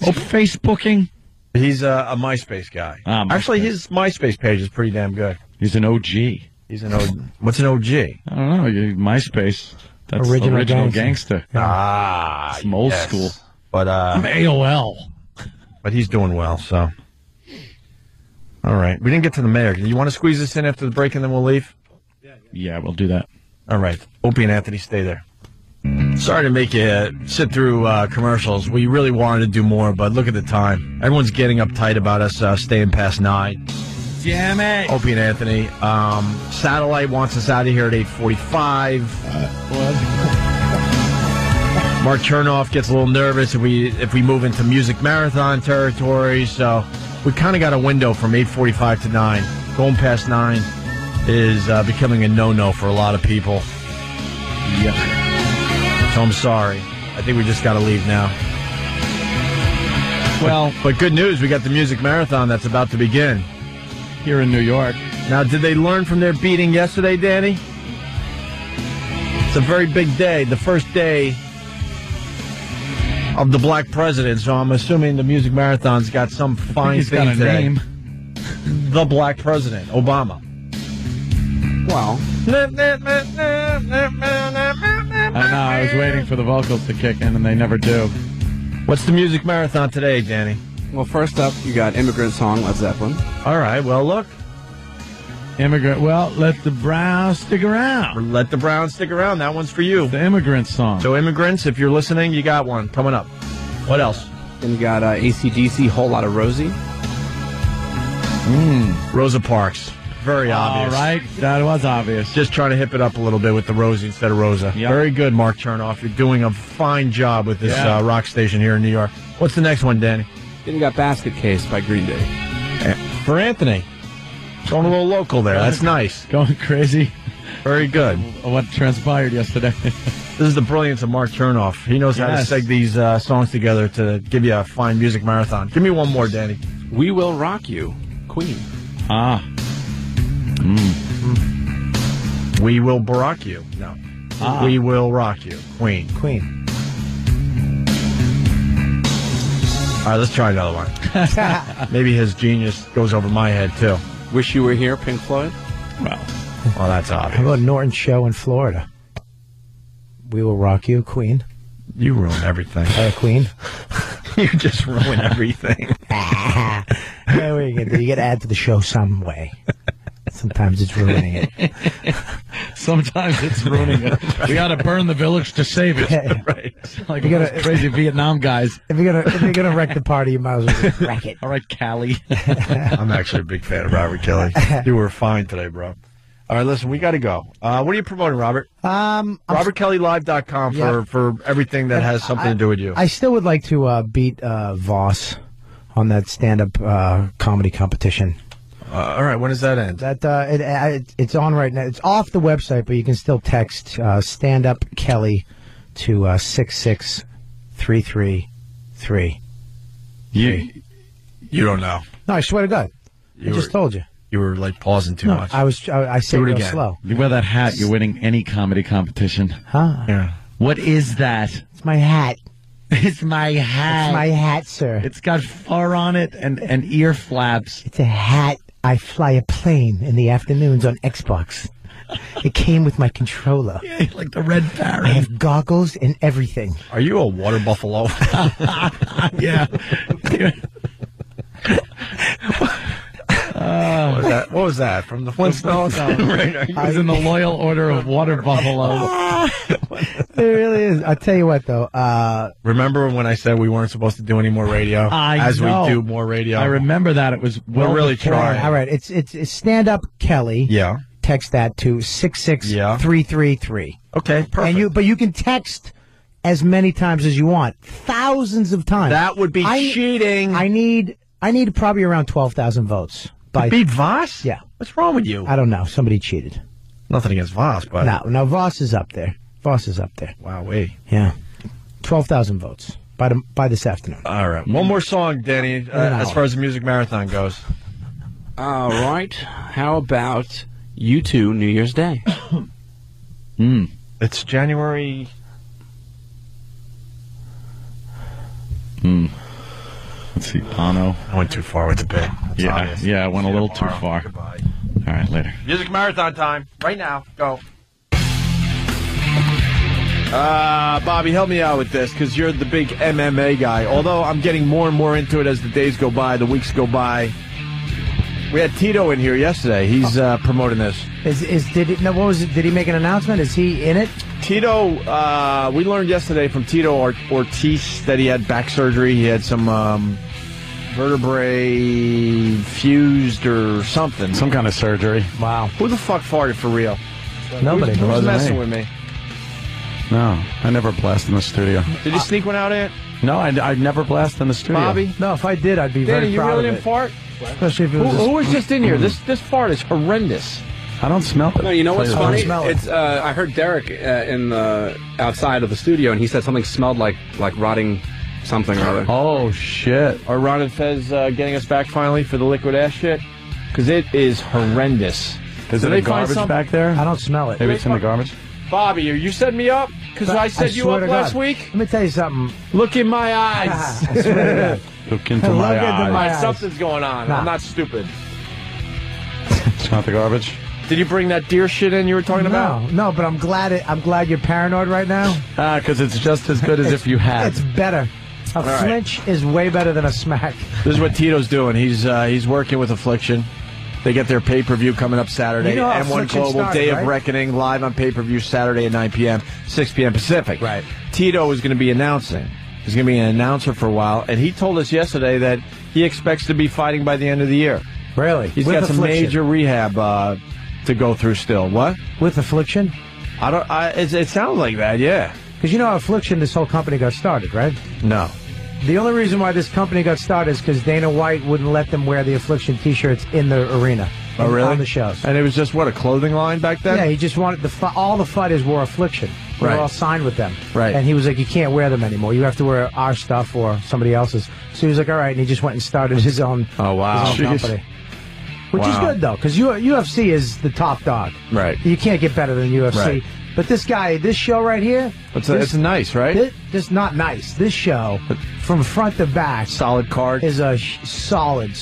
Oh, Facebooking? He's a MySpace guy. Actually, his MySpace page is pretty damn good. He's an OG. He's an OG. What's an OG? I don't know. MySpace. That's original gangster. Some old school. But I'm AOL. But he's doing well, so. All right. We didn't get to the mayor. You want to squeeze this in after the break and then we'll leave? Yeah, we'll do that. All right. Opie and Anthony, stay there. Sorry to make you sit through commercials. We really wanted to do more, but look at the time. Everyone's getting uptight about us staying past 9. Damn it. Opie and Anthony. Satellite wants us out of here at 8:45. Mark Chernoff gets a little nervous if we move into music marathon territory, so we kind of got a window from 8:45 to 9. Going past 9 is becoming a no-no for a lot of people. Yep. So I'm sorry. I think we just got to leave now. Well, but good news, we got the music marathon that's about to begin here in New York. Now, did they learn from their beating yesterday, Danny? It's a very big day, the first day of the Black President. So I'm assuming the music marathon's got some fine thing got a today. name. The Black President, Obama. Well, I know. I was waiting for the vocals to kick in, and they never do. What's the music marathon today, Danny? Well, first up, you got Immigrant Song, Led Zeppelin. All right, well, look. Immigrant, well, let the Browns stick around. Let the Browns stick around. That one's for you. The Immigrant Song. So, immigrants, if you're listening, you got one coming up. What else? Then you got AC/DC, Whole Lot of Rosie. Rosa Parks. Very obvious. All right, that was obvious. Just trying to hip it up a little bit with the Rosie instead of Rosa. Yep. Very good, Mark Chernoff. You're doing a fine job with this rock station here in New York. What's the next one, Danny? Then you got Basket Case by Green Day. For Anthony. Going a little local there. That's nice. Going crazy. Very good. What transpired yesterday. This is the brilliance of Mark Chernoff. He knows how to seg these songs together to give you a fine music marathon. Give me one more, Danny. We Will Rock You, Queen. Ah. We Will Barack You. No. We Will Rock You, Queen. Queen. All right, let's try another one. Maybe his genius goes over my head, too. Wish You Were Here, Pink Floyd. Well, that's obvious. How about Norton's show in Florida? We Will Rock You, Queen. You ruin everything. Queen. You just ruin everything. Yeah, what are you gonna do? You got to add to the show some way. Sometimes it's ruining it. Sometimes it's ruining it. We got to burn the village to save it. Right. Like those crazy Vietnam guys. If you're gonna wreck the party, you might as well just wreck it. All right, Callie. I'm actually a big fan of Robert Kelly. You were fine today, bro. All right, listen, we got to go. What are you promoting, Robert? RobertKellyLive.com for everything that has something to do with you. I still would like to beat Voss on that stand-up comedy competition. All right, when does that end? It's on right now. It's off the website, but you can still text stand-up Kelly to 66333. You don't know. No, I swear to God. I just told you. You were like pausing too much. I said it real slow. You wear that hat, you're winning any comedy competition. Huh? Yeah. What is that? It's my hat. It's my hat. It's my hat, sir. It's got fur on it and ear flaps. It's a hat. I fly a plane in the afternoons on Xbox. It came with my controller. Yeah, like the Red Baron. I have goggles and everything. Are you a water buffalo? Yeah. What was that? From the Flintstones? He was in the Loyal Order of Water Buffalo. It really is. I'll tell you what, though. Remember when I said we weren't supposed to do any more radio? As we do more radio. I remember that. It was we're really trying. All right. It's Stand Up Kelly. Yeah. Text that to 66333. Okay, perfect. But you can text as many times as you want. Thousands of times. That would be cheating. I need probably around 12,000 votes. Beat Voss? Yeah. What's wrong with you? I don't know. Somebody cheated. Nothing against Voss, but... No, Voss is up there. Wow, wait. Yeah. 12,000 votes by this afternoon. All right. One more song, Danny, as far as the music marathon goes. All right. How about U2 New Year's Day? It's January... Let's see, Bono. I went too far with the bit. I went a little too far. Goodbye. All right, later. Music marathon time. Right now. Go. Bobby, help me out with this, because you're the big MMA guy. Although I'm getting more and more into it as the days go by, the weeks go by. We had Tito in here yesterday. He's promoting this. Did he make an announcement? Is he in it? Tito, we learned yesterday from Tito Ortiz that he had back surgery. He had some vertebrae fused or something. Some kind of surgery. Wow. Who the fuck farted for real? Nobody. Who's messing with me? No, I never blast in the studio. Did you sneak one out, Ant? No, I never blast in the studio. Bobby? No, if I did, I'd be Danny, very proud you really of didn't it. fart? Especially if it was Who was just in here? This fart is horrendous. I don't smell it. No, you know what's funny? smell it. It's I heard Derek in the outside of the studio, and he said something smelled like rotting something or other. Oh shit! Are Ron and Fez getting us back finally for the liquid ass shit? Because it is horrendous. Is there garbage back there? I don't smell it. Maybe it's in the garbage. Bobby, are you setting me up? Because I set you up last week. Let me tell you something. Look in my eyes. I swear to God. Look into my eyes. Something's going on. Nah. I'm not stupid. It's not the garbage. Did you bring that deer shit in you were talking about? No, but I'm glad you're paranoid right now. Because it's just as good as if you had. It's better. A flinch is way better than a smack. This is what Tito's doing. He's working with Affliction. They get their pay-per-view coming up Saturday. You know how M1 Affliction Global, started, Day right? of Reckoning, live on pay-per-view Saturday at 9 p.m., 6 p.m. Pacific. Right. Tito is going to be announcing. He's going to be an announcer for a while, and he told us yesterday that he expects to be fighting by the end of the year. Really? He's With got some affliction. major rehab to go through still. What? With affliction? It sounds like that, yeah. Because you know how Affliction, this whole company got started, right? No. The only reason why this company got started is because Dana White wouldn't let them wear the Affliction T-shirts in the arena. Oh, really? On the shows. And it was just, what, a clothing line back then? Yeah, he just wanted all the fighters wore Affliction. They were Right. all signed with them. Right. And he was like, you can't wear them anymore. You have to wear our stuff or somebody else's. So he was like, all right, and he just went and started his own, Oh, wow. his own company. Which is Wow. good, though, because UFC is the top dog. Right. You can't get better than UFC. Right. But this guy, this show right here... It's nice, right? This not nice. This show, from front to back... Solid card. ...is a solid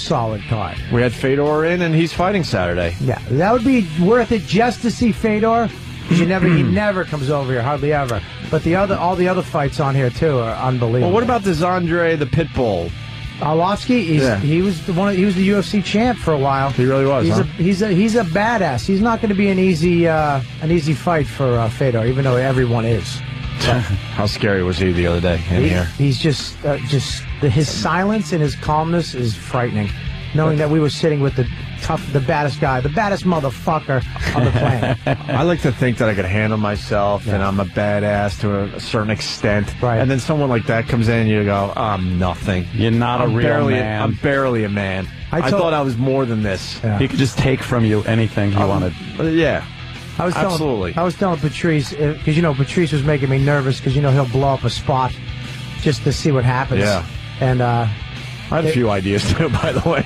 card. We had Fedor in, and he's fighting Saturday. Yeah, that would be worth it just to see Fedor, because he never comes over here, hardly ever. But all the other fights on here, too, are unbelievable. Well, what about this Andre the Pitbull? Arlovsky, he was the UFC champ for a while. He really was. He's a badass. He's not going to be an easy fight for Fedor, even though everyone is. How scary was he the other day in here? He's his silence and his calmness is frightening. Knowing that we were sitting with the baddest guy, the baddest motherfucker on the planet. I like to think that I could handle myself and I'm a badass to a certain extent. Right. And then someone like that comes in and you go, I'm nothing. You're not a real man. I'm barely a man. I thought I was more than this. Yeah. He could just take from you anything he wanted. Yeah. Absolutely. I was telling Patrice, because, Patrice was making me nervous because, he'll blow up a spot just to see what happens. Yeah. And, I had a few ideas too, by the way.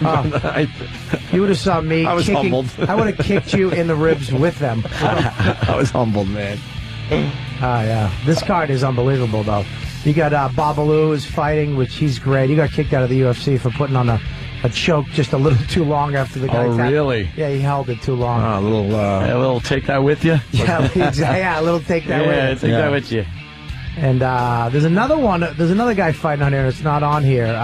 You would have saw me. I was humbled. I would have kicked you in the ribs with them. I was humbled, man. Yeah. This card is unbelievable, though. You got Babalu is fighting, which he's great. He got kicked out of the UFC for putting on a choke just a little too long after the guy. Oh, really? Yeah, he held it too long. A little take that with you. Yeah, exactly. Yeah, a little take that with you. Yeah, take that with you. And there's another one. There's another guy fighting on here. It's not on here.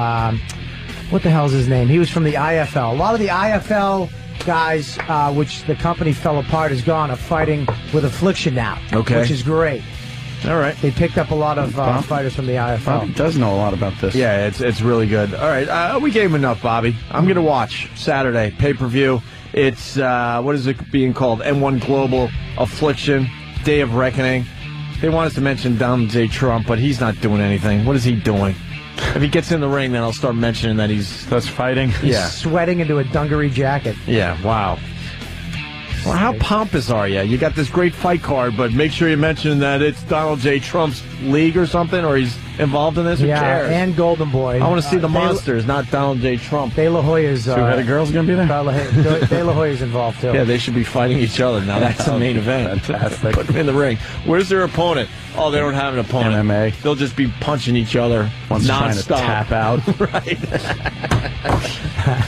What the hell's his name? He was from the IFL. A lot of the IFL guys, which the company fell apart, is gone, are fighting with Affliction now. Okay. Which is great. All right. They picked up a lot of fighters from the IFL. Bobby does know a lot about this. Yeah, it's really good. All right, we gave him enough, Bobby. I'm going to watch Saturday, pay-per-view. It's, what is it being called? M1 Global Affliction, Day of Reckoning. They want us to mention Donald J. Trump, but he's not doing anything. What is he doing? If he gets in the ring, then I'll start mentioning that that's fighting. He's sweating into a dungaree jacket. Yeah, wow. Well, how pompous are you? You got this great fight card, but make sure you mention that it's Donald J. Trump's league or something, or he's involved in this. Who cares? And Golden Boy. I want to see the monsters, not Donald J. Trump. De La Hoya's... Two-headed girl's going to be there? De La Hoya's involved, too. Yeah, they should be fighting each other now. That's the main event. Fantastic. Put them in the ring. Where's their opponent? Oh, they don't have an opponent. MMA. They'll just be punching each other One's trying to nonstop. tap out. Right.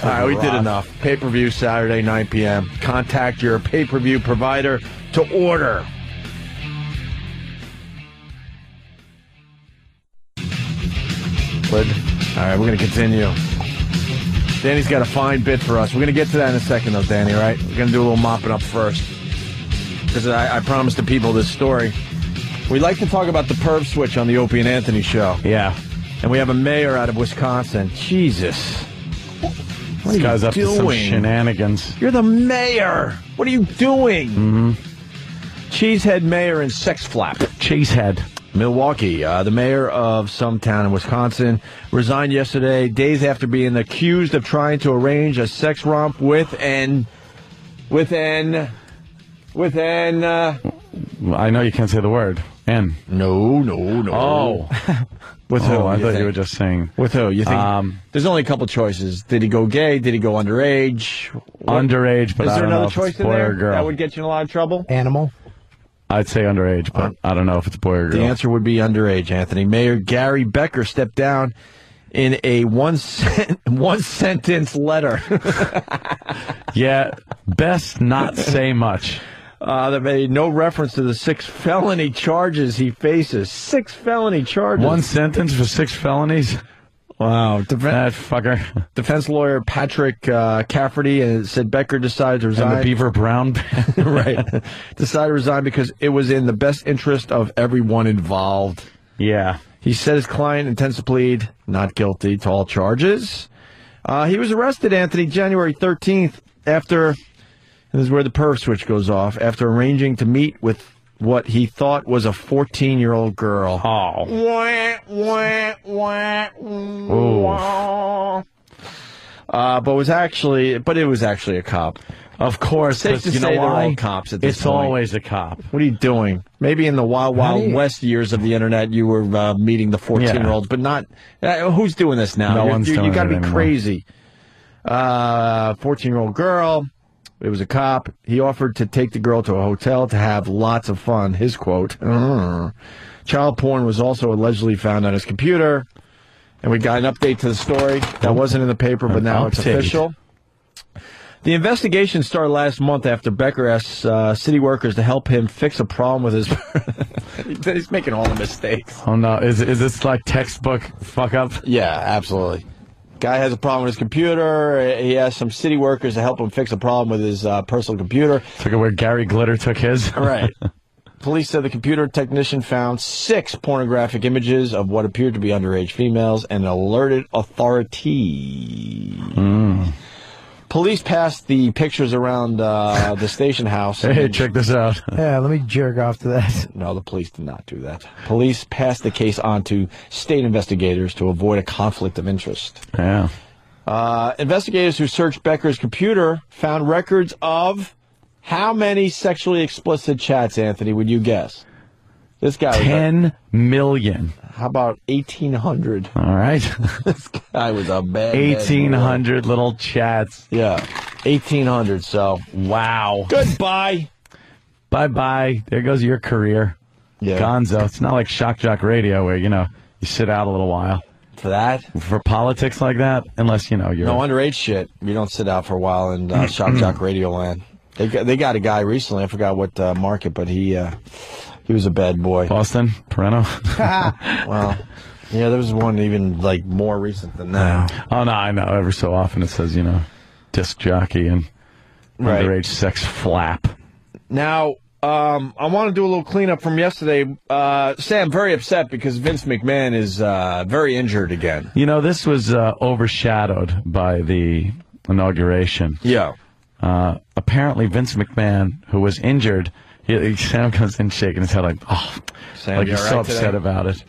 All right, we did enough. Pay-per-view Saturday, 9 p.m. Contact your pay-per-view provider to order. All right, we're going to continue. Danny's got a fine bit for us. We're going to get to that in a second, though, Danny, all right? We're going to do a little mopping up first. Because I promised the people this story. We like to talk about the perv switch on the Opie and Anthony show. Yeah. And we have a mayor out of Wisconsin. Jesus. What This guy's are up you to some doing? shenanigans. You're the mayor. What are you doing? Mm-hmm. Cheesehead mayor and sex flap. Cheesehead. Milwaukee, the mayor of some town in Wisconsin, resigned yesterday, days after being accused of trying to arrange a sex romp with an. I know you can't say the word. N. No. Oh. With who? I thought think? you were just saying. With who? You think? There's only a couple choices. Did he go gay? Did he go underage? Underage, but Is I there don't know another if choice it's in boy there or girl. that would get you in a lot of trouble? Animal? I'd say underage, but I don't know if it's boy or girl. The answer would be underage, Anthony. Mayor Gary Becker stepped down in a one sentence letter. Yeah, best not say much. That made no reference to the 6 felony charges he faces. 6 felony charges. One sentence for 6 felonies? Wow. That fucker. Defense lawyer Patrick Cafferty said Becker decided to resign. And the Beaver Brown. Right. Decided to resign because it was in the best interest of everyone involved. Yeah. He said his client intends to plead not guilty to all charges. He was arrested, Anthony, January 13th after, this is where the perv switch goes off, after arranging to meet with what he thought was a 14-year-old girl. Oh. But it was actually a cop. Of course, Safe to you know say they're why? all cops at this It's point. always a cop. What are you doing? Maybe in the Wild West years of the internet, you were meeting the 14-year-olds, but not. Who's doing this now? No one's doing You got to it be anymore. crazy. 14-year-old girl. It was a cop. He offered to take the girl to a hotel to have lots of fun. His quote. Child porn was also allegedly found on his computer. And we got an update to the story. That wasn't in the paper, but now it's official. The investigation started last month after Becker asked city workers to help him fix a problem with his... He's making all the mistakes. Oh, no. Is this like textbook fuck up? Yeah, absolutely. Guy has a problem with his computer. He asked some city workers to help him fix a problem with his personal computer. Took it where Gary Glitter took his? Right. Police said the computer technician found 6 pornographic images of what appeared to be underage females and alerted authorities. Police passed the pictures around the station house. Hey, check this out. Yeah, let me jerk off to that. No, the police did not do that. Police passed the case on to state investigators to avoid a conflict of interest. Yeah. Investigators who searched Becker's computer found records of how many sexually explicit chats, Anthony, would you guess? This guy was 10 million. How about 1,800? All right. This guy was a bad 1,800 little chats. Yeah. 1,800, so. Wow. Goodbye. Bye-bye. There goes your career. Yeah. Gonzo. It's not like Shock Jock Radio where, you sit out a little while. For that? For politics like that? Unless, you're... No, underage shit. You don't sit out for a while in Shock Jock Radio land. They got a guy recently, I forgot what market, but he was a bad boy. Boston? Parental? Well, yeah, there was one even, more recent than that. Oh, no, I know. Every so often it says, disc jockey and underage sex flap. Now, I want to do a little cleanup from yesterday. Sam, very upset because Vince McMahon is very injured again. This was overshadowed by the inauguration. Yeah. Apparently, Vince McMahon, who was injured, Sam comes in shaking his head like, Sam, he's so upset about it.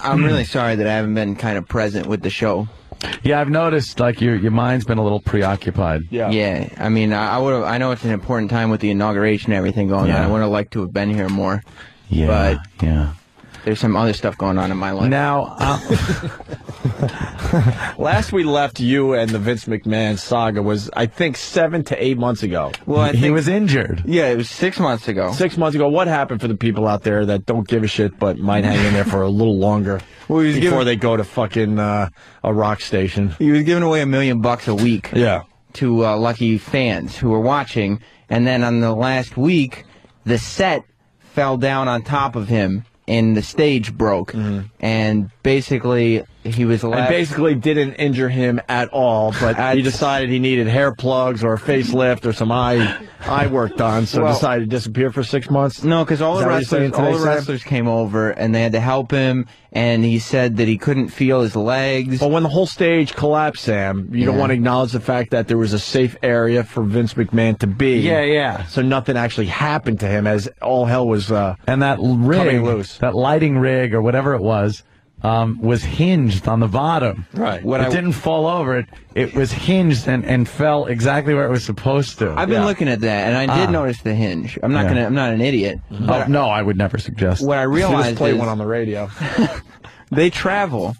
I'm really sorry that I haven't been kind of present with the show. Yeah, I've noticed your mind's been a little preoccupied. Yeah. I mean, I know it's an important time with the inauguration and everything going on. I would have liked to have been here more. Yeah. But yeah. There's some other stuff going on in my life. Now, last we left you and the Vince McMahon saga was, I think, 7 to 8 months ago. Well, I think, he was injured. Yeah, it was 6 months ago. 6 months ago. What happened for the people out there that don't give a shit but might hang in there for a little longer before they go to fucking a rock station? He was giving away $1 million a week. Yeah. To lucky fans who were watching, and then on the last week, the set fell down on top of him. And the stage broke, and basically he was allowed. And basically didn't injure him at all, but he decided he needed hair plugs or a facelift or some eye work done, so decided to disappear for 6 months. No, because all the wrestlers came over and they had to help him, and he said that he couldn't feel his legs. But when the whole stage collapsed, Sam, you don't want to acknowledge the fact that there was a safe area for Vince McMahon to be. Yeah. So nothing actually happened to him as all hell was and that rig, coming loose. That lighting rig or whatever it was hinged on the bottom. Right. It didn't fall over. It was hinged and fell exactly where it was supposed to. I've been looking at that, and I did notice the hinge. I'm not an idiot. But no, I would never suggest. What I realized play one on the radio. They travel.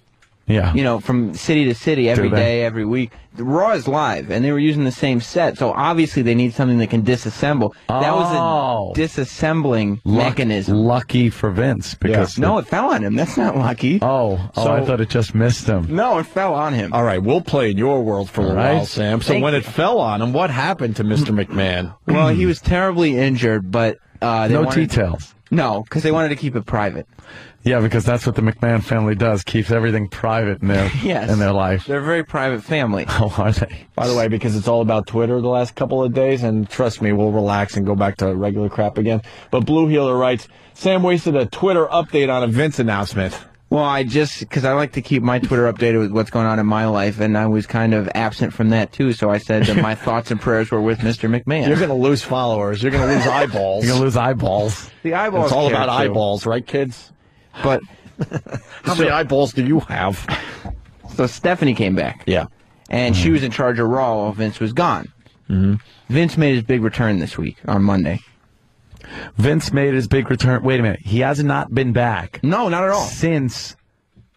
Yeah. From city to city every day, every week. The Raw is live, and they were using the same set, so obviously they need something that can disassemble. That was a disassembling mechanism. Lucky for Vince, because no, it fell on him. That's not lucky. So I thought it just missed him. No, it fell on him. All right, we'll play in your world for a little while, Sam. So when it fell on him, what happened to Mr. McMahon? Well, he was terribly injured, but no details. No, because they wanted to keep it private. Yeah, because that's what the McMahon family does, keeps everything private in their life. They're a very private family. Oh, are they? By the way, because it's all about Twitter the last couple of days, and trust me, we'll relax and go back to regular crap again. But Blue Healer writes, Sam wasted a Twitter update on a Vince announcement. Well, because I like to keep my Twitter updated with what's going on in my life, and I was kind of absent from that, too, so I said that my thoughts and prayers were with Mr. McMahon. You're going to lose followers. You're going to lose eyeballs. You're going to lose eyeballs. The eyeballs It's all about too. eyeballs, right, kids? But how many eyeballs do you have? So Stephanie came back. Yeah. And she was in charge of Raw while Vince was gone. Vince made his big return this week on Monday. Vince made his big return. Wait a minute. He has not been back. No, not at all. Since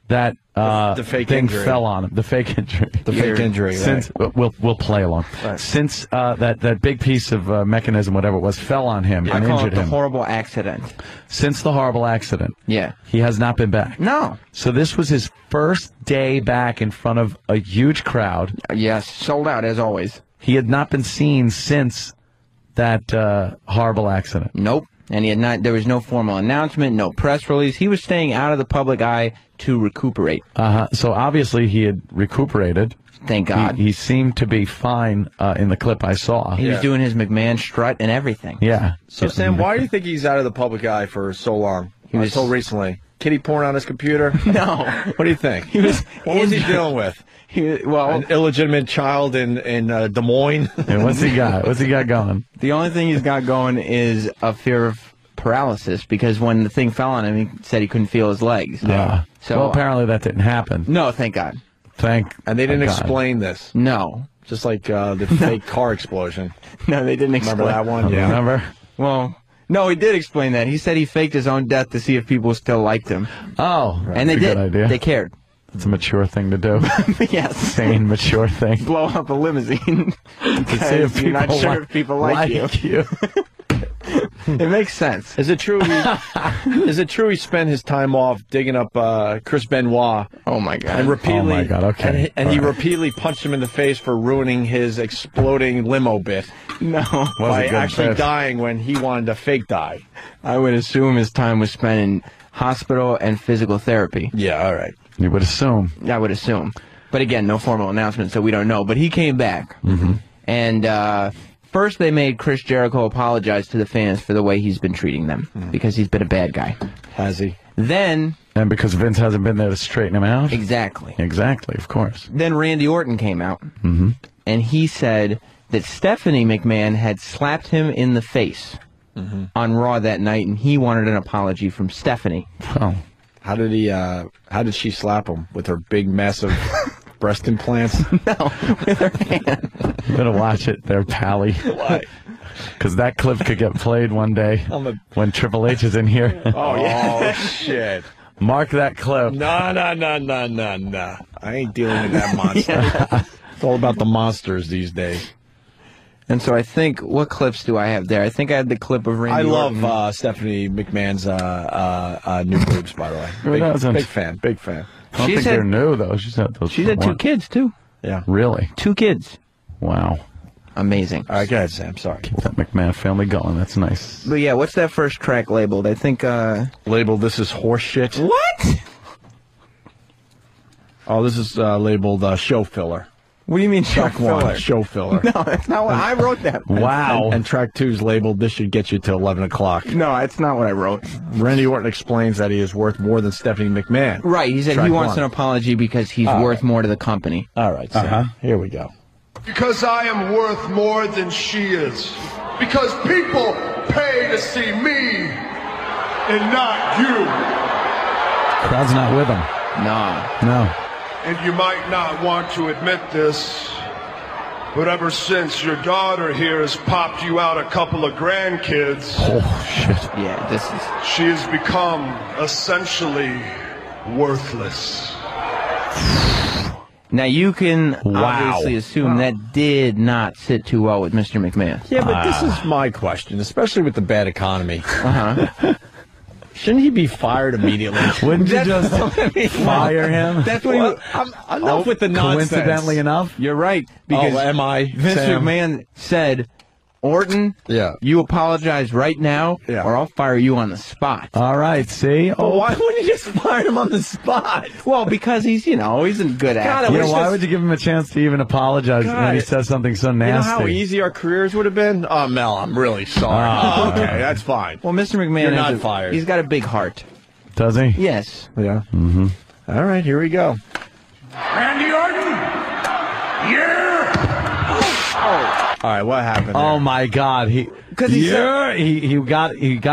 that the fake thing injury. fell on him. The fake injury. The fake injury. Since we'll play along. Right. Since that big piece of mechanism, whatever it was, fell on him and I call injured it the him. horrible accident. Since the horrible accident. Yeah. He has not been back. No. So this was his first day back in front of a huge crowd. Yes, sold out as always. He had not been seen since that horrible accident. Nope. And he had not. There was no formal announcement, no press release. He was staying out of the public eye to recuperate. So obviously he had recuperated. Thank God. He seemed to be fine in the clip I saw. He was doing his McMahon strut and everything. Yeah. So, Sam, why do you think he's out of the public eye for so long? Until recently. Kitty porn on his computer? No. What do you think? What was he dealing with? An illegitimate child in Des Moines? And what's he got? What's he got going? The only thing he's got going is a fear of paralysis, because when the thing fell on him, he said he couldn't feel his legs. Yeah. So, well, apparently that didn't happen. No, thank God. And they didn't God. explain this. No. Just like the fake car explosion. No, they didn't explain. Remember that one? Yeah. Remember? Well, no, he did explain that. He said he faked his own death to see if people still liked him. Oh, and they that's a did. good idea. They cared. It's a mature thing to do. Yes. Sane, mature thing. Blow up a limousine. To see if you're not people sure if people like you. It makes sense. Is it true? He spent his time off digging up Chris Benoit? Oh my God! And repeatedly, oh my God! Okay. And he repeatedly punched him in the face for ruining his exploding limo bit. No, by actually dying when he wanted to fake die. I would assume his time was spent in hospital and physical therapy. Yeah, all right. You would assume. I would assume, but again, no formal announcement, so we don't know. But he came back, and. First, they made Chris Jericho apologize to the fans for the way he's been treating them, because he's been a bad guy. Has he? Then... And because Vince hasn't been there to straighten him out? Exactly. Exactly, of course. Then Randy Orton came out, and he said that Stephanie McMahon had slapped him in the face on Raw that night, and he wanted an apology from Stephanie. Oh. How did she slap him? With her big, massive... breast implants? No, with her hand. You better watch it there, Pally. Why? Because that clip could get played one day when Triple H is in here. Oh, yeah. Oh, shit. Mark that clip. No. I ain't dealing with that monster. It's all about the monsters these days. And so I think, what clips do I have there? I think I had the clip of Randy Orton. love Stephanie McMahon's new boobs, by the way. Big fan. I don't think they're new, though. She's had those. She's had 2 kids, too. Yeah. Really? 2 kids. Wow. Amazing. All right, go ahead, Sam. Sorry. Keep that McMahon family going. That's nice. But yeah, what's that first track labeled? I think, labeled, this is horse shit. What? Oh, this is labeled show filler. What do you mean show track filler? 1, show filler. No, that's not what I wrote that. Wow. And track 2 is labeled, this should get you to 11 o'clock. No, that's not what I wrote. Randy Orton explains that he is worth more than Stephanie McMahon. Right, he said Track he wants 1. an apology because he's worth more to the company. All right, Sam. Here we go. Because I am worth more than she is. Because people pay to see me and not you. Crowd's not with him. No. And you might not want to admit this, but ever since your daughter here has popped you out a couple of grandkids, oh shit! Yeah, she has become essentially worthless. Now you can obviously assume that did not sit too well with Mr. McMahon. Yeah, but this is my question, especially with the bad economy. Shouldn't he be fired immediately? Wouldn't you just fire him? That's what enough with the nonsense. Coincidentally enough, you're right. Because Vince McMahon said, Orton, you apologize right now, or I'll fire you on the spot. All right, see? Well, why wouldn't you just fire him on the spot? Well, because he's, he's a good actor. Why would you give him a chance to even apologize when he says something so nasty? You know how easy our careers would have been? Oh, Mel, I'm really sorry. Okay, that's fine. Well, Mr. McMahon, You're not fired. He's got a big heart. Does he? Yes. Yeah. Mm-hmm. All right, here we go. Randy Orton! Yeah! All right, what happened? Oh my God! He got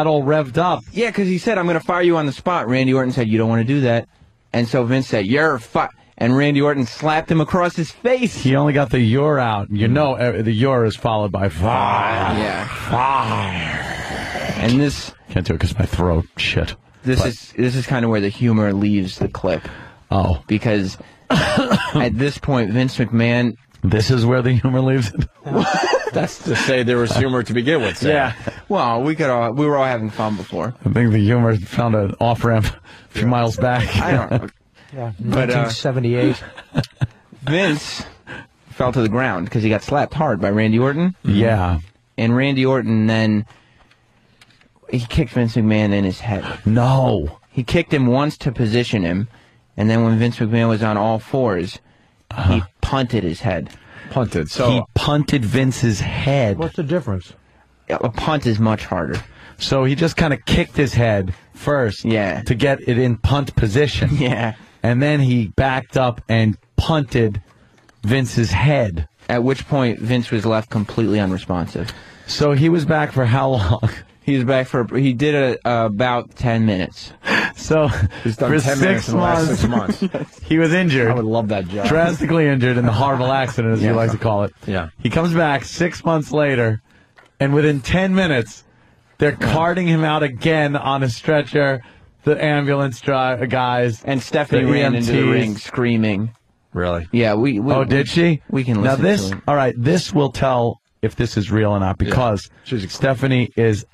all revved up. Yeah, because he said, "I'm going to fire you on the spot." Randy Orton said, "You don't want to do that," and so Vince said, "You're fired." And Randy Orton slapped him across his face. He only got the "you're" out. You know, the "you're" is followed by fire. Yeah. Fire. And this can't do it because my throat. Shit. This is kind of where the humor leaves the clip. Oh, because at this point, Vince McMahon. This is where the humor leaves it. That's to say there was humor to begin with. Sam. Yeah. Well, we were all having fun before. I think the humor found an off ramp a few miles back. I don't know. Yeah, 1978. Vince fell to the ground because he got slapped hard by Randy Orton. Yeah. And Randy Orton then he kicked Vince McMahon in his head. No. He kicked him once to position him, and then when Vince McMahon was on all fours, he punted his head. Punted. So he punted Vince's head. What's the difference? A punt is much harder. So he just kind of kicked his head first. Yeah. To get it in punt position. Yeah. And then he backed up and punted Vince's head. At which point, Vince was left completely unresponsive. So he was back for how long? He was back for, he did it about 10 minutes. So he's done for 10 minutes in the last 6 months. He was injured. I would love that job. Drastically injured in the horrible accident, as you like to call it. Yeah. He comes back 6 months later, and within 10 minutes, they're carting him out again on a stretcher. The ambulance guys. And Stephanie ran into the ring screaming. Really? Yeah, oh, did she? We can listen now this, to it. All right, this will tell if this is real or not, because Stephanie is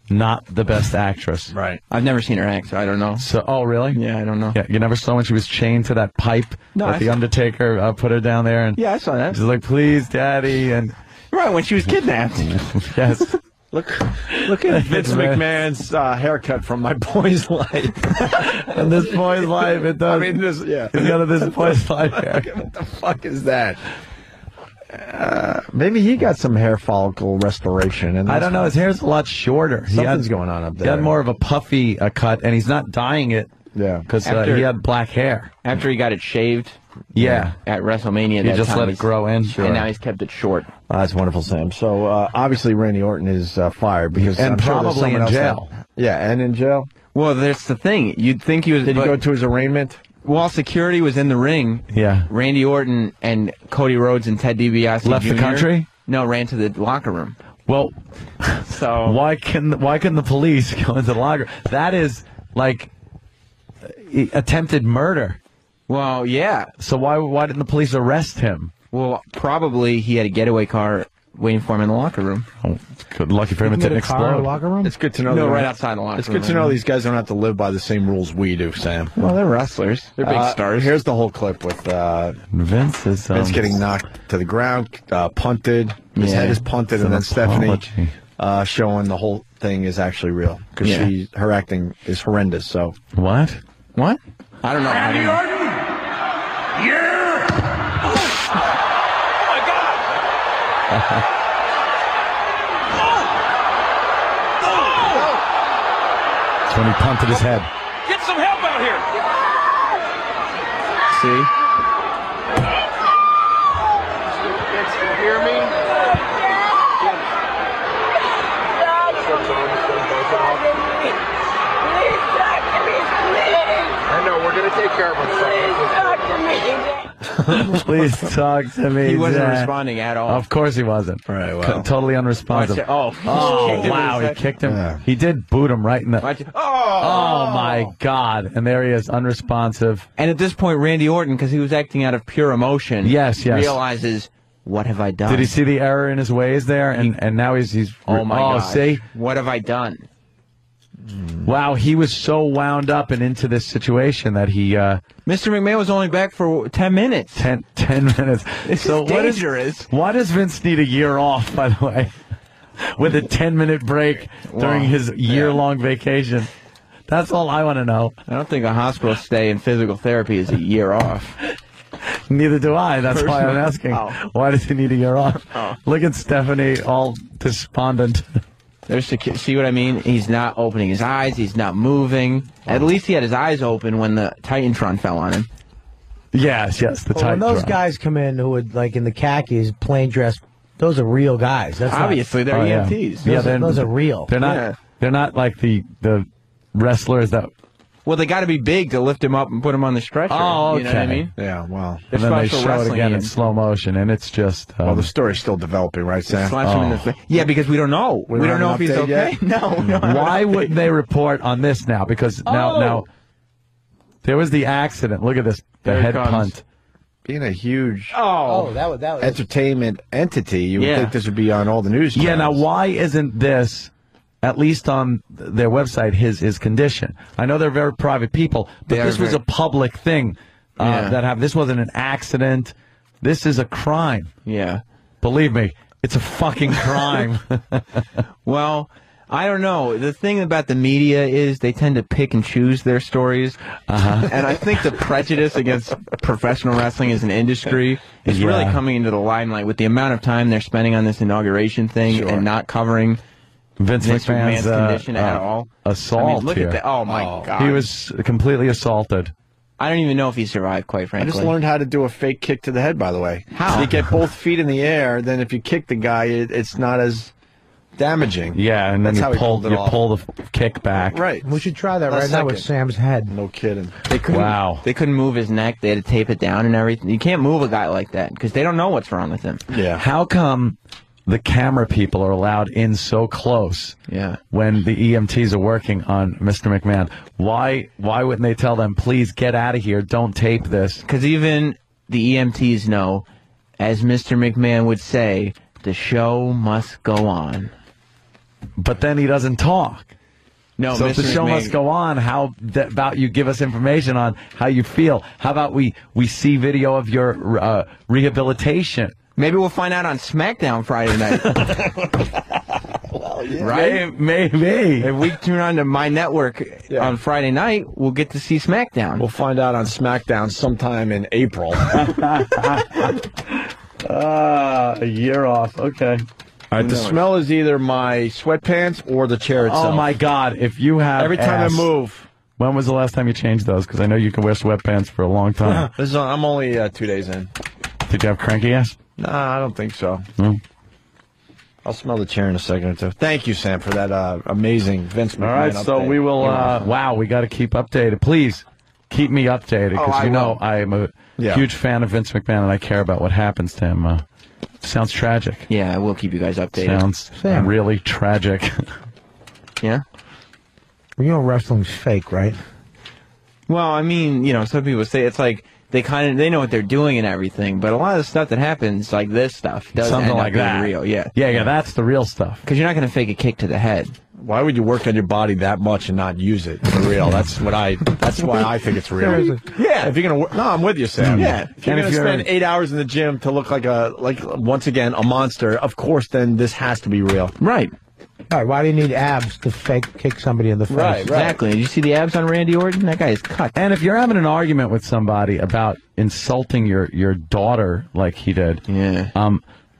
not the best actress. Right. I've never seen her act, so I don't know. So, oh, really? Yeah, I don't know. Yeah, you never saw when she was chained to that pipe that the Undertaker put her down there? And yeah, I saw that. She's like, please, Daddy. And right, when she was kidnapped. Yes. Look at Vince McMahon's haircut from My Boy's Life. And this boy's life, it does. I mean, this, yeah. He's got this boy's life hair. What the fuck is that? Maybe he got some hair follicle restoration. And I don't know. His hair's a lot shorter. Something's going on up there. He had more of a puffy cut, and he's not dyeing it. Yeah. Because he had black hair. After he got it shaved. Yeah. At WrestleMania. He just let it grow in. And now he's kept it short. That's wonderful, Sam. So, obviously, Randy Orton is fired because and I'm sure there's probably someone in else jail. Yeah, and in jail. Well, that's the thing. You'd think he was. Did he go to his arraignment? While security was in the ring, Randy Orton and Cody Rhodes and Ted DiBiase left Jr. the country? No, ran to the locker room. Well, so why couldn't the police go into the locker? That is like attempted murder. Well, yeah. So why didn't the police arrest him? Well, probably he had a getaway car waiting for him in the locker room. Oh, good. Lucky for him it didn't explode. Locker room? It's good to know. No, right outside the locker It's room. good to know these guys don't have to live by the same rules we do, Sam. Well, they're wrestlers. They're big stars. Here's the whole clip with Vince getting knocked to the ground, punted. His head is punted, and then Stephanie showing the whole thing is actually real because her acting is horrendous. So what? What? I don't know. Randy Orton! Yeah! Oh, my God! That's when he punted his head. Get some help out here! See? Kids can hear me? I know, we're going to take care of ourselves. Please talk to me. He wasn't Jack. responding at all. Of course he wasn't. Right, well. Totally unresponsive. Oh, wow, he kicked him. Yeah. He did boot him right in the... Oh, my God. And there he is, unresponsive. And at this point, Randy Orton, because he was acting out of pure emotion, realizes, what have I done? Did he see the error in his ways there? And now he's oh, my God. See? What have I done? Wow, he was so wound up and into this situation that he... Mr. McMahon was only back for 10 minutes. 10 minutes. This so is dangerous. Why does Vince need a year off, by the way? With a 10-minute break during his year-long vacation. That's all I want to know. I don't think a hospital stay in physical therapy is a year off. Neither do I. That's why I'm asking. Why does he need a year off? Look at Stephanie, all despondent. See what I mean? He's not opening his eyes. He's not moving. At least he had his eyes open when the Titantron fell on him. Yes, the Titantron. When those guys come in who would, like, in the khakis, plain dress, those are real guys. That's obviously they're EMTs. Those are real. They're not. Yeah. They're not like the wrestlers that. Well, they got to be big to lift him up and put him on the stretcher. Oh, okay. You know what I mean? Yeah, well. And then they show it again in slow motion, and it's just... well, the story's still developing, right, Sam? Him in the face. Yeah, because we don't know. We don't know if he's okay. No. Why wouldn't they report on this now? Because now there was the accident. Look at this. The head punt. Being a huge that was entertainment entity, you would think this would be on all the news channels. Yeah, now why isn't this... at least on their website, his condition. I know they're very private people, but this was a public thing. This wasn't an accident. This is a crime. Yeah. Believe me, it's a fucking crime. Well, I don't know. The thing about the media is they tend to pick and choose their stories. And I think the prejudice against professional wrestling as an industry is really coming into the limelight with the amount of time they're spending on this inauguration thing and not covering Vince McMahon's condition at all. Assault. I mean, look at that. Oh, my God. He was completely assaulted. I don't even know if he survived, quite frankly. I just learned how to do a fake kick to the head, by the way. How? You get both feet in the air, then if you kick the guy, it's not as damaging. Yeah, and then you pull the kick back. Right. We should try that right now with Sam's head. No kidding. They couldn't move his neck. They had to tape it down and everything. You can't move a guy like that because they don't know what's wrong with him. Yeah. How come the camera people are allowed in so close when the EMTs are working on Mr. McMahon? Why wouldn't they tell them, please get out of here, don't tape this? Because even the EMTs know, as Mr. McMahon would say, the show must go on. But then he doesn't talk. No, so Mr. if the show must go on, how about you give us information on how you feel? How about we see video of your rehabilitation? Maybe we'll find out on SmackDown Friday night. Well, yeah. Right? Maybe. If we tune on to my network on Friday night, we'll get to see SmackDown. We'll find out on SmackDown sometime in April. A year off. Okay. All right, the smell is either my sweatpants or the chair itself. Oh, my God. If you have every time I move. When was the last time you changed those? Because I know you can wear sweatpants for a long time. I'm only 2 days in. Did you have cranky ass? Nah, I don't think so. No. I'll smell the chair in a second or two. Thank you, Sam, for that amazing Vince McMahon All right, so we will, wow, we got to keep updated. Please keep me updated, because you know I am a huge fan of Vince McMahon, and I care about what happens to him. Sounds tragic. Yeah, I will keep you guys updated. Sounds really tragic. Yeah? Well, you know wrestling's fake, right? Well, I mean, you know, some people say it's like they know what they're doing and everything, but a lot of the stuff that happens, like this stuff, doesn't Something end like up being that. real. Yeah, that's the real stuff. Because you're not going to fake a kick to the head. Why would you work on your body that much and not use it for real? That's why I think it's real. Yeah, if you're gonna no, I'm with you, Sam. Yeah, if you're gonna spend 8 hours in the gym to look like once again a monster, of course, then this has to be real. Right. All right, why do you need abs to fake kick somebody in the face? Right, exactly. Did you see the abs on Randy Orton? That guy is cut. And if you're having an argument with somebody about insulting your daughter like he did,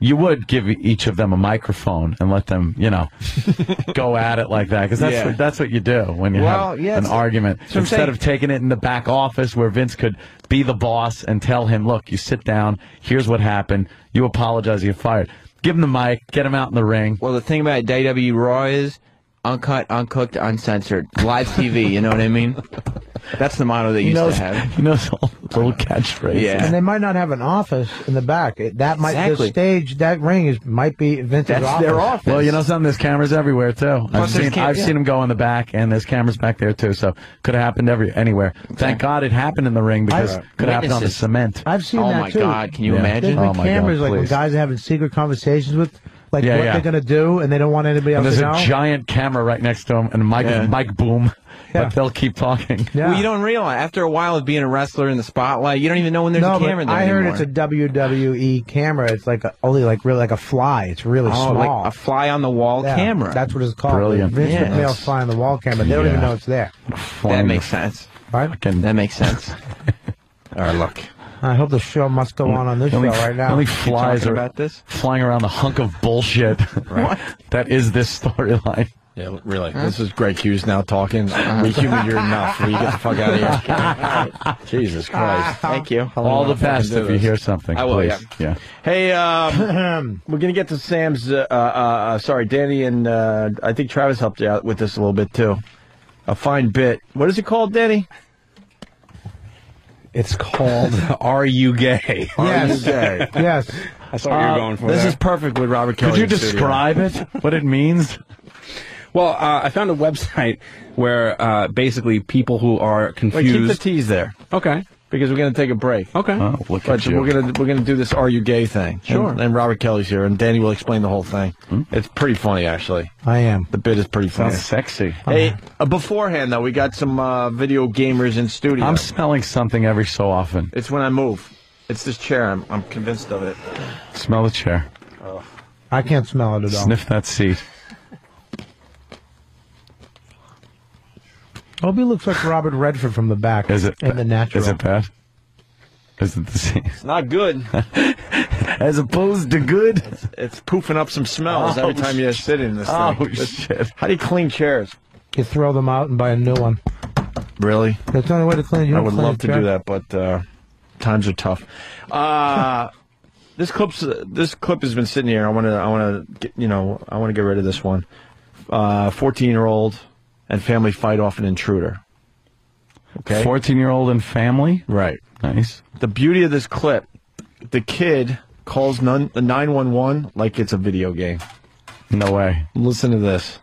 you would give each of them a microphone and let them, go at it like that, because that's what you do when you have an argument. Instead of taking it in the back office where Vince could be the boss and tell him, look, you sit down, here's what happened, you apologize, you're fired. Give him the mic, get him out in the ring. Well, the thing about WWE Raw is uncut, uncooked, uncensored. Live TV, you know what I mean? That's the motto they used to have. He knows all the little catchphrases. Yeah. And they might not have an office in the back. The stage, that ring might be Vince's office. That's their office. Well, you know something? There's cameras everywhere, too. I've seen them go in the back, and there's cameras back there, too. So could have happened anywhere. Thank God it happened in the ring, because could have happened on the cement. I've seen that, too. Oh, my God. Can you imagine? There's been cameras, like when guys are having secret conversations with what they're going to do, and they don't want anybody else to know. There's a giant camera right next to him, and mic boom. But they'll keep talking. Yeah. Well, you don't realize, after a while of being a wrestler in the spotlight, you don't even know when there's a camera there I heard anymore. it's a WWE camera. It's like really like a fly. It's really small. Like a fly on the wall camera. That's what it's called. Brilliant. Vince McMahon's fly on the wall camera. They don't even know it's there. That makes sense. Right? That makes sense. All right, look. I hope the show must go on this show right now. Only flies are about this? flying around the hunk of bullshit. What? That is this storyline. Yeah, really. This is Greg Hughes now talking. We humored you enough. Will you get the fuck out of here? Jesus Christ. Thank you. All the best if you hear something. I will, please. Yeah. Hey, we're going to get to Sam's, sorry, Danny and I think Travis helped you out with this a little bit, too. A fine bit. What is it called, Danny? It's called Are You Gay? Yes. Are You Gay? Yes. That's what you're going for. This is perfect with Robert Kelly. Could you describe it? What it means? Well, I found a website where basically people who are confused. Wait, keep the T's there. Okay. Because we're going to take a break. Okay. Oh, look at you. We're gonna do this Are You Gay thing. Sure. And Robert Kelly's here, and Danny will explain the whole thing. It's pretty funny, actually. I am. The bit is pretty funny. Sounds sexy. Hey, beforehand, though, we got some video gamers in studio. I'm smelling something every so often. It's when I move. It's this chair. I'm convinced of it. Smell the chair. Oh. I can't smell it at all. Sniff that seat. Opie looks like Robert Redford from the back. Is it? In The Natural. Is it bad? Is it the same? It's not good. As opposed to good? It's poofing up some smells every time you sit in this thing. Oh, shit. How do you clean chairs? You throw them out and buy a new one. Really? That's the only way to clean it. I would love to do that, but times are tough. This clip has been sitting here. I want to get rid of this one. 14-year-old and family fight off an intruder. Okay. 14-year-old and family? Right. Nice. The beauty of this clip, the kid calls the 911 like it's a video game. No way. Listen to this.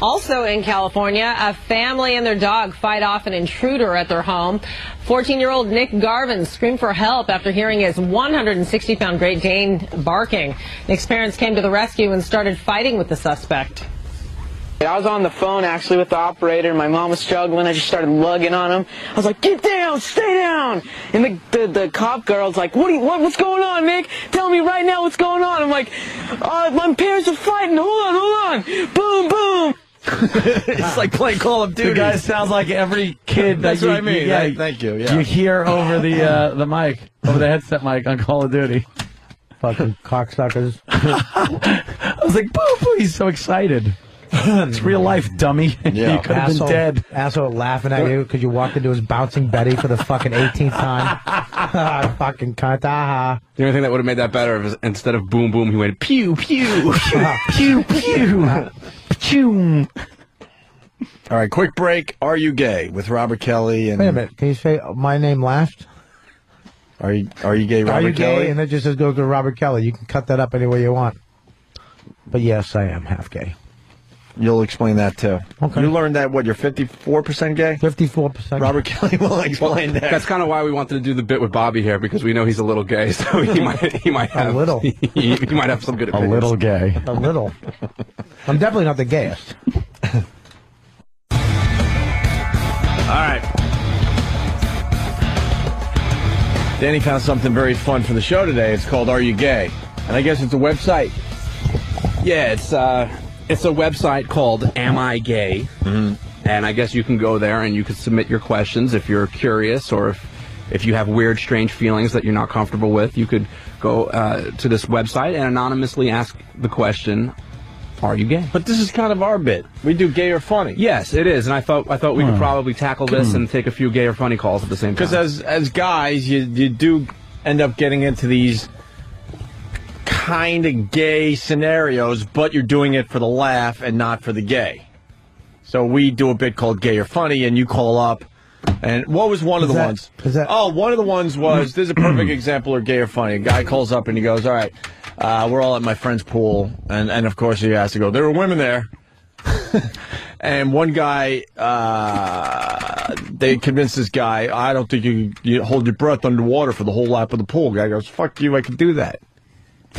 Also in California, a family and their dog fight off an intruder at their home. 14-year-old Nick Garvin screamed for help after hearing his 160-pound Great Dane barking. Nick's parents came to the rescue and started fighting with the suspect. I was on the phone actually with the operator. My mom was struggling. I just started lugging on him. I was like, "Get down, stay down!" And the cop girl's like, "What's going on, Nick? Tell me right now what's going on." I'm like, "My parents are fighting. Hold on. Boom, boom." It's like playing Call of Duty. The guy sounds like every kid that That's what I mean. Thank you. Yeah. You hear over the mic, over the headset mic on Call of Duty. Fucking cocksuckers. I was like, boo, boo. He's so excited. It's real life, dummy. Yeah. You could have been dead. Asshole laughing at you because you walked into his bouncing Betty for the fucking 18th time. Fucking cunt. The only thing that would have made that better is instead of boom boom, he went pew pew Pew, pew. Pew. All right, quick break. Are You Gay with Robert Kelly? And Wait a minute. Can you say my name last? Are you gay, Robert Are you Kelly? gay? And it just says go to Robert Kelly. You can cut that up any way you want. But yes, I am half gay. You'll explain that, too. Okay. You learned that, you're 54% gay? 54%. Robert Kelly will explain that. That's kind of why we wanted to do the bit with Bobby here, because we know he's a little gay, so he might have a little. he might have some good opinions. A little gay. A little. I'm definitely not the gayest. All right. Danny found something very fun for the show today. It's called Are You Gay? And I guess it's a website. Yeah, it's a website called Am I Gay? Mm-hmm. And I guess you can go there and you can submit your questions if you're curious, or if you have weird, strange feelings that you're not comfortable with. You could go to this website and anonymously ask the question, are you gay? But this is kind of our bit. We do gay or funny. Yes, it is. And I thought we could probably tackle this and take a few gay or funny calls at the same time. Because as guys, you do end up getting into these kind of gay scenarios, but you're doing it for the laugh and not for the gay. So we do a bit called Gay or Funny, and you call up. And what was one of the ones? One of the ones was, this is a perfect example of Gay or Funny. A guy calls up and he goes, all right, we're all at my friend's pool. And of course he has to go, there were women there. And one guy, they convinced this guy, I don't think you hold your breath underwater for the whole lap of the pool. Guy goes, fuck you, I can do that.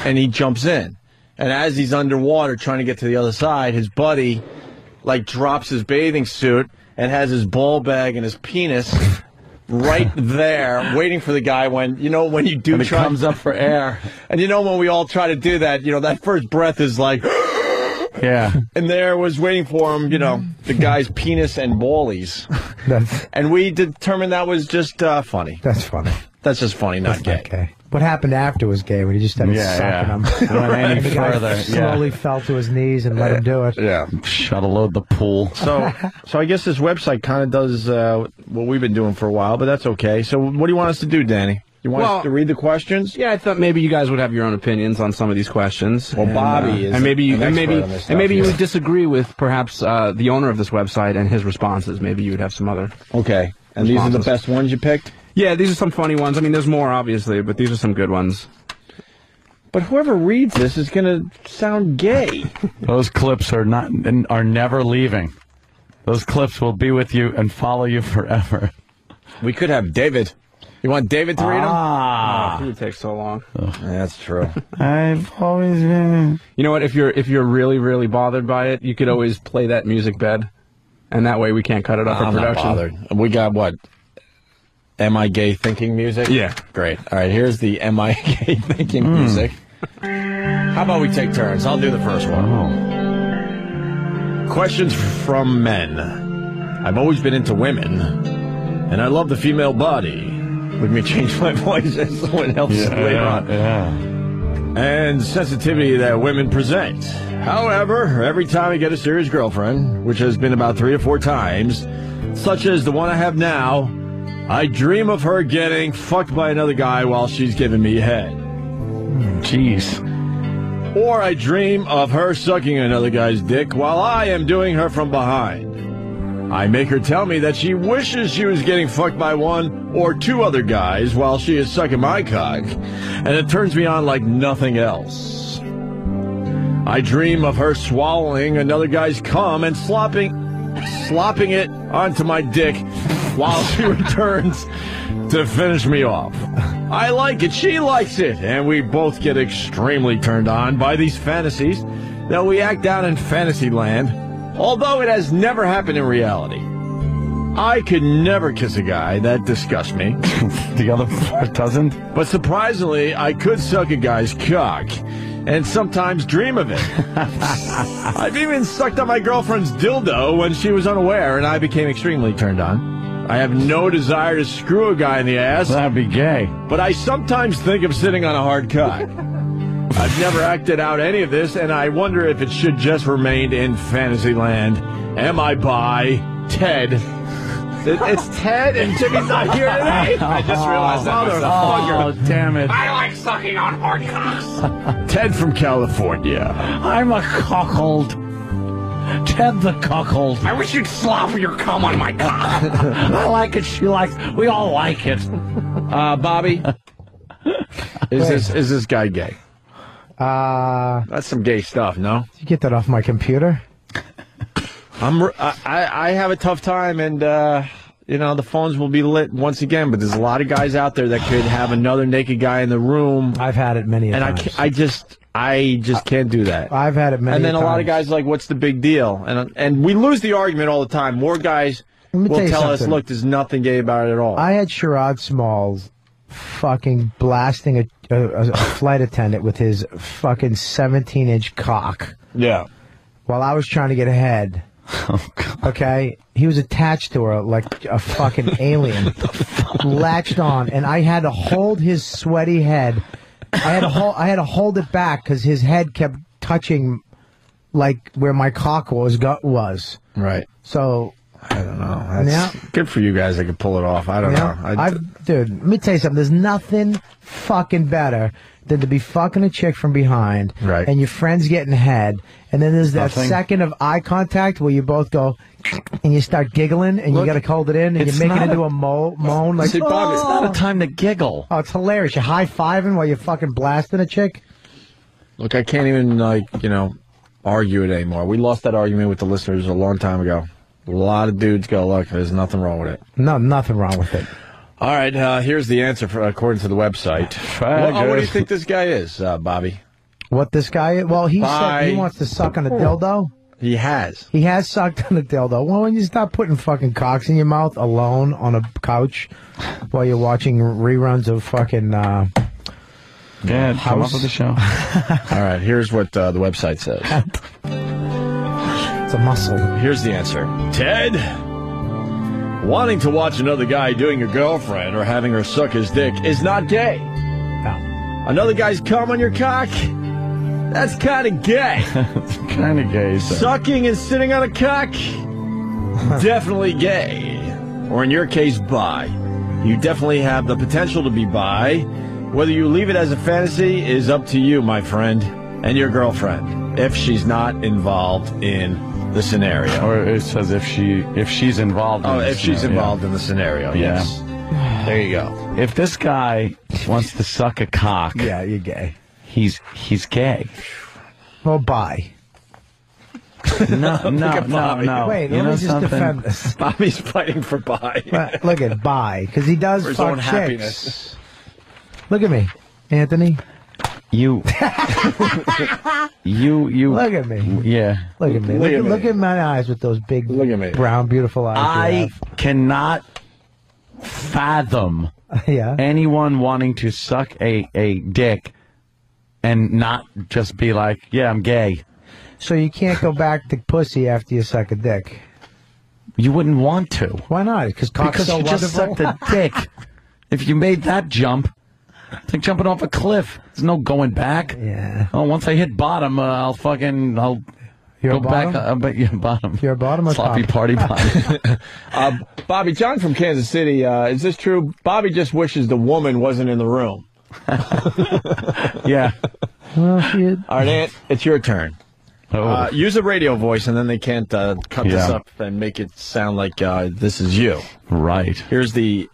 And he jumps in. And as he's underwater trying to get to the other side, his buddy, drops his bathing suit and has his ball bag and his penis right there waiting for the guy when you do when it comes up for air. And when we all try to do that, that first breath is like, Yeah. And there was waiting for him, the guy's penis and ballies. And we determined that was just funny. That's funny. That's just funny, not gay. Okay. What happened after was gay when he just started sucking him. Went any The guy further. slowly fell to his knees and let him do it. Yeah. Shuttle load the pool. So I guess this website kind of does what we've been doing for a while, but that's okay. So what do you want us to do, Danny? You want us to read the questions? Yeah, I thought maybe you guys would have your own opinions on some of these questions. Well, Bobby is and maybe an expert on this stuff, you would disagree with perhaps the owner of this website and his responses. Maybe you would have some other. Okay, and these are the best ones you picked. Yeah, these are some funny ones. I mean, there's more obviously, but these are some good ones. But whoever reads this is going to sound gay. Those clips are never leaving. Those clips will be with you and follow you forever. We could have David. You want David to read them? Oh, it would take so long. Yeah, that's true. I've always been. You know what? If you're really, really bothered by it, you could always play that music bed, and that way we can't cut it off our production. I'm not bothered. We got what? Am I gay thinking music? Yeah. Great. All right, here's the Am I gay thinking music. How about we take turns? I'll do the first one. Questions from men. I've always been into women, and I love the female body. Let me change my voice so it helps later on. Yeah. And sensitivity that women present. However, every time I get a serious girlfriend, which has been about 3 or 4 times, such as the one I have now, I dream of her getting fucked by another guy while she's giving me head. Jeez. Or I dream of her sucking another guy's dick while I am doing her from behind. I make her tell me that she wishes she was getting fucked by 1 or 2 other guys while she is sucking my cock, and it turns me on like nothing else. I dream of her swallowing another guy's cum and slopping it onto my dick while she returns to finish me off. I like it, she likes it, and we both get extremely turned on by these fantasies that we act out in fantasy land, although it has never happened in reality. I could never kiss a guy. That disgusts me. The other part doesn't? But surprisingly, I could suck a guy's cock, and sometimes dream of it. I've even sucked on my girlfriend's dildo when she was unaware, and I became extremely turned on. I have no desire to screw a guy in the ass. That'd be gay. But I sometimes think of sitting on a hard cock. I've never acted out any of this, and I wonder if it should just remain in Fantasyland. Am I bi? Ted. It's Ted, and Jimmy's not here today. I just realized that myself. Oh, damn it. I like sucking on hard cocks. Ted from California. I'm a cuckold. Ted the cuckold. I wish you'd slop your cum on my cock. I like it. She likes. We all like it. Bobby, is this guy gay? That's some gay stuff, no? Did you get that off my computer? I have a tough time, and the phones will be lit once again. But there's a lot of guys out there that could have another naked guy in the room. I've had it many times. And I just can't do that. I've had it many times. And then a lot of guys are like, what's the big deal? And we lose the argument all the time. More guys will tell us, look, there's nothing gay about it at all. I had Sherrod Smalls fucking blasting a flight attendant with his fucking 17-inch cock. Yeah. While I was trying to get ahead. Oh, God. Okay? He was attached to her like a fucking alien. Latched on. And I had to hold his sweaty head. I had to hold it back because his head kept touching like where my cock was. Right. So I don't know. That's good for you guys that can pull it off. I don't know. Dude, let me tell you something. There's nothing fucking better than to be fucking a chick from behind, right? And your friend's getting head, and then there's that second of eye contact where you both go and you start giggling, and you got to hold it in, and you make it into a moan. Like, see, Bob, it's not a time to giggle. Oh, it's hilarious. You're high-fiving while you're fucking blasting a chick. Look, I can't even argue it anymore. We lost that argument with the listeners a long time ago. A lot of dudes go, look, there's nothing wrong with it. No, nothing wrong with it. All right, here's the answer according to the website. What do you think this guy is, Bobby? What this guy is? Well, he said he wants to suck on a dildo. He has. He has sucked on a dildo. Well, when you stop putting fucking cocks in your mouth alone on a couch while you're watching reruns of fucking come up with the show. All right, here's what the website says. It's a muscle. Here's the answer. Ted, wanting to watch another guy doing your girlfriend or having her suck his dick is not gay. No. Another guy's cum on your cock? That's kind of gay. It's kind of gay. So. Sucking and sitting on a cock? Definitely gay. Or in your case, bi. You definitely have the potential to be bi. Whether you leave it as a fantasy is up to you, my friend, and your girlfriend, if she's not involved in the scenario. Or it says if she's involved in the if she's involved in the scenario, yes. There you go. If this guy wants to suck a cock, yeah, you're gay. He's gay. Well, bi. No. Wait, let me just defend this. Bobby's fighting for bi. Look at bi, because he does for his fuck own chicks. happiness. Look at me, Anthony. You. Look at me. Yeah. Look at me. Look at my eyes with those big, brown, beautiful eyes. I cannot fathom anyone wanting to suck a dick and not just be like, yeah, I'm gay. So you can't go back to pussy after you suck a dick. You wouldn't want to. Why not? Because you wonderful? Just sucked a dick. If you made that jump, it's like jumping off a cliff. There's no going back. Yeah. Oh, once I hit bottom, I'll go back. Bottom. You're a bottom or sloppy top? party bottom. Bobby, John from Kansas City, is this true? Bobby just wishes the woman wasn't in the room. Yeah. Well, all right, Ant, it's your turn. Use a radio voice, and then they can't cut this up and make it sound like this is you. Right. Here's the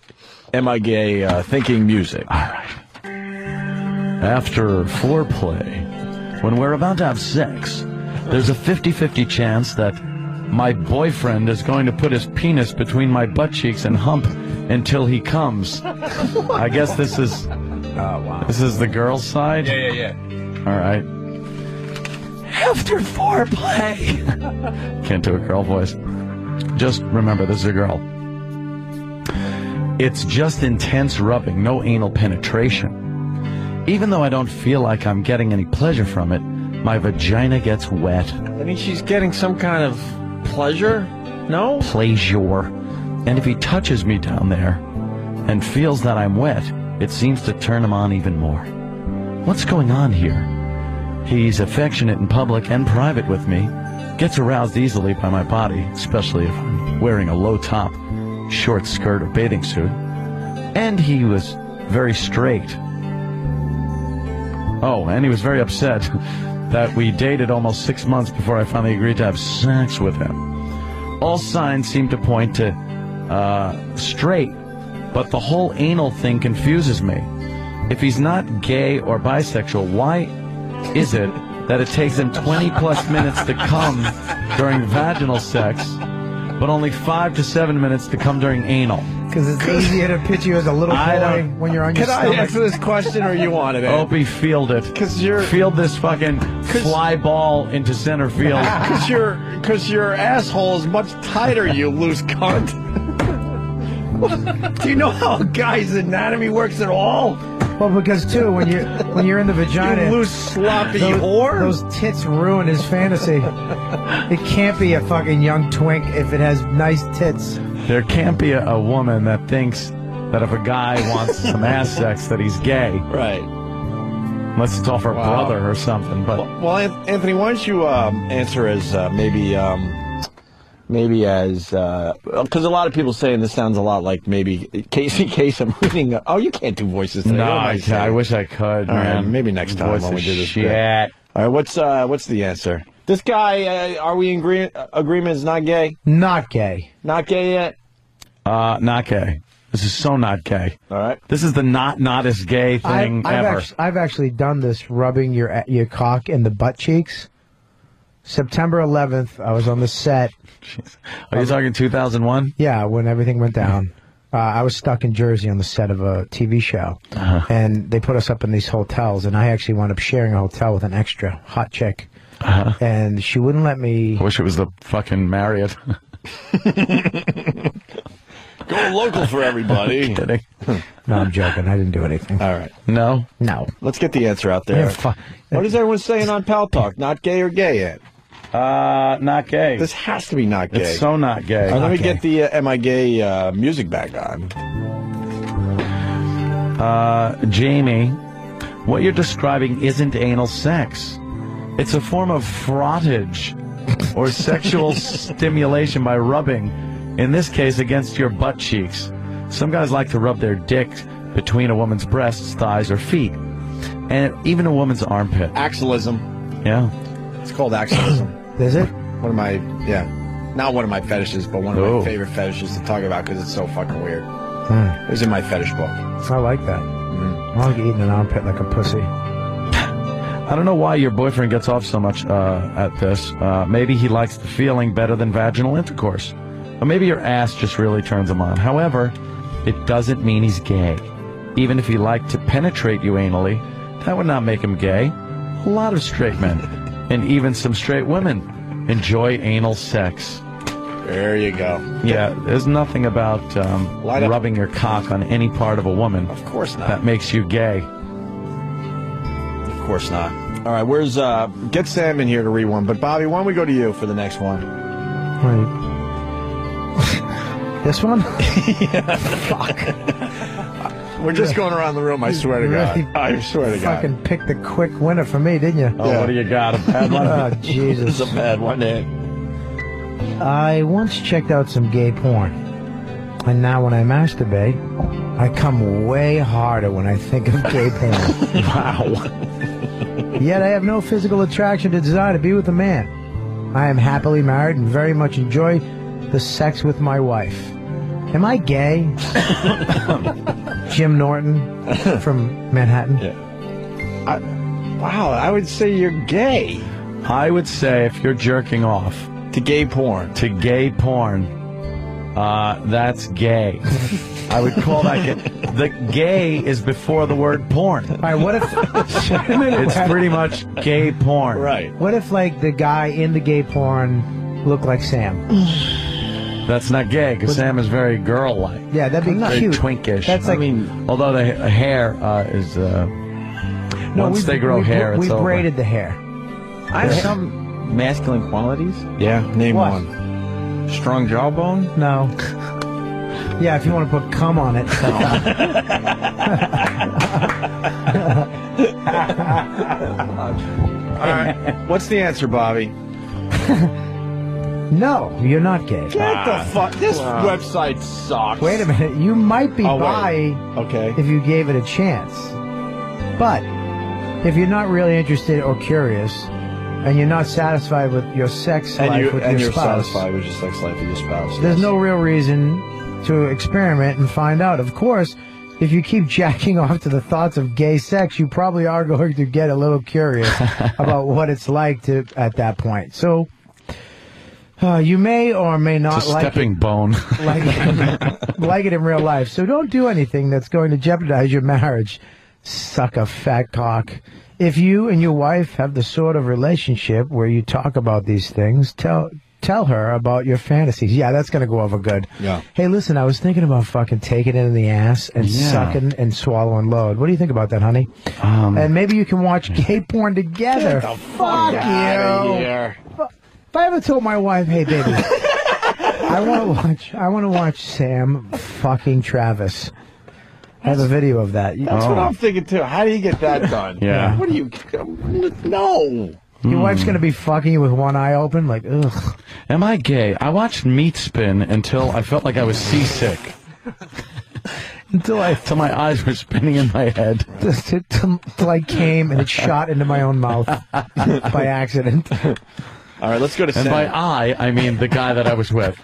Am I Gay thinking music. All right. After foreplay, when we're about to have sex, there's a 50-50 chance that my boyfriend is going to put his penis between my butt cheeks and hump until he comes. I guess this is... Oh, wow. This is the girl's side? Yeah. All right. After foreplay. Can't do a girl voice. Just remember, this is a girl. It's just intense rubbing, no anal penetration. Even though I don't feel like I'm getting any pleasure from it, my vagina gets wet. I mean, she's getting some kind of pleasure? No? Pleasure. And if he touches me down there and feels that I'm wet, it seems to turn him on even more. What's going on here? He's affectionate in public and private with me, gets aroused easily by my body, especially if I'm wearing a low top, short skirt or bathing suit. And he was very straight. Oh, and he was very upset that we dated almost 6 months before I finally agreed to have sex with him. All signs seem to point to straight, but the whole anal thing confuses me. If he's not gay or bisexual, why is it that it takes him 20+ minutes to come during vaginal sex, but only 5 to 7 minutes to come during anal? Because it's easier to pitch you as a little boy when you're on your stomach. Can I answer this question, or you want it? Opie, field it. Field this fucking fly ball into center field. Because your asshole is much tighter, you loose cunt. Do you know how a guy's anatomy works at all? Well, because too, when you're in the vagina, you loose sloppy whore. Those tits ruin his fantasy. It can't be a fucking young twink if it has nice tits. There can't be a woman that thinks that if a guy wants some ass sex that he's gay. Right. Unless it's off her brother or something. But well, Anthony, why don't you answer as maybe as because a lot of people saying this sounds a lot like maybe Casey Kasem reading. Oh, you can't do voices today. No, I wish I could. All man. right, maybe next time when we do this. Shit. All right, what's the answer? This guy, are we in agreement? Is not gay? Not gay. Not gay yet? Not gay. This is so not gay. All right. This is the not as gay thing ever. I've actually done this, rubbing your cock in the butt cheeks. September 11th, I was on the set. Jeez. Are you talking 2001? Yeah, when everything went down. I was stuck in Jersey on the set of a TV show, and they put us up in these hotels, and I actually wound up sharing a hotel with an extra hot chick, and she wouldn't let me... I wish it was the fucking Marriott. Go local for everybody. Kidding. No, I'm joking. I didn't do anything. All right. No. Let's get the answer out there. What is everyone saying on Pal Talk? Not gay or gay yet? Not gay. This has to be not gay. It's so not gay. Let me get the Am I Gay music back on. Jamie, what you're describing isn't anal sex. It's a form of frottage or sexual stimulation by rubbing, in this case against your butt cheeks. Some guys like to rub their dick between a woman's breasts, thighs, or feet, and even a woman's armpit. Axillism. Yeah. It's called axillism. Is it? One of my, not one of my fetishes, but one of my favorite fetishes to talk about because it's so fucking weird. It was in my fetish book. I like that. I like eating an armpit like a pussy. I don't know why your boyfriend gets off so much at this. Maybe he likes the feeling better than vaginal intercourse. Or maybe your ass just really turns him on. However, it doesn't mean he's gay. Even if he liked to penetrate you anally, that would not make him gay. A lot of straight men, and even some straight women, enjoy anal sex. There you go. Yeah, there's nothing about rubbing your cock on any part of a woman. Of course not. That makes you gay. Of course not. All right, where's get Sam in here to read one. But Bobby, why don't we go to you for the next one? Right. This one? Fuck. We're just going around the room, I swear to God. I swear to God. Fucking picked the quick winner for me, didn't you? Oh, what do you got? A bad one? Oh, Jesus. It's a bad one, eh? I once checked out some gay porn, and now when I masturbate, I come way harder when I think of gay porn. Wow. Yet I have no physical attraction to desire to be with a man. I am happily married and very much enjoy the sex with my wife. Am I gay? Jim Norton from Manhattan. Yeah. Wow, I would say you're gay. I would say if you're jerking off to gay porn, that's gay. I would call that gay. The gay is before the word porn. All right, what if it's pretty much gay porn? Right. What if like the guy in the gay porn looked like Sam? That's not gay because Sam is very girl-like. Yeah, that'd be very cute. twinkish. That's like, I mean, although the hair is once they grow hair, it's we over. braided the hair. I have some masculine qualities. Yeah, name What? one. Strong jawbone. No. Yeah, if you want to put cum on it. All right. What's the answer, Bobby? No, you're not gay. Get the fuck. This website sucks. Wait a minute. You might be bi Okay. if you gave it a chance. But if you're not really interested or curious, and you're not satisfied with your sex life with your you're spouse, satisfied with your sex life with your spouse. there's no real reason to experiment and find out. Of course, if you keep jacking off to the thoughts of gay sex, you probably are going to get a little curious about what it's like to at that point. So you may or may not it's a like stepping it, bone. like it in real life. So don't do anything that's going to jeopardize your marriage. Suck a fat cock. If you and your wife have the sort of relationship where you talk about these things, tell her about your fantasies. Yeah, that's going to go over good. Yeah. Hey, listen, I was thinking about fucking taking it in the ass and sucking and swallowing load. What do you think about that, honey? And maybe you can watch gay porn together. Get the Fuck you. outta here. If I ever told my wife, hey, baby, I want to watch Sam fucking Travis. I have a video of that. That's what I'm thinking too. How do you get that done? Yeah. What do you? No. Your wife's going to be fucking you with one eye open? Like, ugh. Am I gay? I watched Meat Spin until I felt like I was seasick. Until my eyes were spinning in my head. Till I came and it shot into my own mouth by accident. All right, let's go to And Sam. by I mean the guy that I was with.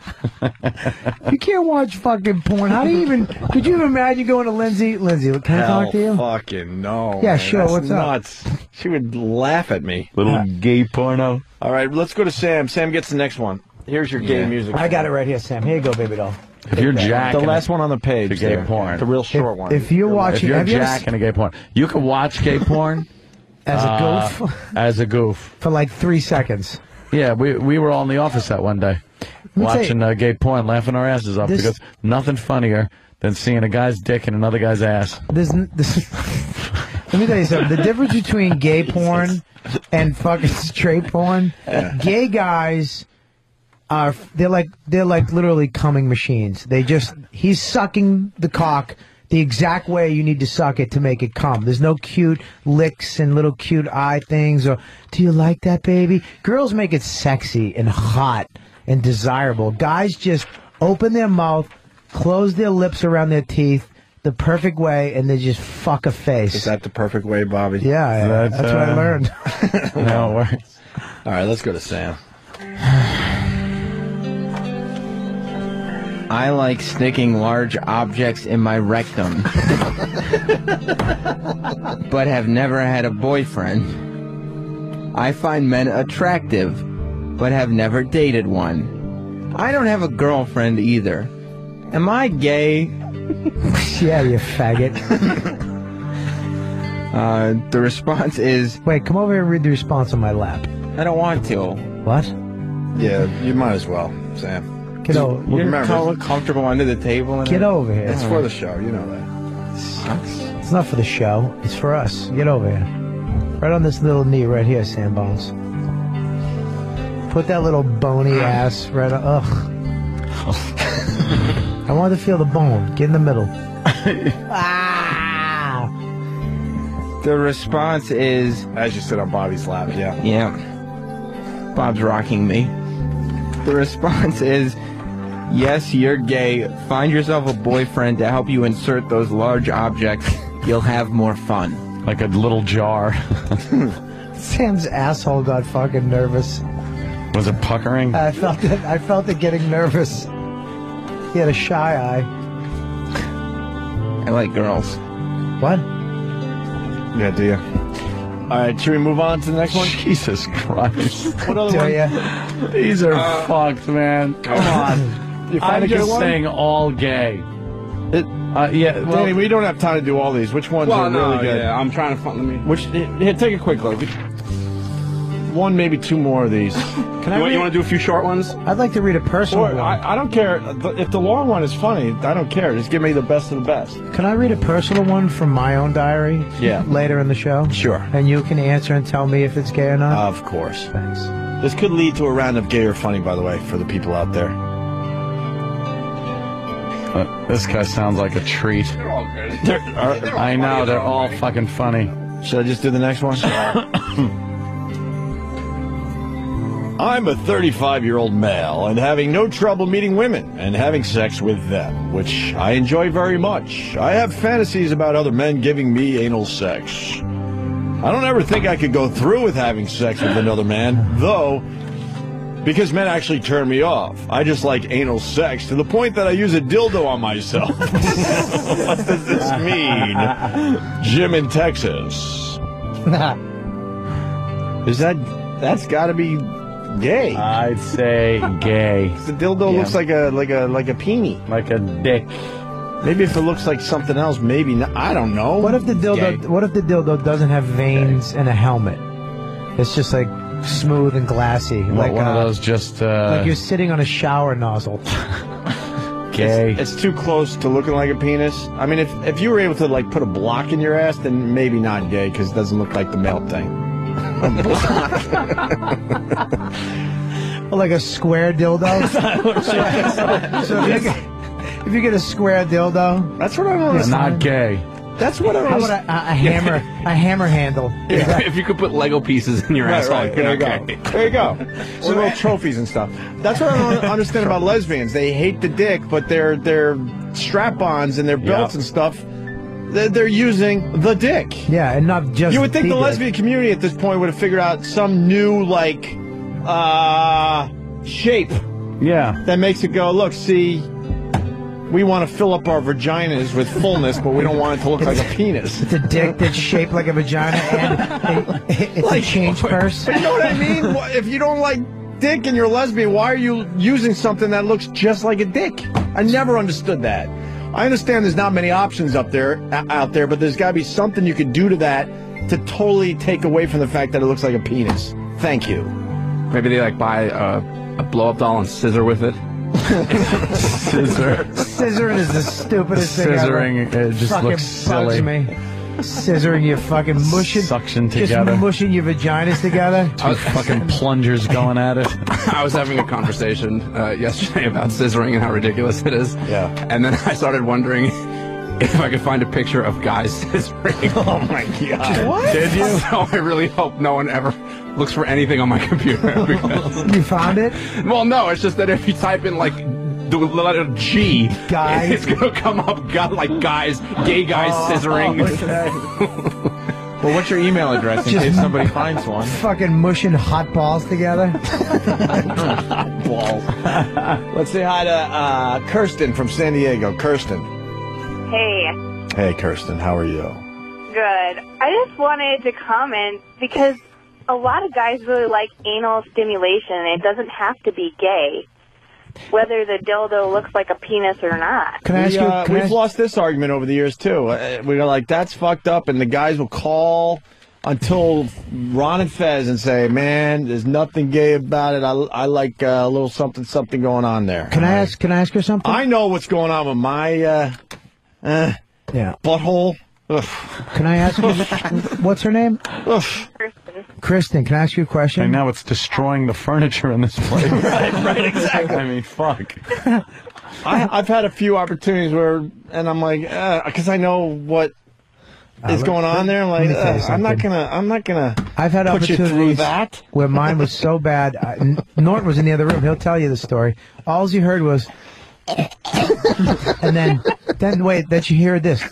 You can't watch fucking porn. How do you even... Could you imagine going to Lindsay? Lindsay, can I talk to you? Fucking no. Yeah, man. sure, That's what's up? nuts. She would laugh at me. Little gay porno. All right, let's go to Sam. Sam gets the next one. Here's your gay music. I got it right here, Sam. Here you go, baby doll. If you're jacking the last one on the page, to gay there. porn. The real short one. If you're watching... If you're have you ever jacking a gay porn, you can watch gay porn as a goof? As a goof. For like 3 seconds. Yeah, we were all in the office that one day, watching gay porn, laughing our asses off because nothing funnier than seeing a guy's dick in another guy's ass. Let me tell you something. The difference between gay porn and fucking straight porn, gay guys they're like literally coming machines. He's sucking the cock the exact way you need to suck it to make it come. There's no cute licks and little cute eye things or, do you like that, baby? Girls make it sexy and hot and desirable. Guys just open their mouth, close their lips around their teeth the perfect way, and they just fuck a face. Is that the perfect way, Bobby? Yeah, that's what I learned. No, it works. All right, let's go to Sam. I like sticking large objects in my rectum, but have never had a boyfriend. I find men attractive, but have never dated one. I don't have a girlfriend either. Am I gay? Yeah, you faggot. The response is... Wait, come over here and read the response on my lap. I don't want to. What? Yeah, you might as well, Sam. Get over. You're comfortable under the table. And Get over here. It's for the show, you know that. Sucks. It's not for the show. It's for us. Get over here. Right on this little knee right here, Sam Bones. Put that little bony ass right on. Ugh. I want to feel the bone. Get in the middle. Ah! The response is... As you sit on Bobby's lap, yeah. Yeah. Bob's rocking me. The response is... Yes, you're gay. Find yourself a boyfriend to help you insert those large objects. You'll have more fun. Like a little jar. Sam's asshole got fucking nervous. Was it puckering? I felt it getting nervous. He had a shy eye. I like girls. What? Yeah, do you? All right, should we move on to the next one? Jesus Christ. What other one? These are fucked, man. Come on. You find I'm just saying all gay. Yeah, well, Danny, we don't have time to do all these. Which ones are really good? Yeah, I'm trying to find Which? Here, take a quick look. One, maybe two more of these. You want to do a few short ones? I'd like to read a personal one. I don't care. If the long one is funny, I don't care. Just give me the best of the best. Can I read a personal one from my own diary? Yeah. Later in the show? Sure. And you can answer and tell me if it's gay or not? Of course. Thanks. This could lead to a round of gay or funny, by the way, for the people out there. This guy sounds like a treat. They're all good. I know, they're all fucking funny. Should I just do the next one? I'm a 35-year-old male and having no trouble meeting women and having sex with them, which I enjoy very much. I have fantasies about other men giving me anal sex. I don't ever think I could go through with having sex with another man, though, because men actually turn me off. I just like anal sex to the point that I use a dildo on myself. What does this mean? Jim in Texas. That's got to be gay. I'd say gay. The dildo looks like a peenie, like a dick. Maybe if it looks like something else, maybe not. I don't know. What if the dildo doesn't have veins and a helmet? It's just like smooth and glassy, like one of those just like you're sitting on a shower nozzle. Gay. It's too close to looking like a penis. I mean, if you were able to like put a block in your ass, then maybe not gay because it doesn't look like the male thing. Or like a square dildo. So if you get a square dildo, that's what I don't It's not gay. That's what I How was. about a hammer handle? Yeah. If you could put Lego pieces in your asshole, Right. you're There not you gay. go. There you go. So little trophies and stuff. That's what I don't understand about lesbians. They hate the dick, but their strap-ons and their belts and stuff, they're using the dick. Yeah, and not just. You would think the dick. lesbian community at this point would have figured out some new shape. Yeah. That makes it go, look, see, we want to fill up our vaginas with fullness, but we don't want it to look like a penis. It's a dick that's shaped like a vagina, and it's a change purse. But you know what I mean? If you don't like dick and you're a lesbian, why are you using something that looks just like a dick? I never understood that. I understand there's not many options out there, but there's got to be something you could do to that to totally take away from the fact that it looks like a penis. Thank you. Maybe they buy a blow-up doll and scissor with it. Scissoring is the stupidest thing ever. Scissoring, it just Fucking looks silly. bugs me. Scissoring your fucking mushing. Suction together. Just mushing your vaginas together. Two fucking plungers going at it. I was having a conversation yesterday about scissoring and how ridiculous it is. Yeah. And then I started wondering if I could find a picture of guys scissoring. Oh my God. What? Did you? So I really hope no one ever looks for anything on my computer. You found it? Well, no, it's just that if you type in like the letter G, guys, it's gonna come up like guys, gay guys scissoring. Well, what's your email address in case somebody finds one? Fucking mushing hot balls together. Hot balls. Let's say hi to Kirsten from San Diego. Kirsten. Hey. Hey, Kirsten. How are you? Good. I just wanted to comment because a lot of guys really like anal stimulation, and it doesn't have to be gay, whether the dildo looks like a penis or not. Can I ask you? We've lost this argument over the years too. We're like, that's fucked up, and the guys will call until Ron and Fez and say, "Man, there's nothing gay about it. I like a little something going on there." Can I ask her something? I know what's going on with my butthole. Ugh. Can I ask you? What's her name? Kristen, can I ask you a question? And now it's destroying the furniture in this place. right, exactly. I mean, fuck. I've had a few opportunities where, and I'm like, because I know what is going on there. I'm like, I'm not gonna. I've had put you through opportunities that. where mine was so bad. Norton was in the other room. He'll tell you the story. All you heard was, and then wait, then you hear this.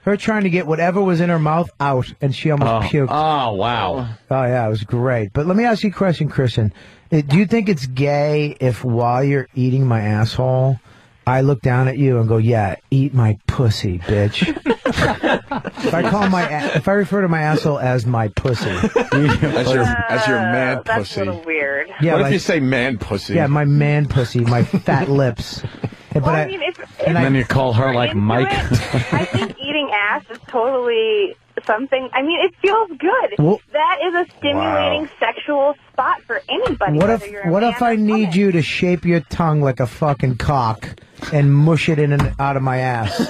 Her trying to get whatever was in her mouth out, and she almost puked. Oh, wow. Oh, yeah, it was great. But let me ask you a question, Kristen. Do you think it's gay if while you're eating my asshole, I look down at you and go, yeah, eat my pussy, bitch? If I refer to my asshole as my pussy. as your man that's pussy. a little weird. Yeah, what like, if you say man pussy? Yeah, my man pussy, my fat lips. Well, I mean, and then you call her like Mike. I think eating ass is totally something. I mean, it feels good. Well, that is a stimulating sexual spot for anybody. What whether you're a if man I or need woman. you to shape your tongue like a fucking cock and mush it in and out of my ass?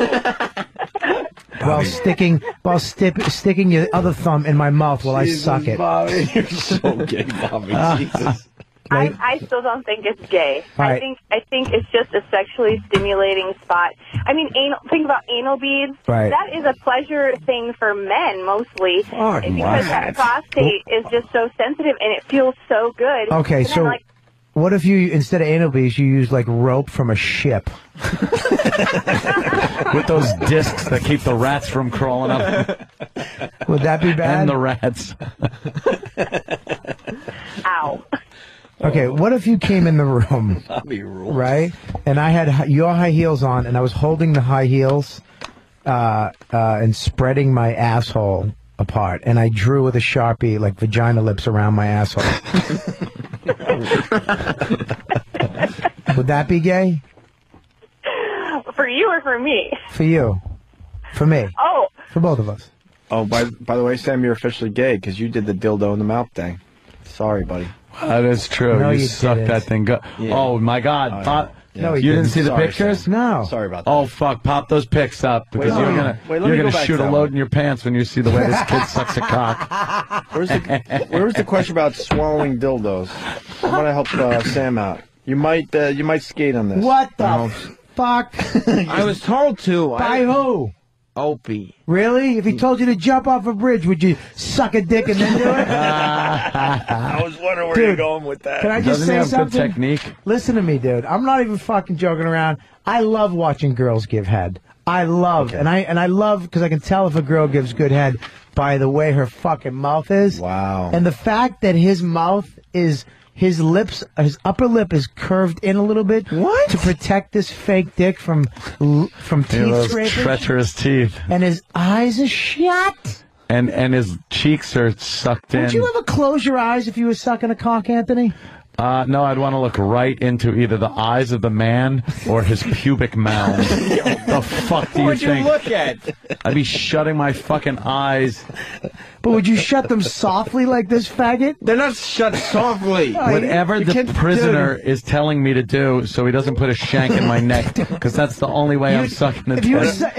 While sticking your other thumb in my mouth while Jesus, I suck it. Bobby, you're so gay, Bobby. Jesus. I still don't think it's gay. Right. I think it's just a sexually stimulating spot. I mean, think about anal beads. Right. That is a pleasure thing for men mostly, Fuck, because what? that prostate is just so sensitive and it feels so good. Okay, And so then, like, what if you, instead of anal beads, you use like rope from a ship? With those discs that keep the rats from crawling up. Would that be bad? And the rats. ow. Okay, what if you came in the room, right, and I had your high heels on, and I was holding the high heels and spreading my asshole apart, and I drew with a Sharpie like vagina lips around my asshole. Would that be gay? For you or for me? For you. For me. Oh. For both of us. Oh, by the way, Sam, you're officially gay because you did the dildo in the mouth thing. Sorry, buddy. That is true. No, you you sucked didn't. that thing. Yeah. Oh, my God. Oh, Pop. yeah. No, you didn't see the Sorry, pictures? Sam. No. Sorry about that. Oh, fuck. Pop those pics up because Wait, you're let me going go to back shoot to a that load one. in your pants when you see the way this kid sucks a cock. Where's the question about swallowing dildos? I'm gonna help Sam out. You might skate on this. What the fuck? I was told to. By who? Opie. Really? If he told you to jump off a bridge, would you suck a dick and then do it? I was wondering where Dude, you're going with that. Can I just Doesn't say he have something? good technique? Listen to me, dude. I'm not even fucking joking around. I love watching girls give head. I love, and I love because I can tell if a girl gives good head by the way her fucking mouth is. Wow. And the fact that his mouth is. His upper lip is curved in a little bit to protect this fake dick from teeth Those scraping. treacherous teeth. And his eyes are shut. And his cheeks are sucked in. Would you ever close your eyes if you were sucking a cock, Anthony? No, I'd want to look right into either the eyes of the man or his pubic mound. The fuck do you What would think? you look at? I'd be shutting my fucking eyes. But would you shut them softly like this faggot? They're not shut softly. Whatever the prisoner is telling me to do, so he doesn't put a shank in my neck, because that's the only way I'm sucking it. If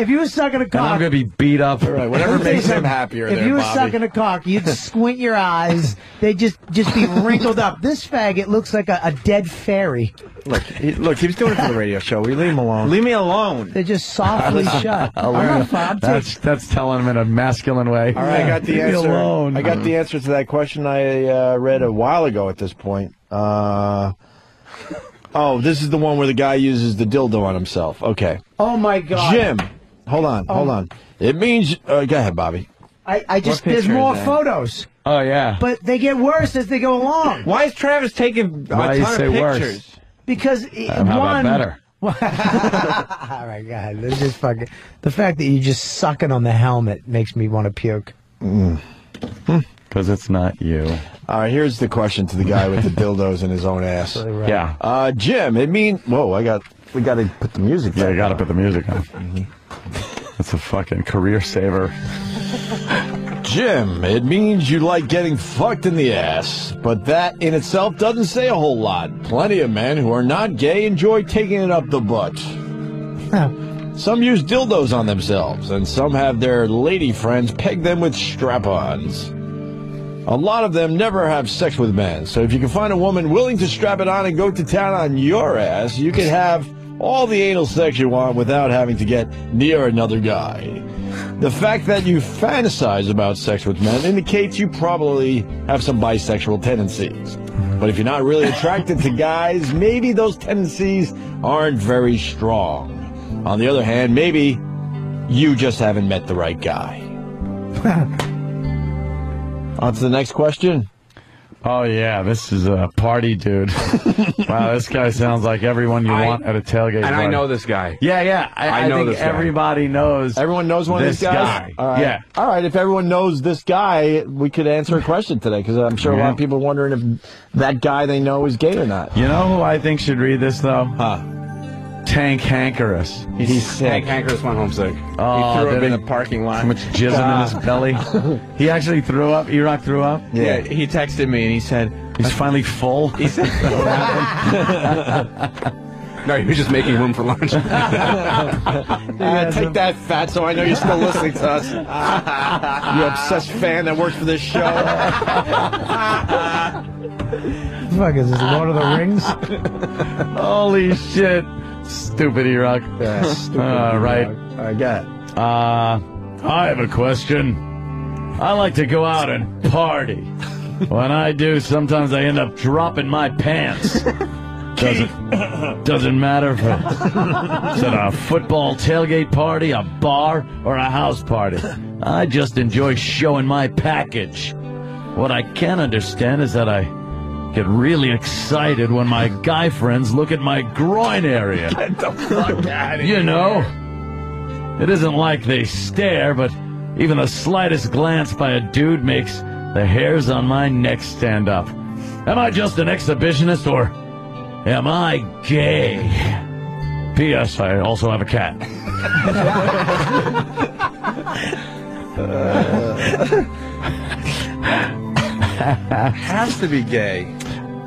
you were sucking a cock, and I'm going to be beat up. All right, whatever makes him happier. If you were sucking a cock, you'd squint your eyes. They'd just be wrinkled up. This faggot looks like a dead fairy. Look, he was doing it for the radio show. We leave him alone. Leave me alone. They're just softly shut. That's telling him in a masculine way. All right, I got the Leave me answer. alone. I got the answer to that question I read a while ago at this point. Oh, this is the one where the guy uses the dildo on himself. Okay. Oh, my God. Jim, hold on. It means... go ahead, Bobby. I just... There's more photos. Oh, yeah. But they get worse as they go along. Why is Travis taking a Why ton you of say pictures? worse? Because How about better? Oh my God! This is fucking. The fact that you just sucking on the helmet makes me want to puke. Because it's not you. All right, here's the question to the guy with the dildos in his own ass. Right. Yeah. Jim, it means... Whoa, we got to put the music Yeah, back you got to on. put the music on. That's a fucking career saver. Jim, it means you like getting fucked in the ass, but that in itself doesn't say a whole lot. Plenty of men who are not gay enjoy taking it up the butt. Some use dildos on themselves, and some have their lady friends peg them with strap-ons. A lot of them never have sex with men, so if you can find a woman willing to strap it on and go to town on your ass, you can have all the anal sex you want without having to get near another guy. The fact that you fantasize about sex with men indicates you probably have some bisexual tendencies. But if you're not really attracted to guys, maybe those tendencies aren't very strong. On the other hand, maybe you just haven't met the right guy. On to the next question. Oh, yeah, this is a party dude. Wow, this guy sounds like everyone you want at a tailgate And party. I know this guy. Yeah. I know think this guy. Everybody knows. Everyone knows one of these guys? All right. Yeah. All right, if everyone knows this guy, we could answer a question today, because I'm sure a lot of people are wondering if that guy they know is gay or not. You know who I think should read this, though? Tank Hankerus. He's sick. Hank Hankerus went home sick. Oh, He threw up did in he? the parking lot. Too much jizzing in his belly. He actually threw up. E-Rock threw up? Yeah, he texted me and he said... He's finally full? He said... No, he was just making room for lunch. Take that, Fatso. I know you're still listening to us. You obsessed fan that works for this show. Fuck, is this Lord of the Rings? Holy shit. Stupid E-Rock. Yeah, stupid. Right. I got it. I have a question. I like to go out and party. When I do, sometimes I end up dropping my pants. Doesn't matter if it's at a football tailgate party, a bar, or a house party. I just enjoy showing my package. What I can understand is that I get really excited when my guy friends look at my groin area. Get the fuck out of here. You know, it isn't like they stare, but even the slightest glance by a dude makes the hairs on my neck stand up. Am I just an exhibitionist, or am I gay? P.S. I also have a cat. Has to be gay.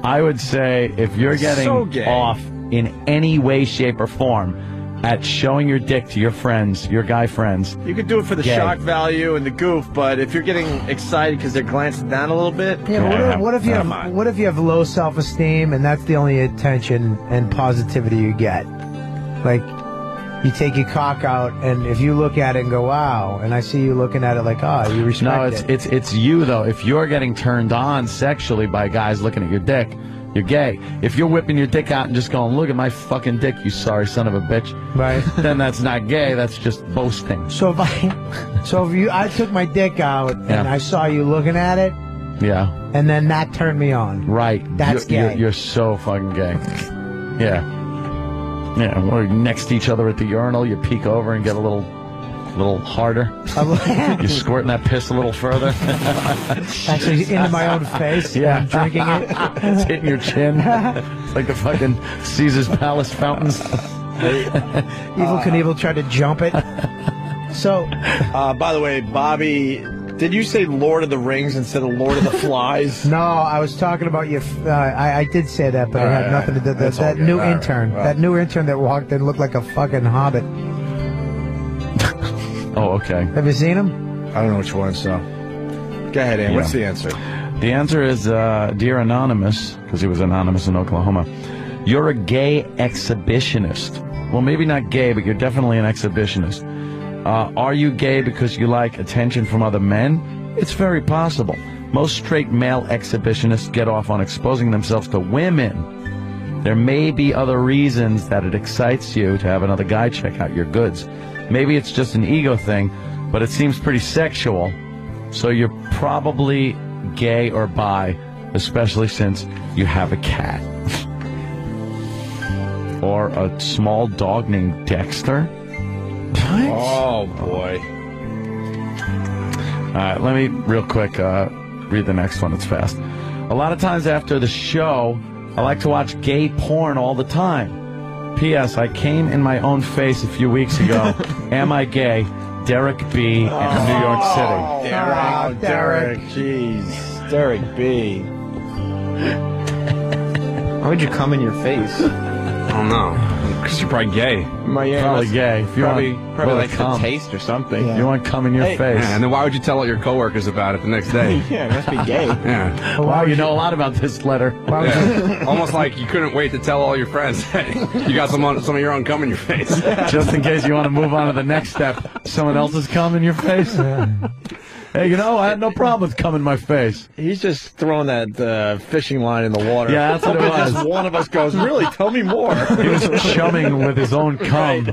I would say if you're getting So gay. off in any way, shape, or form at showing your dick to your friends, your guy friends. You could do it for the Gay. shock value and the goof, but if you're getting excited because they're glancing down a little bit, Yeah, what if you have low self-esteem and that's the only attention and positivity you get? Like, you take your cock out, and if you look at it and go, wow, and I see you looking at it like, oh, you respect No, it. it's you though. If you're getting turned on sexually by guys looking at your dick, you're gay. If you're whipping your dick out and just going, look at my fucking dick, you sorry son of a bitch, right? Then that's not gay. That's just boasting. So if I took my dick out and Yeah. I saw you looking at it, Yeah. and then that turned me on. Right. That's gay. You're so fucking gay. Yeah. Yeah. We're next to each other at the urinal. You peek over and get a little A little harder? You're squirting that piss a little further? Actually, into my own face. Yeah. I'm drinking it. It's hitting your chin. It's like the fucking Caesar's Palace fountains. Evil Knievel tried to jump it. So, by the way, Bobby, did you say Lord of the Rings instead of Lord of the Flies? No, I was talking about you. I did say that, but it had nothing to do with that new intern. That new intern that walked in looked like a fucking hobbit. Oh, okay. Have you seen him? I don't know which one, so. Go ahead, Ann. What's the answer? The answer is, Dear Anonymous, because he was anonymous in Oklahoma, you're a gay exhibitionist. Well, maybe not gay, but you're definitely an exhibitionist. Are you gay because you like attention from other men? It's very possible. Most straight male exhibitionists get off on exposing themselves to women. There may be other reasons that it excites you to have another guy check out your goods. Maybe it's just an ego thing, but it seems pretty sexual. So you're probably gay or bi, especially since you have a cat. Or a small dog named Dexter. What? Oh, boy. All right, let me real quick read the next one. It's fast. A lot of times after the show, I like to watch gay porn all the time. P.S. I came in my own face a few weeks ago. Am I gay? Derek B. in New York City. Derek. Jeez. Derek B. Why would you come in your face? I don't know. Because you're probably gay. Probably gay. If you probably like come. the taste or something. You want to come in your face. Yeah, and then why would you tell all your coworkers about it the next day? Yeah, it must be gay. Yeah. Wow, you know a lot about this letter. Yeah. Almost like you couldn't wait to tell all your friends, hey, you got some of your own cum in your face. Just in case you want to move on to the next step. Someone else's cum in your face? Hey, you know, I had no problem with cum in my face. He's just throwing that fishing line in the water. Yeah, that's what it was. Just one of us goes, really, tell me more. He was chumming with his own cum.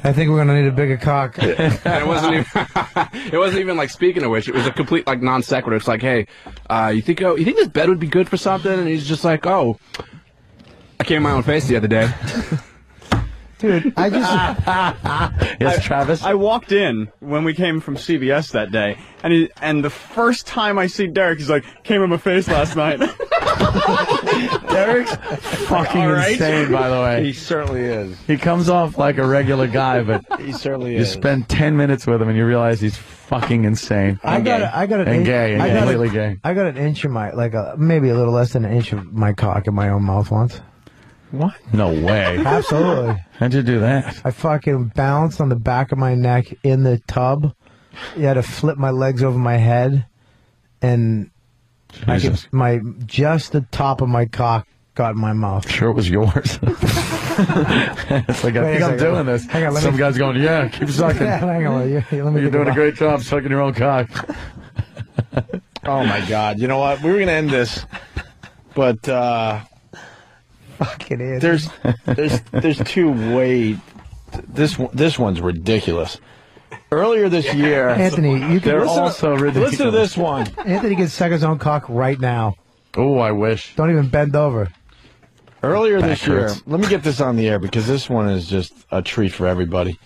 I think we're going to need a bigger cock. And it wasn't even like, speaking of which, it was a complete like non sequitur. It's like, hey, you think this bed would be good for something? And he's just like, oh, I came in my own face the other day. Dude, I just... Yes, Travis? I walked in when we came from CBS that day, and the first time I see Derek, he's like, came in my face last night. Derek's fucking insane, by the way. He certainly is. He comes off like a regular guy, but he certainly you spend 10 minutes with him and you realize he's fucking insane. I got an gay, completely gay. I got an inch of my, maybe a little less than an inch of my cock in my own mouth once. What? No way. Absolutely. How'd you do that? I fucking bounced on the back of my neck in the tub. You had to flip my legs over my head, and just the top of my cock got in my mouth. Sure, it was yours. It's like, I think I'm doing this. Hang on, Some guy's going, yeah, keep sucking. Yeah, hang on. You're doing a great job sucking your own cock. Oh my God! You know what? We were going to end this, but fucking is. There's two way. This one's ridiculous. Earlier this year, Anthony, you can also ridiculous. Listen to this one. Anthony can suck his own cock right now. Oh, I wish. Don't even bend over. Earlier this year, let me get this on the air because this one is just a treat for everybody.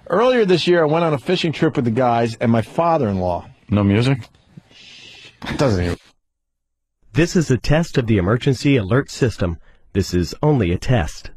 Earlier this year, I went on a fishing trip with the guys and my father-in-law. No music? Doesn't even. This is a test of the emergency alert system. This is only a test.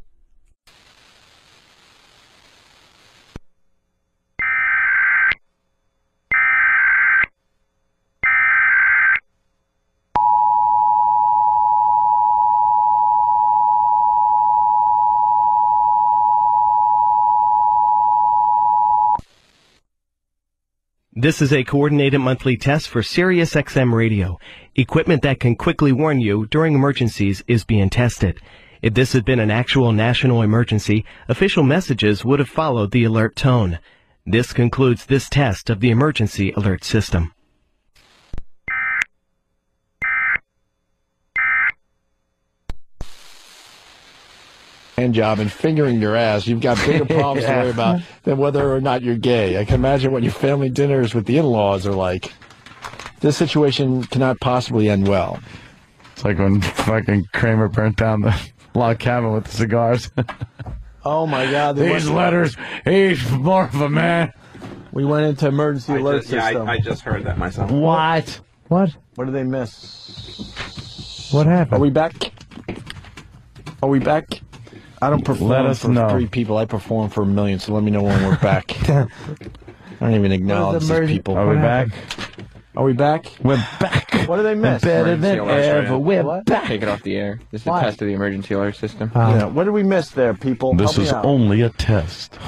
This is a coordinated monthly test for Sirius XM radio. Equipment that can quickly warn you during emergencies is being tested. If this had been an actual national emergency, official messages would have followed the alert tone. This concludes this test of the emergency alert system. Hand job and fingering your ass, you've got bigger problems to worry about than whether or not you're gay. I can imagine what your family dinners with the in-laws are like. This situation cannot possibly end well. It's like when fucking Kramer burnt down the log cabin with the cigars. Oh my God! These letters, he's more of a man. We went into emergency alert system. I just heard that myself. What? What? What did they miss? What happened? Are we back? Are we back? I don't perform Let us for know. 3 people. I perform for 1 million, so let me know when we're back. I don't even acknowledge these people. Are we back? Are we back? We're back. What did they miss? Better than ever. We're back. Take it off the air. This is a Why? test of the emergency alert system. Yeah. What did we miss there, people? This Help me is out. only a test.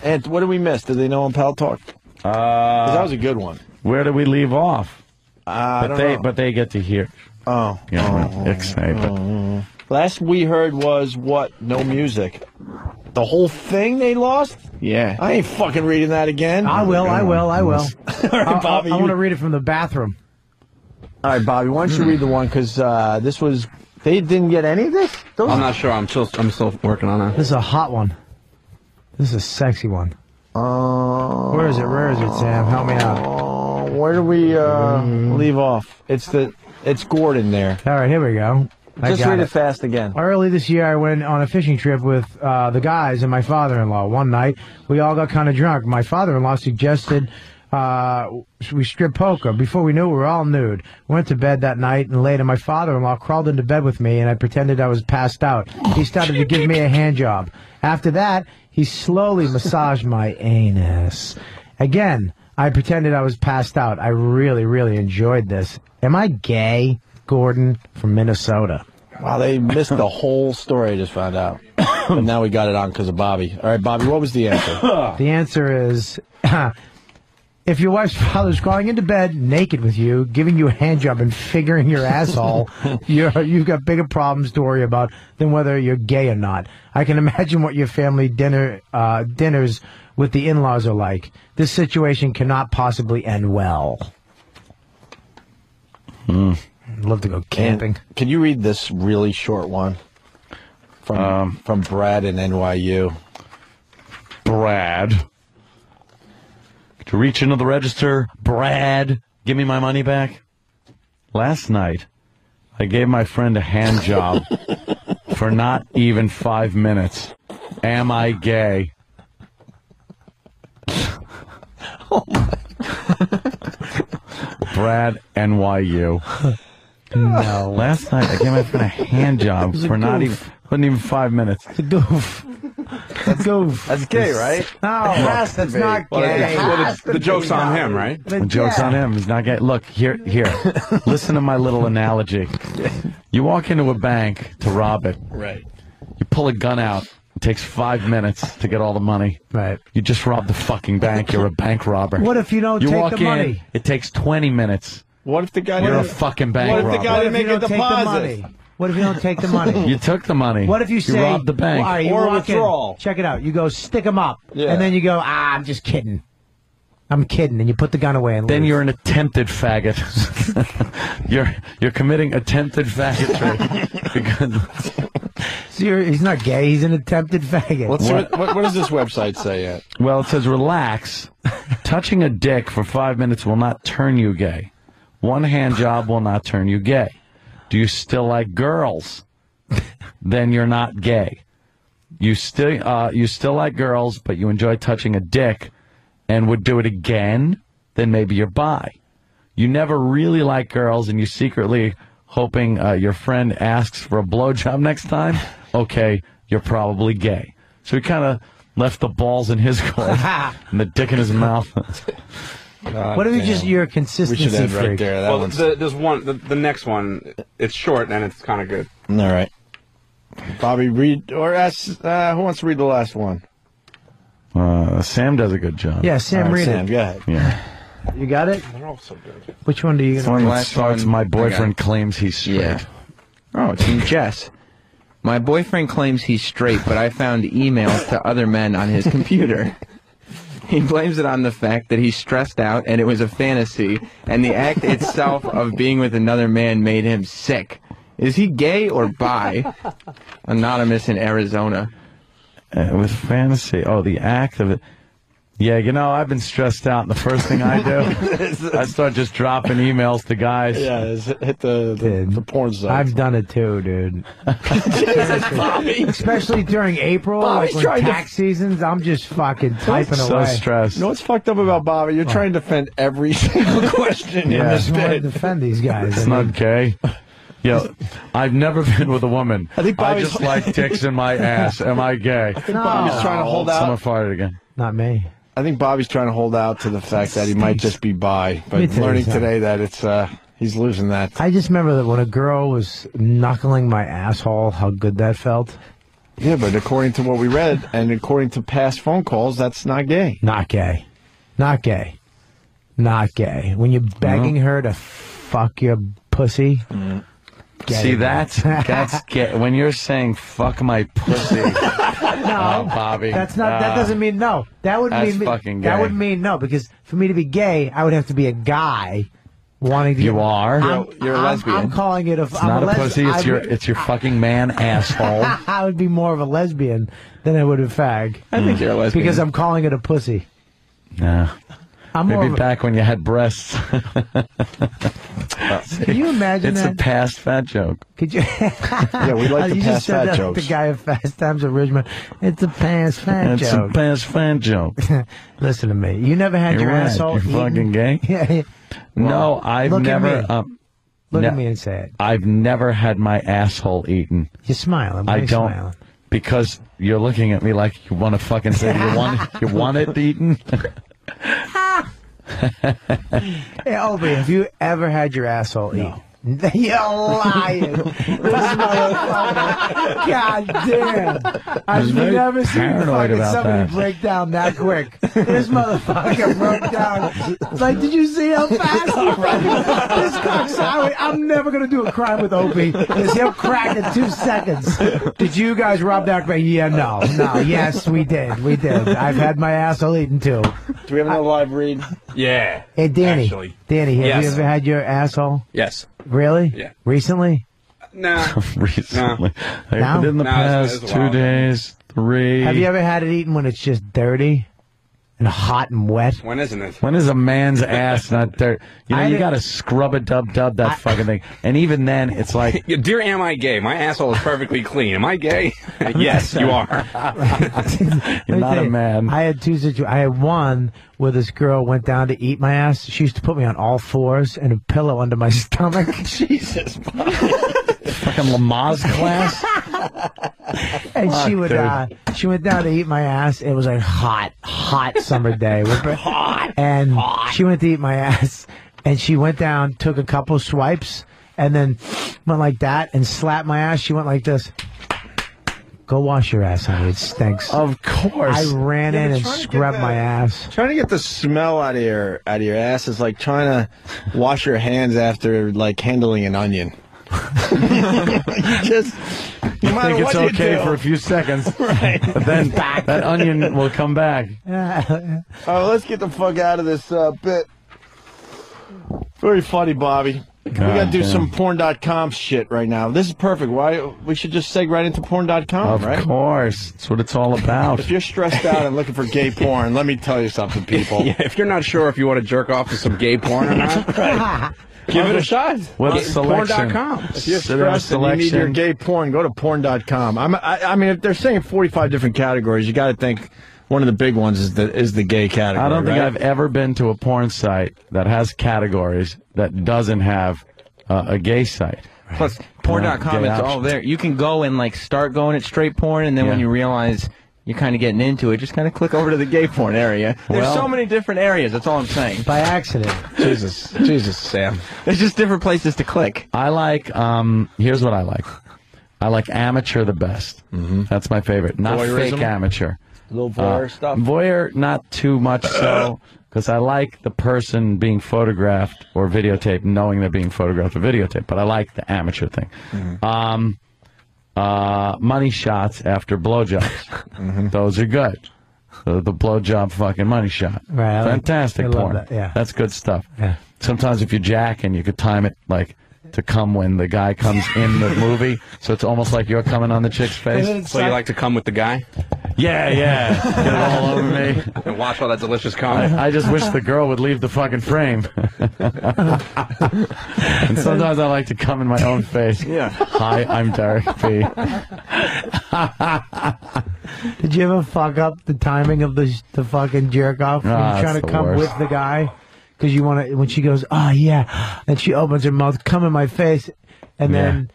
And what did we miss? Did they know on Pal Talk? 'Cause that was a good one. Where do we leave off? I don't know. But they get to hear. Oh. Excited. Last we heard was what? No music. The whole thing they lost? Yeah. I ain't fucking reading that again. I will. All right, Bobby. I want to read it from the bathroom. All right, Bobby. Why don't you read the one? Because this was. They didn't get any of this? I'm not sure. I'm still working on that. This is a hot one. This is a sexy one. Where is it? Where is it, Sam? Help me out. Where do we leave off? It's Gordon there. All right, here we go. Just read it fast again. Early this year, I went on a fishing trip with the guys and my father-in-law. One night, we all got kind of drunk. My father-in-law suggested we strip poker. Before we knew it, we were all nude. We went to bed that night, and later my father-in-law crawled into bed with me, and I pretended I was passed out. He started to give me a hand job. After that, he slowly massaged my anus. Again, I pretended I was passed out. I really, really enjoyed this. Am I gay? Gordon from Minnesota. Wow, they missed the whole story, I just found out. But now we got it on because of Bobby. All right, Bobby, what was the answer? The answer is, if your wife's father's crawling into bed naked with you, giving you a hand job and figuring your asshole, you've got bigger problems to worry about than whether you're gay or not. I can imagine what your family dinners with the in-laws are like. This situation cannot possibly end well. I'd love to go camping. And can you read this really short one from Brad in NYU? Brad. To reach into the register, Brad, give me my money back. Last night, I gave my friend a hand job for not even 5 minutes. Am I gay? Oh my. Brad, NYU. No. Last night, I gave my friend a hand job for not even 5 minutes. It's a goof. That's goof. That's gay, right? No, that's not gay. The joke's on him, right? The joke's on him. He's not gay. Look, here. Listen to my little analogy. You walk into a bank to rob it. Right. You pull a gun out. It takes 5 minutes to get all the money. Right. You just robbed the fucking bank. You're a bank robber. What if you don't you take walk the money? in, it takes 20 minutes. What if the guy You're a didn't? fucking bank robber. What if the guy didn't make a deposit? What if you don't take the money? You took the money. What if you say, robbed the bank? Well, all right, you Or walk in, withdrawal. check it out. You go, stick them up. Yeah. And then you go, I'm just kidding. I'm kidding. And you put the gun away and Then leave. you're an attempted faggot. you're committing attempted faggotry. So he's not gay. He's an attempted faggot. What does this website say yet? Well, it says, relax. Touching a dick for 5 minutes will not turn you gay. One hand job will not turn you gay. Do you still like girls? Then you're not gay. You still like girls, but you enjoy touching a dick and would do it again? Then maybe you're bi. You never really like girls and you secretly hoping your friend asks for a blowjob next time? Okay, you're probably gay. So he kind of left the balls in his court and the dick in his mouth. What if you're a consistency We should end freak? right there. That Well, one's... there's one. The next one, it's short and it's kind of good. All right. Bobby, read or ask. Who wants to read the last one? Sam does a good job. Yeah, Sam, All right, read Sam, it. go ahead. Yeah. You got it? They're all so good. Which one do you This one get? that starts, my boyfriend claims he's straight. Yeah. Oh, it's from Jess. My boyfriend claims he's straight, but I found emails to other men on his computer. He blames it on the fact that he's stressed out and it was a fantasy, and the act itself of being with another man made him sick. Is he gay or bi? Anonymous in Arizona. With fantasy. Oh, the act of it. Yeah, you know, I've been stressed out, and the first thing I do, I start just dropping emails to guys. Yeah, hit the porn site. I've done it too, dude. Especially during April, Bobby's like when tax seasons, I'm just fucking typing away. So stressed. You know what's fucked up about Bobby? You're trying to defend every single question. I just want to defend these guys. It's not gay. Yo, I've never been with a woman. I just like dicks in my ass. Am I gay? I think Bobby's trying to hold out. Someone farted again. Not me. I think Bobby's trying to hold out to the fact that he might just be bi, but learning today that it's he's losing that. I just remember that when a girl was knuckling my asshole, how good that felt. Yeah, but according to what we read and according to past phone calls, that's not gay. Not gay. Not gay. Not gay. When you're begging her to fuck your pussy. See, that's gay. When you're saying "fuck my pussy," no, Bobby, that's not. That doesn't mean no. That would that's mean fucking gay. That would mean no, because for me to be gay, I would have to be a guy wanting to. You are. You're a lesbian. I'm calling it a. It's not a pussy. It's your fucking man asshole. I would be more of a lesbian than I would a fag. I think you're a lesbian because I'm calling it a pussy. Nah. Maybe back when you had breasts. Can you imagine it's that? It's a past fat joke. Could you? Yeah, we like the past fat jokes. The guy of Fast Times at Ridgemont. It's a past fat joke. It's a past fat joke. Listen to me. You never had your asshole You're fucking gay? Yeah. No, I've never. Look at me and say it. I've never had my asshole eaten. You're smiling. I don't. Smiling? Because you're looking at me like you want to fucking say you want it eaten. Hey, Opie, have you ever had your asshole eaten? You're lying. God damn. I've never seen somebody break down that quick. This motherfucker broke down. It's like, did you see how fast he broke? This cocksucker. I'm never going to do a crime with Opie because he'll crack in 2 seconds. Did you guys rob that bank? Yeah, no. Yes, we did. We did. I've had my asshole eaten too. Do we have another live read? Yeah. Hey, Danny. Actually. Danny, have you ever had your asshole? Yes. Really? Yeah. Recently? No. Recently. No. In the past 2 days, 3. Have you ever had it eaten when it's just dirty and hot and wet? When isn't it? When is a man's ass not dirty? You know, you got to scrub it, dub that fucking thing. And even then, it's like... Dear, am I gay? My asshole is perfectly clean. Am I gay? Yes, you are. You're not a man. I had 2 situations. I had one where this girl went down to eat my ass. She used to put me on all fours and a pillow under my stomach. Jesus. Fucking Lamaze class. And she went down to eat my ass. It was a hot summer day. And she went to eat my ass, and she went down, took a couple swipes, and then went like that and slapped my ass. She went like this. Go wash your ass, honey. It stinks. Of course. I ran in and scrubbed my ass. Trying to get the smell out of your ass is like trying to wash your hands after like handling an onion. No think it's okay for a few seconds, right? But then that onion will come back. Let's get the fuck out of this bit. Very funny, Bobby. We got to do some porn.com shit right now. This is perfect. Why we should just seg right into porn.com, right? Of course. That's what it's all about. If you're stressed out and looking for gay porn, let me tell you something, people. Yeah, if you're not sure if you want to jerk off to some gay porn or not, right. Give it a shot. Porn.com. If you're stressed and you need your gay porn, go to porn.com. I mean, if they're saying 45 different categories, you got to think one of the big ones is the gay category. I don't think I've ever been to a porn site that has categories that doesn't have a gay site. Plus, porn.com, it's all there. You can go and like start going at straight porn, and then when you realize you're kind of getting into it, just kind of click over to the gay porn area. There's so many different areas, that's all I'm saying. By accident. Jesus, Sam. There's just different places to click. I like, here's what I like. I like amateur the best. That's my favorite. Not Voyeurism? fake amateur. A little voyeur stuff? Voyeur, not too much so, because I like the person being photographed or videotaped, knowing they're being photographed or videotaped, but I like the amateur thing. Money shots after blowjobs. Those are good. The blowjob fucking money shot. Right, Fantastic I love porn. that, yeah. That's good stuff. Yeah. Sometimes if you're jacking, you could time it like to come when the guy comes in the movie, so it's almost like you're coming on the chick's face. So you like to come with the guy? Yeah, yeah. Get it all over me. And watch all that delicious cum. I just wish the girl would leave the fucking frame. And sometimes I like to come in my own face. Yeah. Hi, I'm Derek B. Did you ever fuck up the timing of the fucking jerk off when you're trying to come with the guy? Because you want to, when she goes, oh yeah, and she opens her mouth, come in my face, and then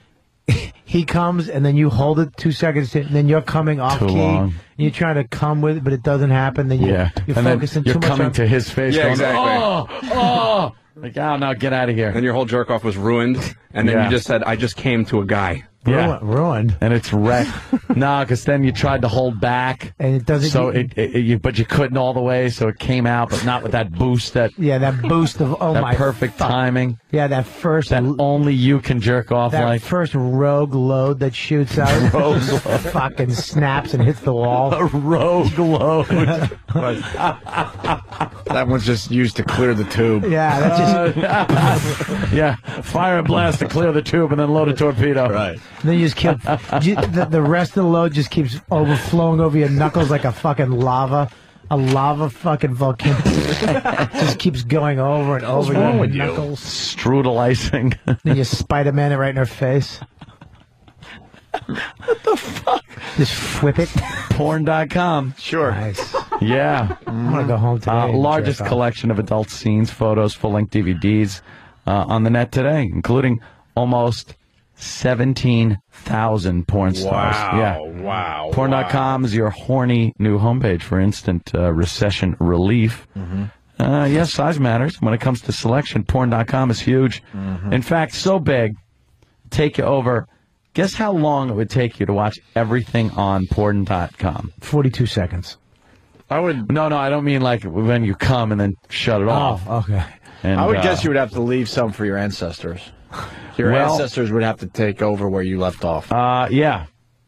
he comes, and then you hold it 2 seconds, and then you're coming off Too key, long. and you're trying to come with it, but it doesn't happen. Then you're And focusing then you're too much coming on to his face. Yeah, going, exactly. Oh. Like, oh, no, get out of here. And your whole jerk off was ruined, and then you just said, I just came to a guy. Yeah. Ruined. And it's wrecked. No, because then you tried to hold back. And it doesn't. So but you couldn't all the way, so it came out, but not with that boost that. Yeah, that boost of that perfect timing. Yeah, that first. That only you can jerk off that like. first rogue load that shoots out. Rogue load. Fucking snaps and hits the wall. A rogue load. That one's just used to clear the tube. Yeah, that's just. Yeah, fire and blast to clear the tube and then load a torpedo. Right. And then you just keep the rest of the load just keeps overflowing over your knuckles like a fucking lava. A lava fucking volcano. Just keeps going over and over your knuckles. Strudel icing. Then you Spider-Man it right in her face. What the fuck? Just whip it. Porn.com. Sure. Nice. Yeah. I'm going to go home today. and Largest jerk off. collection of adult scenes, photos, full-length DVDs on the net today, including almost 17,000 porn stars. Yeah. Wow. Porn.com is your horny new homepage for instant recession relief. Yes, size matters. When it comes to selection, Porn.com is huge. In fact, so big, take you over. Guess how long it would take you to watch everything on Porn.com? 42 seconds. I would. No, I don't mean like when you come and then shut it off. Oh, okay. And, I would guess you would have to leave some for your ancestors. Your ancestors would have to take over where you left off. Yeah.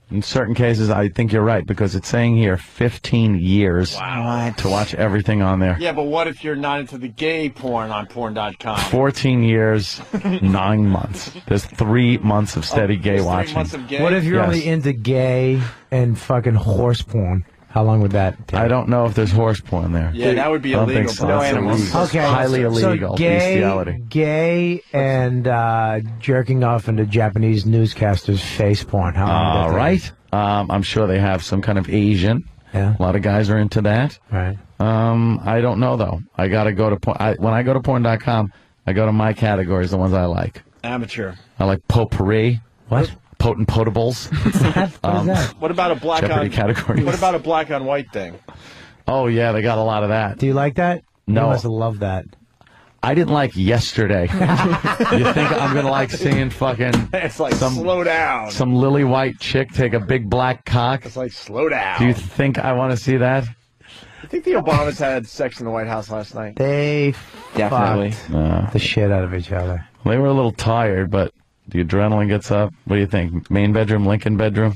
In certain cases, I think you're right, because it's saying here 15 years to watch everything on there. Yeah, but what if you're not into the gay porn on porn.com? 14 years, 9 months. There's 3 months of steady gay watching. 3 months of gay? What if you're only into gay and fucking horse porn? How long would that take? I don't know if there's horse porn there. Yeah, that would be I don't illegal. think so. No It's animals. illegal. Okay. It's highly illegal. So bestiality. gay and jerking off into Japanese newscasters' face porn. How long would that take? Right. I'm sure they have some kind of Asian. Yeah. A lot of guys are into that. Right. I don't know, though. I got to go to porn. When I go to porn.com, I go to my categories, the ones I like. Amateur. I like potpourri. What? Potent potables. What is that? What about a black Jeopardy on categories. What about a black on white thing? Oh, yeah, they got a lot of that. Do you like that? No. You must love that. I didn't like Yesterday. You think I'm going to like seeing fucking... It's like, slow down. Some lily white chick take a big black cock? It's like, slow down. Do you think I want to see that? You think the Obamas had sex in the White House last night? They Definitely. fucked the shit out of each other. They were a little tired, but the adrenaline gets up. What do you think? Main bedroom, Lincoln bedroom?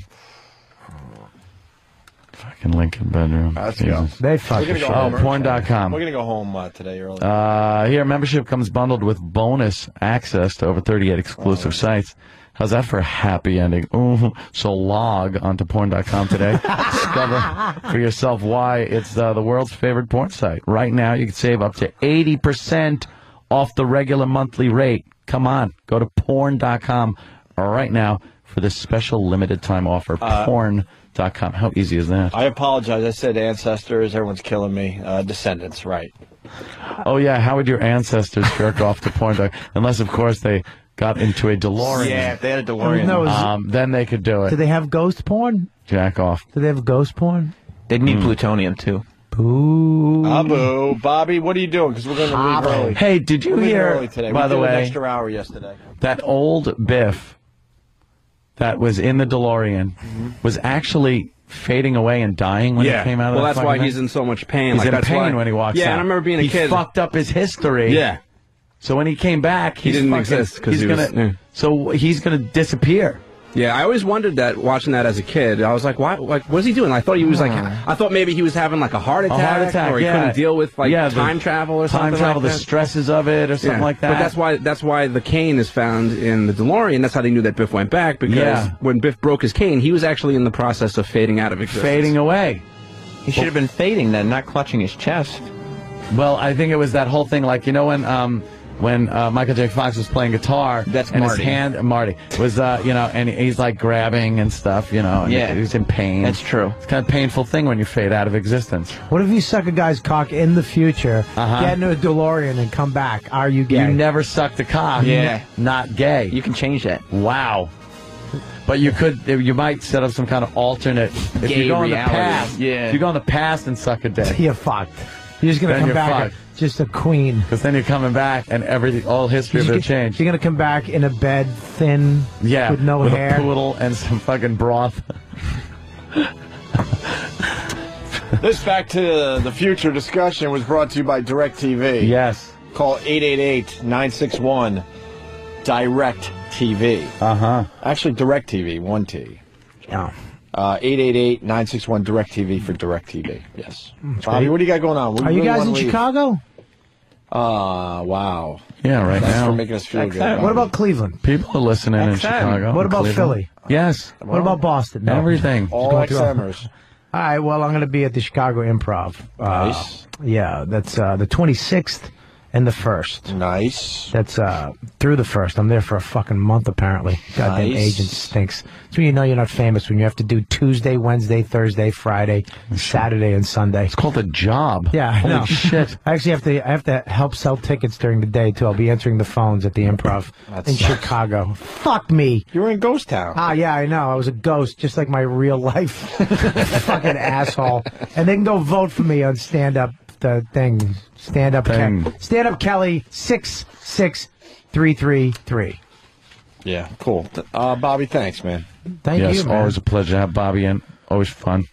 Fucking Lincoln bedroom. Let's go. They fucking We're gonna go home. porn.com. We're going to go home today early. Here, membership comes bundled with bonus access to over 38 exclusive sites. How's that for a happy ending? Ooh. So log onto porn.com today. Discover for yourself why it's the world's favorite porn site. Right now, you can save up to 80% off the regular monthly rate. Come on, go to porn.com right now for this special limited time offer. Porn.com. How easy is that? I apologize. I said ancestors. Everyone's killing me. Descendants, right. Oh, yeah. How would your ancestors jerk off to porn? Unless, of course, they got into a DeLorean. Yeah, if they had a DeLorean. Then they could do it. Do they have ghost porn? Jack off. Do they have ghost porn? They'd need plutonium, too. Boo. Abu. Bobby, what are you doing? Because we're going to leave early. Hey, did you We're leaving hear, early today. by we the did way, an extra hour yesterday. that old Biff that was in the DeLorean was actually fading away and dying when he came out of well, that that's why fucking he's thing? in so much pain. He's like, in that's pain why, when he walks out. Yeah, and I remember being a he kid. fucked up his history. Yeah. So when he came back, He didn't exist because he was... So he's going to disappear. Yeah, I always wondered that watching that as a kid. I was like, why? Like, what's he doing? I thought he was like, I thought maybe he was having like a heart attack, or he couldn't deal with like time travel or something. Time travel, like the that. stresses of it, or something like that. But that's why the cane is found in the DeLorean. That's how they knew that Biff went back, because when Biff broke his cane, he was actually in the process of fading out of existence. Fading away. He should have been fading then, not clutching his chest. Well, I think it was that whole thing, like, you know, when Michael J. Fox was playing guitar, that's and Marty. his hand, Marty, was, you know, and he's like grabbing and stuff, you know, and he's in pain. That's true. It's kind of a painful thing when you fade out of existence. What if you suck a guy's cock in the future, get into a DeLorean, and come back? Are you gay? You never sucked a cock. Yeah. Not gay. You can change that. Wow. But you might set up some kind of alternate. If Gay you go in the reality. past, if you go in the past and suck a dick, You're fucked. You're just gonna come back just a queen. Because then you're coming back and all history will change. You're gonna come back in a bed, thin, with no hair, a poodle and some fucking broth. This Back to the Future discussion was brought to you by DirecTV. Yes. Call 888-961-DIRECT-TV. Actually, DirecTV, 1T. Yeah. 888-961-DirecTV for DirecTV. Yes. Bobby, what do you got going on? Are you guys in Chicago? Wow. Yeah, right Thanks now. for making us feel good. Bobby. What about Cleveland? People are listening in Chicago. What about Cleveland. Philly? Yes. What about Boston? No. Everything. All XMers. All right, well, I'm going to be at the Chicago Improv. Nice. Yeah, that's the 26th and the 1st. Nice. That's through the 1st. I'm there for a fucking month, apparently. Goddamn agent stinks. That's when you know you're not famous, when you have to do Tuesday, Wednesday, Thursday, Friday, Saturday, and Sunday. It's called a job. Yeah, I Holy know. shit. I actually have to help sell tickets during the day, too. I'll be answering the phones at the Improv in Chicago. Fuck me. You were in Ghost Town. Ah, yeah, I know. I was a ghost, just like my real life. Fucking asshole. And they can go vote for me on stand-up thing. Stand-up Kelly 66333. Yeah, cool. Bobby, thanks, man. Thank you, man. Always a pleasure to have Bobby in. Always fun.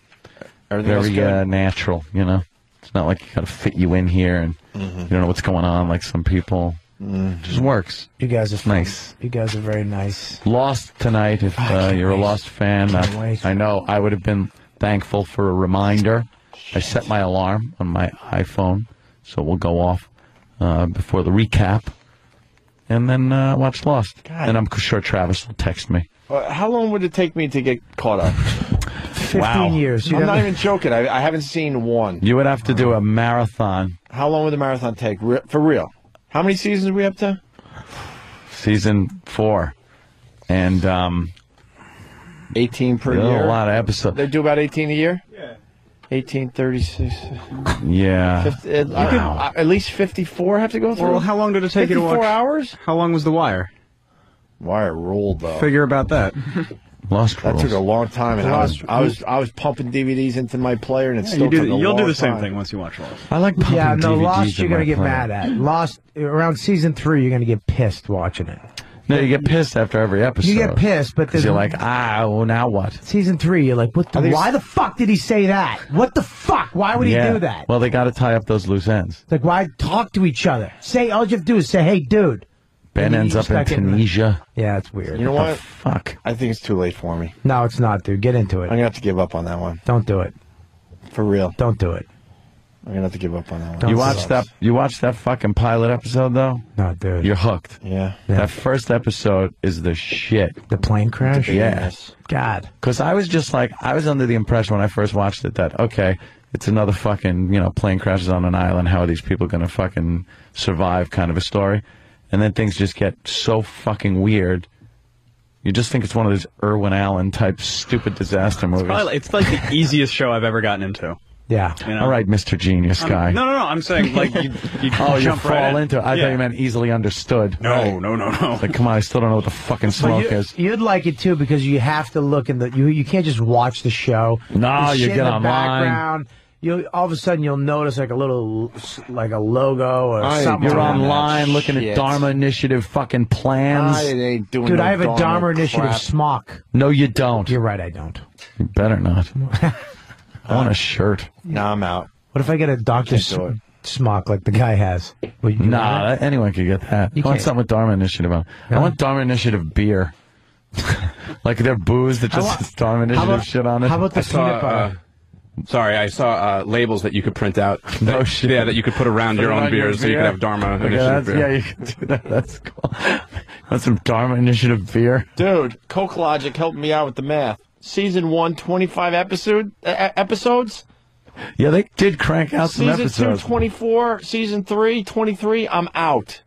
Everything Very natural, you know. It's not like you got to fit you in here and you don't know what's going on like some people. It just works. You guys are fun. Nice. You guys are very nice. Lost tonight. If you're a Lost fan, I know I would have been thankful for a reminder. I set my alarm on my iPhone, so we'll go off before the recap, and then watch Lost. And I'm sure Travis will text me. How long would it take me to get caught up? 15 years. I'm not even joking. I haven't seen one. You would have to do a marathon. How long would the marathon take? For real? How many seasons are we up to? Season 4. And 18 per year? A lot of episodes. They do about 18 a year? Yeah. 1836. Yeah. At least 54 have to go through? Well, how long did it take you to watch? 54 hours? How long was The Wire? Wire ruled, though. Figure about that. Lost That rules. took a long time, and I was pumping DVDs into my player, and it still took a long time. You'll do the same thing once you watch Lost. I like pumping DVDs Lost you're in going to my get player. mad at. Lost, around season 3, you're going to get pissed watching it. No, you get pissed after every episode. You get pissed, but because you're like, well, now what? Season 3, you're like, why the fuck did he say that? What the fuck? Why would he do that? Well, they got to tie up those loose ends. It's like, why talk to each other? All you have to do is say, hey, dude. Ben And ends you up in start getting- Tunisia. Yeah, it's weird. You know what? Fuck. I think it's too late for me. No, it's not, dude. Get into it. I'm going to have to give up on that one. Don't do it. For real. Don't do it. I'm going to have to give up on that one. You watched that fucking pilot episode, though? No, dude. You're hooked. Yeah. That first episode is the shit. The plane crash? Yes. God. Because I was just like, I was under the impression when I first watched it that, okay, it's another fucking, plane crashes on an island. How are these people going to fucking survive kind of a story? And then things just get so fucking weird. You just think it's one of those Irwin Allen type stupid disaster movies. It's like the easiest show I've ever gotten into. Yeah. You know? All right, Mr. Genius guy. No. I'm saying like you Oh, you jump fall right into it. I thought you meant easily understood. No. It's like, come on, I still don't know what the fucking smoke is. You'd like it too because you have to look in you can't just watch the show. No, There's you shit get in the online. background. All of a sudden you'll notice like a little like a logo or something. You're like that. online looking at Dharma Initiative fucking plans. I ain't doing Dude, no I have a Dharma Initiative crap. smock. No, you don't. You're right, I don't. You better not. I want a shirt. No, I'm out. What if I get a doctor's smock like the guy has? Will you do that? Anyone could get that. I want something with Dharma Initiative on. I want Dharma Initiative beer. Like their booze that just Storm Initiative shit on it. How about the peanut butter? Sorry, I saw labels that you could print out. No shit. Yeah, that you could put around your own beers, so you could have Dharma Initiative beer. Yeah, you can do that. That's cool. Want some Dharma Initiative beer? Dude, Coke Logic helped me out with the math. Season 1, 25 episodes? Yeah, they did crank out some episodes. Season 2, 24. Season 3, 23. I'm out.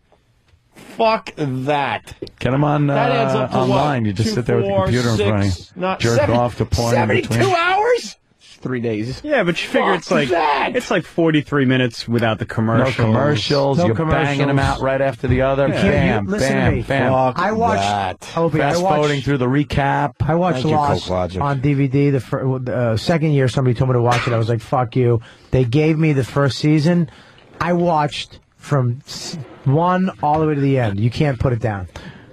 Fuck that. Get them on That adds up to online. what? You just 2, sit there with the 4, computer in front of 6, you. not Jerk off to porn in 72 between. hours? 3 days. Yeah, but you figure it's like that. it's like 43 minutes without the commercials. No commercials. You're banging them out right after the other. Yeah. Bam, Listen to bam, me. bam. I watched Opie, Fast forwarding through the recap. I watched Thank you, Lost Coke Logic. on DVD. The second year somebody told me to watch it. I was like, fuck you. They gave me the first season. I watched from 1 all the way to the end. You can't put it down.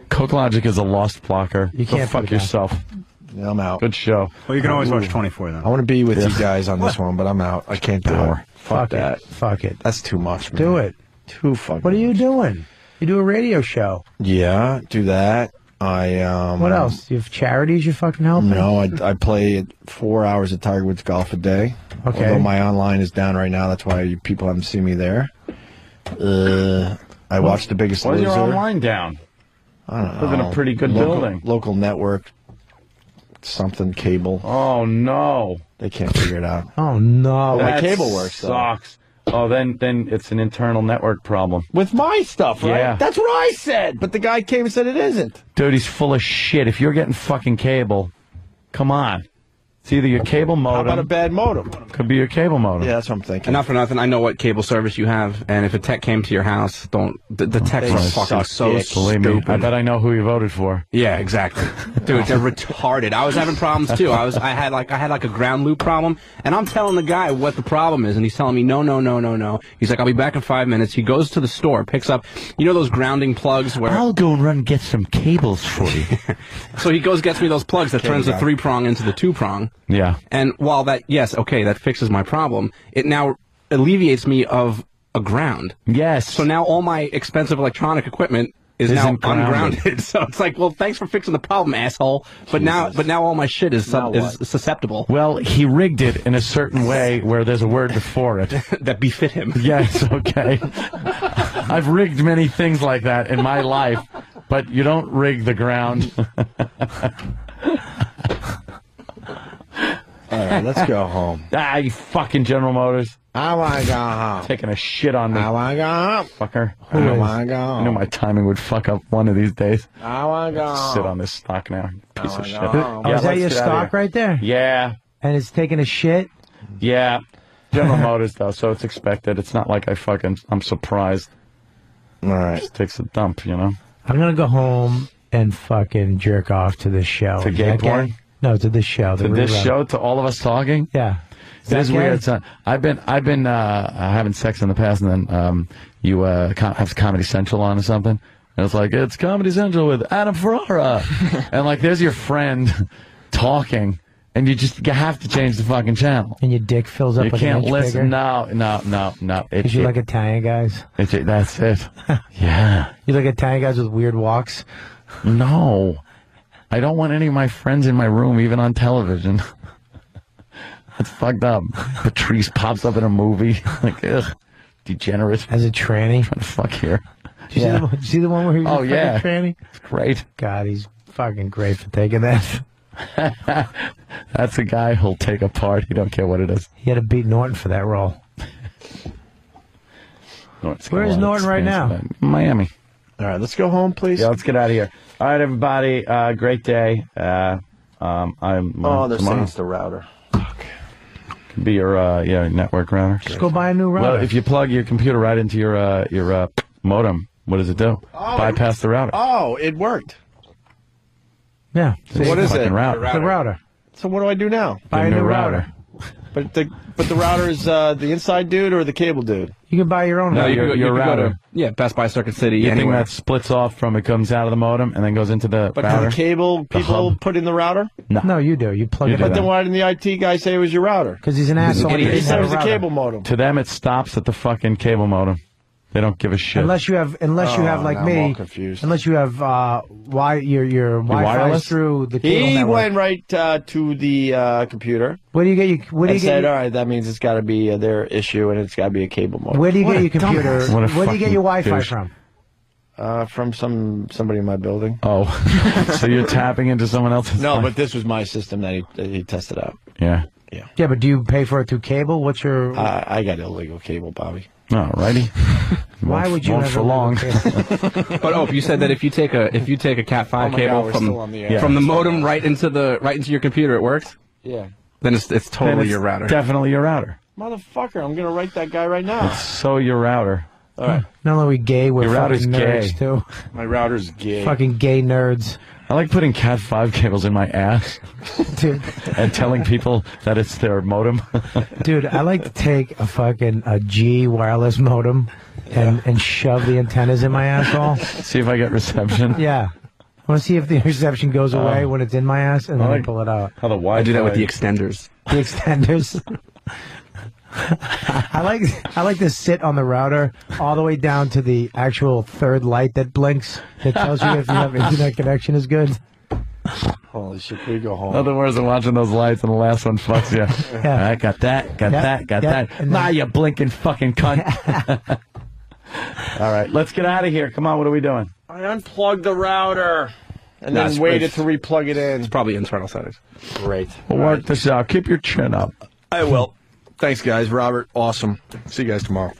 Coke Logic is a lost blocker. You can't Go put fuck it down. yourself. Yeah, I'm out. Good show. Well, you can always watch 24 then. I want to be with you guys on this one, but I'm out. I can't do it. Fuck that. it. Fuck it. That's too much, man. Do it. Too fucking What are you doing? You do a radio show. Yeah, do that. What else? You have charities you fucking help? No, I play 4 hours of Tiger Woods golf a day. Okay. Although my online is down right now, that's why you people haven't seen me there. I watched The Biggest Why's Loser. your online down? I don't know. Live in a pretty good building. Local network, something cable. Oh no, they can't figure it out. Oh no, my cable works. Sucks. Oh, then it's an internal network problem. With my stuff, right? Yeah. That's what I said. But the guy came and said it isn't. Dude, he's full of shit. If you're getting fucking cable, come on. It's either your cable modem. How about a bad modem? Could be your cable modem. Yeah, that's what I'm thinking. And not for nothing, I know what cable service you have, and if a tech came to your house, the techs are fucking so Believe me, stupid. I bet I know who you voted for. Yeah, exactly. Dude, they're retarded. I was having problems too. I had like a ground loop problem, and I'm telling the guy what the problem is, and he's telling me no. He's like, I'll be back in 5 minutes. He goes to the store, picks up, you know those grounding plugs where I'll go and run and get some cables for you. So he goes gets me those plugs that turns the 3-prong into the 2-prong. Yeah. And while that that fixes my problem, it now alleviates me of a ground. Yes. So now all my expensive electronic equipment is now Isn't grounded. ungrounded. So it's like, well, thanks for fixing the problem, asshole. But now all my shit is susceptible. Well, he rigged it in a certain way where there's a word before it. That befit him. Yes, okay. I've rigged many things like that in my life, but you don't rig the ground. All right, let's go home. You fucking General Motors. I want to go home. Taking a shit on me. I want to go home. Fucker. I want to go I home. knew my timing would fuck up one of these days. I want to go home. Sit on this stock now. Piece of shit. Oh, is that your stock right there? Yeah. And it's taking a shit? Yeah. General Motors, though, so it's expected. It's not like I'm surprised. All right. It just takes a dump, you know? I'm going to go home and fucking jerk off to this show. To gay porn? No, to this show. To this show? To all of us talking? Yeah. It is weird. Son. I've been having sex in the past, and then you have Comedy Central on or something, and it's like, it's Comedy Central with Adam Ferrara, and like there's your friend talking, and you have to change the fucking channel. And your dick fills up. You like can't an inch listen. Bigger. No. Because you like Italian guys. That's it. Yeah. You like Italian guys with weird walks. No, I don't want any of my friends in my room, even on television. That's fucked up. Patrice pops up in a movie. Like, ugh, degenerate. As a tranny. Trying to fuck here. Did you see the one where he was a yeah. tranny? It's great. God, he's fucking great for taking that. That's a guy who'll take a part. He don't care what it is. He had to beat Norton for that role. Where is Norton right now? Miami. All right, let's go home, please. Yeah, let's get out of here. All right, everybody. Great day. They're saying it's the router. Be your network router. Just go buy a new router. Well, if you plug your computer right into your modem, what does it do? Bypass the router. Oh, it worked. Yeah. So what is it? Router. The router. So what do I do now? Buy a new router. But the router is the inside dude or the cable dude? You can buy your own router. Your router. Best Buy, Circuit City, You think anywhere. that splits off from it comes out of the modem and then goes into the But router? do the cable people hub. put in the router? No, you do. You plug it But in. then why didn't the IT guy say it was your router? Because he's an asshole. He He said it was a a cable modem. To them, it stops at the fucking cable modem. They don't give a shit. Unless you have like now I'm me. all confused. Unless you have your Wi-Fi wireless? through the cable He network. went right to the computer. Where do you get your? Where do you said, get? all right, that means it's got to be their issue, and it's got to be a cable modem. Where do you get your computer? What a Where do you get your fucking Wi-Fi douche. from? From somebody in my building. Oh, so you're tapping into someone else's? No, line? but this was my system that he tested out. Yeah. Yeah, but do you pay for it through cable? What's your? I got illegal cable, Bobby. All righty. Why would you won't have for long? But you said that if you take a Cat 5 my cable God, we're still on the air. from the modem right into your computer, it works. Yeah. Then it's totally Then it's your router. Definitely your router. Motherfucker, I'm gonna write that guy right now. It's so your router. All right. Not only are we gay, we're Your router's fucking nerds gay. too. My router's gay. Fucking gay nerds. I like putting Cat 5 cables in my ass Dude. and telling people that it's their modem. Dude, I like to take a G wireless modem and shove the antennas in my asshole. See if I get reception. Yeah. I want to see if the reception goes away when it's in my ass, and then I pull it out. How the Wi-Fi. I do that with the extenders. The extenders. I like to sit on the router all the way down to the actual third light that blinks that tells you if your internet connection is good. Holy shit, can we go home? Nothing worse than watching those lights and the last one fucks you. Yeah. I got that, got Yep, that, got yep, that. and Nah, then- you blinking fucking cunt. All right, let's get out of here. Come on, what are we doing? I unplugged the router and That's then waited great. to replug it in. It's probably internal settings. Great. We'll work this out. Keep your chin up. I will. Thanks, guys. Robert, awesome. See you guys tomorrow.